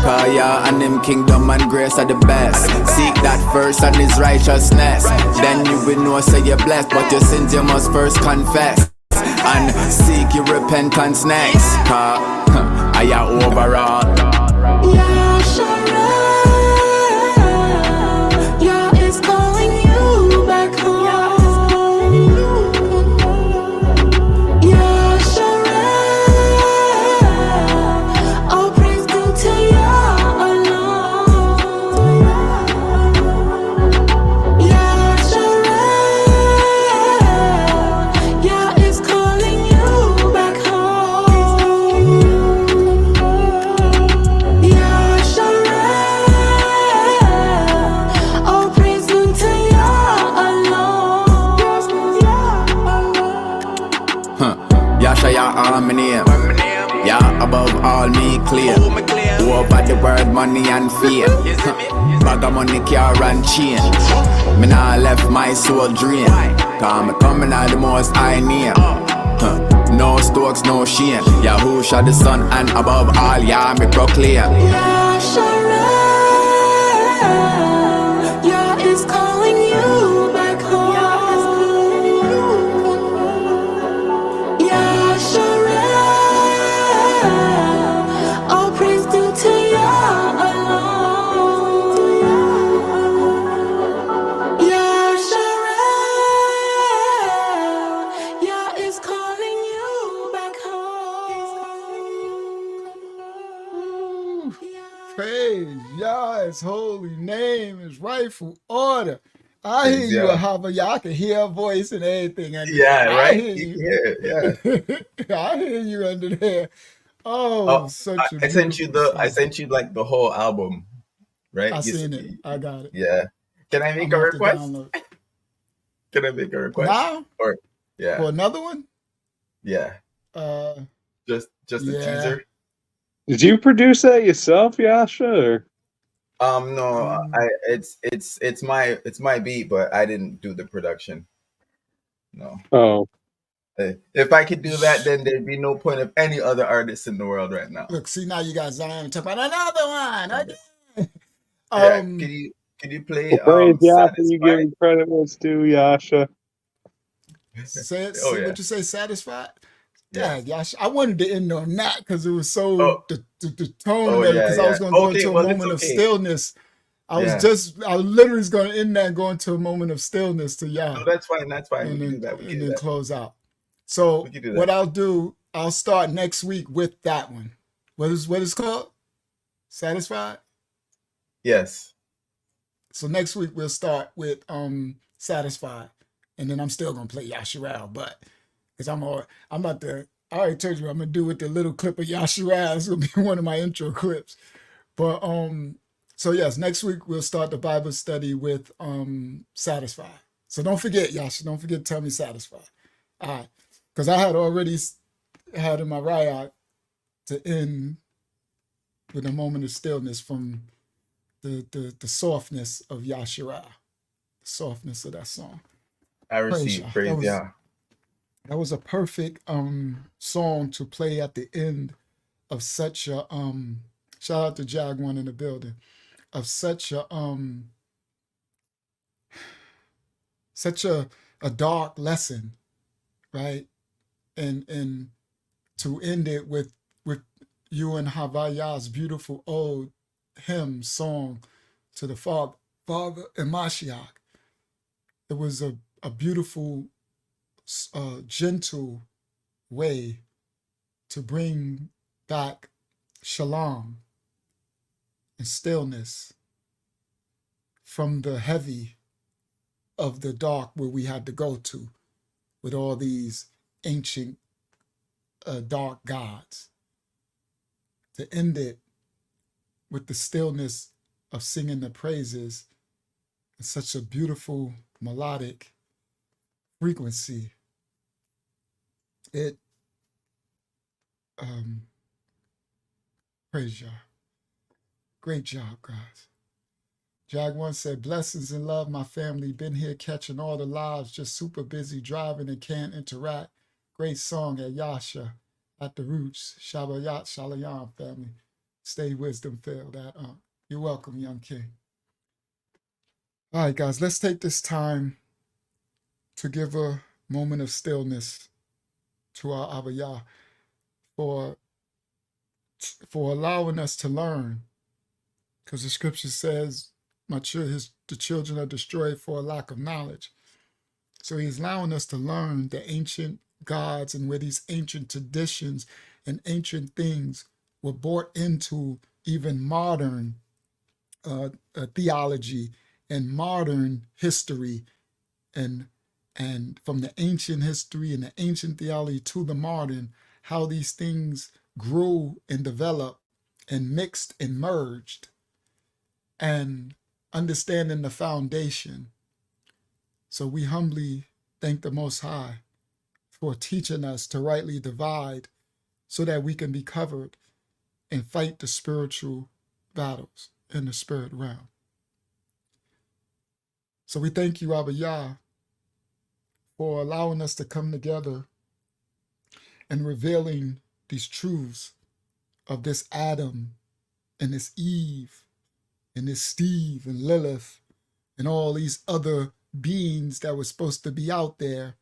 Kaya and him kingdom and grace are the best. Seek that first and his righteousness. Then you will know say you're blessed. But your sins you must first confess. And seek your repentance next. Cause I am overall. Yahshuah, Yah is calling you back home. Yahshuah, all praise due to Yah alone. Yahshuah, Yah is calling you back home. Yahshuah, all praise due to Yah alone. Yasha, Yah, my name. Yah, above all me clear. Over the word, money and fear. Bag of money, car and chain. Me nah left my soul drain. Cause me coming out the most I near. No stokes, no shame. Yahusha the sun and above all, yeah, me proclaim. Yahshuah, Yah is calling you back home. Yahshuah, all praise due to Yah alone. Woo! Praise Yah's holy name, his rightful order. I hear Praise you, Yah. Ahava. I can hear a voice and everything under Yeah, there. I right? hear You you. can hear it, yeah. I hear you under there. Oh, Oh, such a I sent you beautiful I song. sent you like the whole album, right? I seen it. I got it. Yeah. Can I I'm make gonna a have to request? download. Can I make a request? Now Or yeah, for another one. yeah. Uh, Just a yeah. teaser. Did you produce that yourself, Yasha? Or? No, it's my beat, but I didn't do the production. No. Oh, If I could do that, then there'd be no point of any other artist in the world right now. Look, see now you got Zion talking about another one. Again. Yeah, can you play well, praise Yasha, you give Satisfied? him credit what's due, Yasha. Say it. Oh See yeah. what you say. Satisfied. Yeah. Dad, gosh, I wanted to end on that because it was so Oh, the tone oh and everything. yeah, Because I was yeah. going to go Okay, into a well it's moment of okay. stillness. I Yeah. literally was going to end that, go into a moment of stillness to Yah, No, that's fine. That's fine. We and can do then that. We can and do then that. close out. So We can do what that. I'll do, I'll start next week with that one. What is called? Satisfied. Yes. So next week we'll start with Satisfied, and then I'm still gonna play Yahshuah, but because I already told you I'm gonna do with the little clip of Yahshuah. It's gonna be one of my intro clips. But so yes, next week we'll start the Bible study with Satisfied. So don't forget, Yahshuah, don't forget to tell me Satisfied. All right, because I had already had in my riot to end with a moment of stillness from the softness of Yahshuah, the softness of that song. I receive. Praise Yah. That was a perfect song to play at the end of such a shout out to Jag1 in the building, of such a dark lesson, right? And to end it with you and Havaya's beautiful ode hymn song to the Father and Mashiach. It was a beautiful, gentle way to bring back shalom and stillness from the heavy of the dark where we had to go to with all these ancient dark gods. To end it with the stillness of singing the praises in such a beautiful melodic frequency. It praise y'all. Great job, guys. Jag1 said, blessings and love, my family. Been here catching all the lives, just super busy driving and can't interact. Great song at Yasha, at the Roots. Shabbayat Shalom, family. Stay wisdom filled. You're welcome, young king. All right, guys, let's take this time to give a moment of stillness to our Abba Yah for allowing us to learn. Because the scripture says, the children are destroyed for a lack of knowledge. So he's allowing us to learn the ancient gods and where these ancient traditions and ancient things were brought into even modern theology and modern history, and from the ancient history and the ancient theology to the modern, how these things grew and developed and mixed and merged, and understanding the foundation. So we humbly thank the Most High for teaching us to rightly divide so that we can be covered and fight the spiritual battles in the spirit realm. So we thank you, Abba Yah, for allowing us to come together and revealing these truths of this Adam and this Eve and this Steve and Lilith and all these other beings that were supposed to be out there,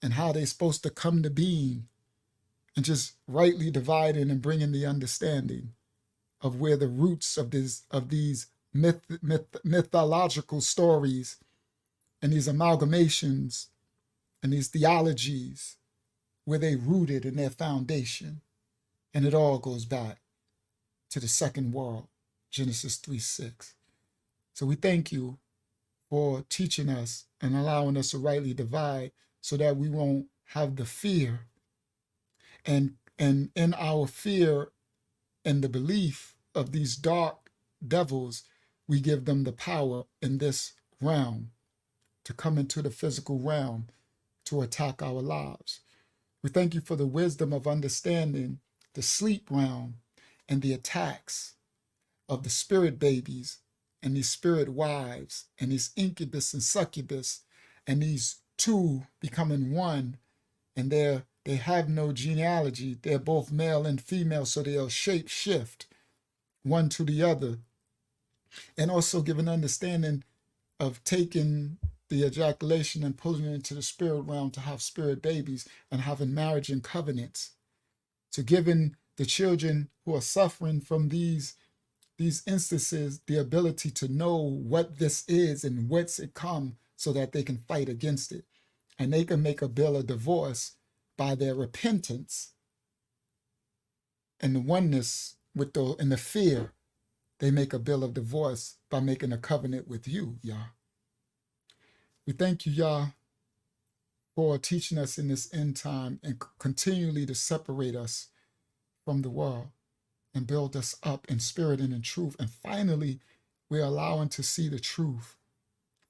and how they're supposed to come to being, and just rightly dividing and bringing the understanding of where the roots of these mythological stories and these amalgamations and these theologies, where they rooted in their foundation. And it all goes back to the second world, Genesis 3:6. So we thank you for teaching us and allowing us to rightly divide so that we won't have the fear. And in our fear and the belief of these dark devils, we give them the power in this realm to come into the physical realm to attack our lives. We thank you for the wisdom of understanding the sleep realm and the attacks of the spirit babies and these spirit wives and these incubus and succubus and these two becoming one, and they have no genealogy. They're both male and female, so they'll shape shift one to the other. And also give an understanding of taking the ejaculation and pulling it into the spirit realm to have spirit babies and having marriage and covenants. So giving the children who are suffering from these instances the ability to know what this is and whence it come so that they can fight against it. And they can make a bill of divorce by their repentance and the oneness with the fear. They make a bill of divorce by making a covenant with you, Yah. We thank you, Yah, for teaching us in this end time and continually to separate us from the world and build us up in spirit and in truth. And finally, we're allowing to see the truth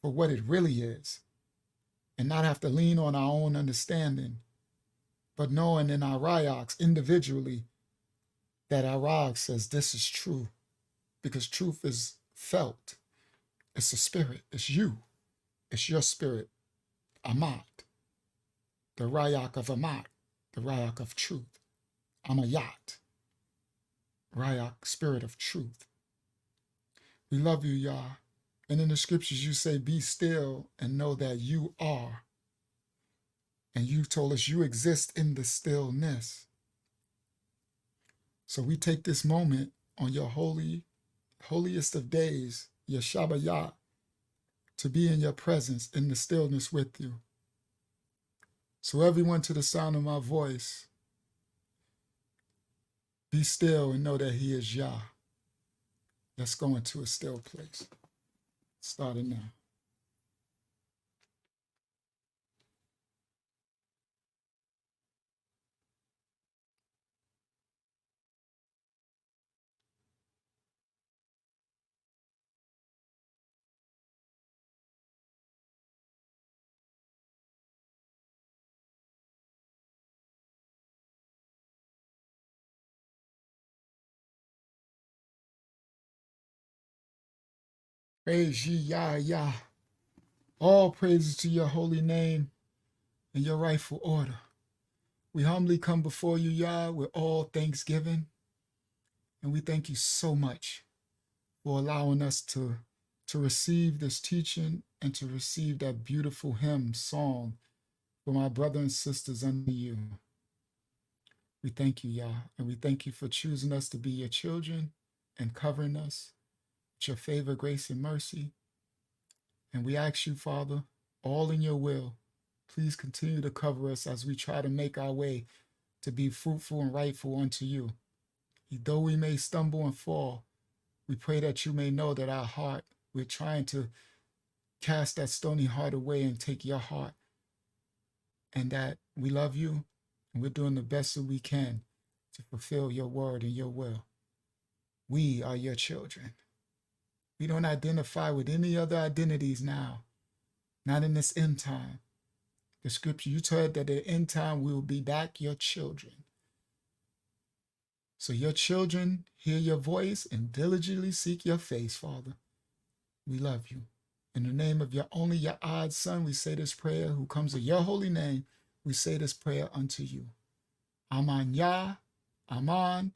for what it really is and not have to lean on our own understanding, but knowing in our rayaks individually that our rag says this is true, because truth is felt. It's a spirit. It's you. It's your spirit, Amat, the rayak of Amat, the rayak of truth. Amayat, rayak, spirit of truth. We love you, Yah. And in the scriptures you say, be still and know that you are. And you told us you exist in the stillness. So we take this moment on your holiest of days, your Shabbat, to be in your presence in the stillness with you. So everyone to the sound of my voice, be still and know that he is Yah. Let's go into a still place. Starting now. Praise ye Yah, Yah. All praises to your holy name and your rightful order. We humbly come before you, Yah, with all thanksgiving. And we thank you so much for allowing us to receive this teaching and to receive that beautiful hymn song from our brothers and sisters under you. We thank you, Yah, and we thank you for choosing us to be your children and covering us with your favor, grace, and mercy. And we ask you, Father, all in your will, please continue to cover us as we try to make our way to be fruitful and rightful unto you. Though we may stumble and fall, we pray that you may know that our heart, we're trying to cast that stony heart away and take your heart, and that we love you and we're doing the best that we can to fulfill your word and your will. We are your children. We don't identify with any other identities now, not in this end time. The scripture, you told that at the end time we will be back your children. So your children hear your voice and diligently seek your face, Father. We love you. In the name of your only, your odd Son, we say this prayer, who comes in your holy name, we say this prayer unto you. Aman Yah, Aman,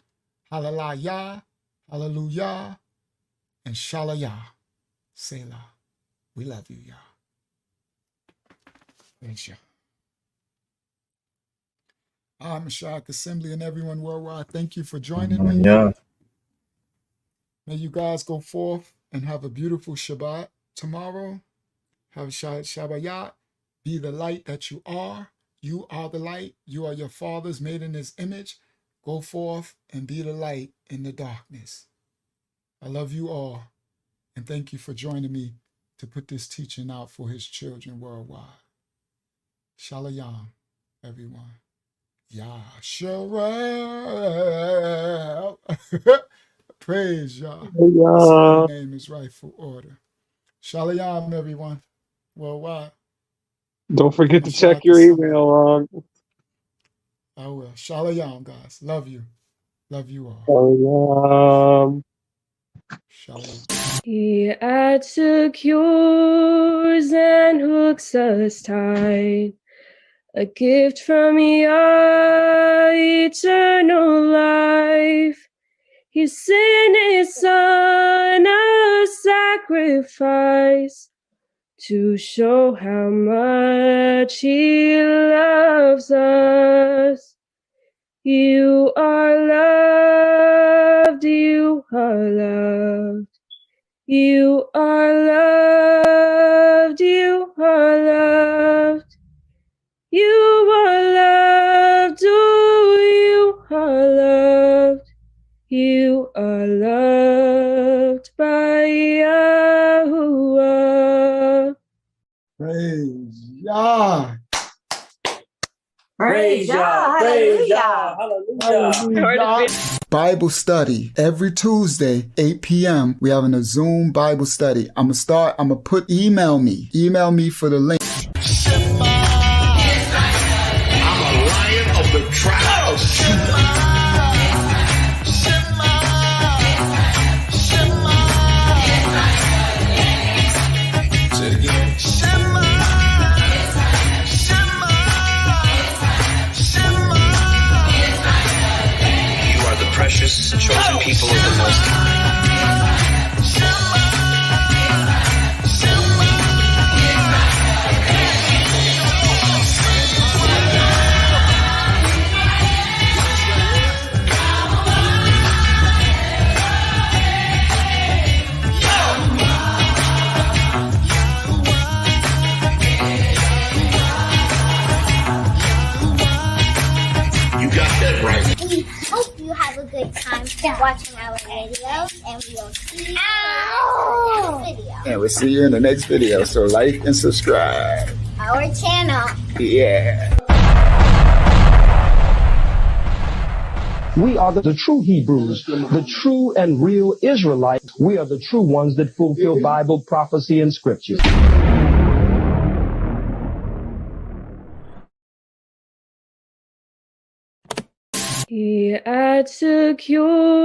Hallelujah, Hallelujah, and Shalayah, Selah. We love you, Yah. Thanks, Yah. Mashiach Assembly and everyone worldwide, thank you for joining me. Yeah. May you guys go forth and have a beautiful Shabbat tomorrow. Have a Shabbat. Be the light that you are. You are the light. You are your Father's made in his image. Go Go forth and be the light in the darkness. I love you all, and thank you for joining me to put this teaching out for his children worldwide. Shalom, everyone. Yahshuah. Praise Yah. The supreme name is rightful order. Shalom, everyone. Worldwide. Don't forget to Mashiach check your is email log. I will. Shalom, guys. Love you. Love you all. Shalom. He adds secures and hooks us tight. A gift from Yah, eternal life. He sent his son a sacrifice to show how much he loves us. You are loved, you are loved. You are loved, you are loved. You are loved, oh, you are loved. You are loved by Yahuwah. Praise Yah. Praise Yah. Praise Yah. Hallelujah. Hallelujah. Bible study every Tuesday, 8 p.m. We having a Zoom Bible study. I'm gonna put email me for the link. I'm a lion of the tribe of Judah. Say it again. You are the precious chosen people of the Most High. We hope you have a good time watching our videos, and we'll see you in the next video. And we'll see you in the next video. So like and subscribe. Our channel. Yeah. We are the true Hebrews, the true and real Israelites. We are the true ones that fulfill Bible prophecy and scripture. He adds secure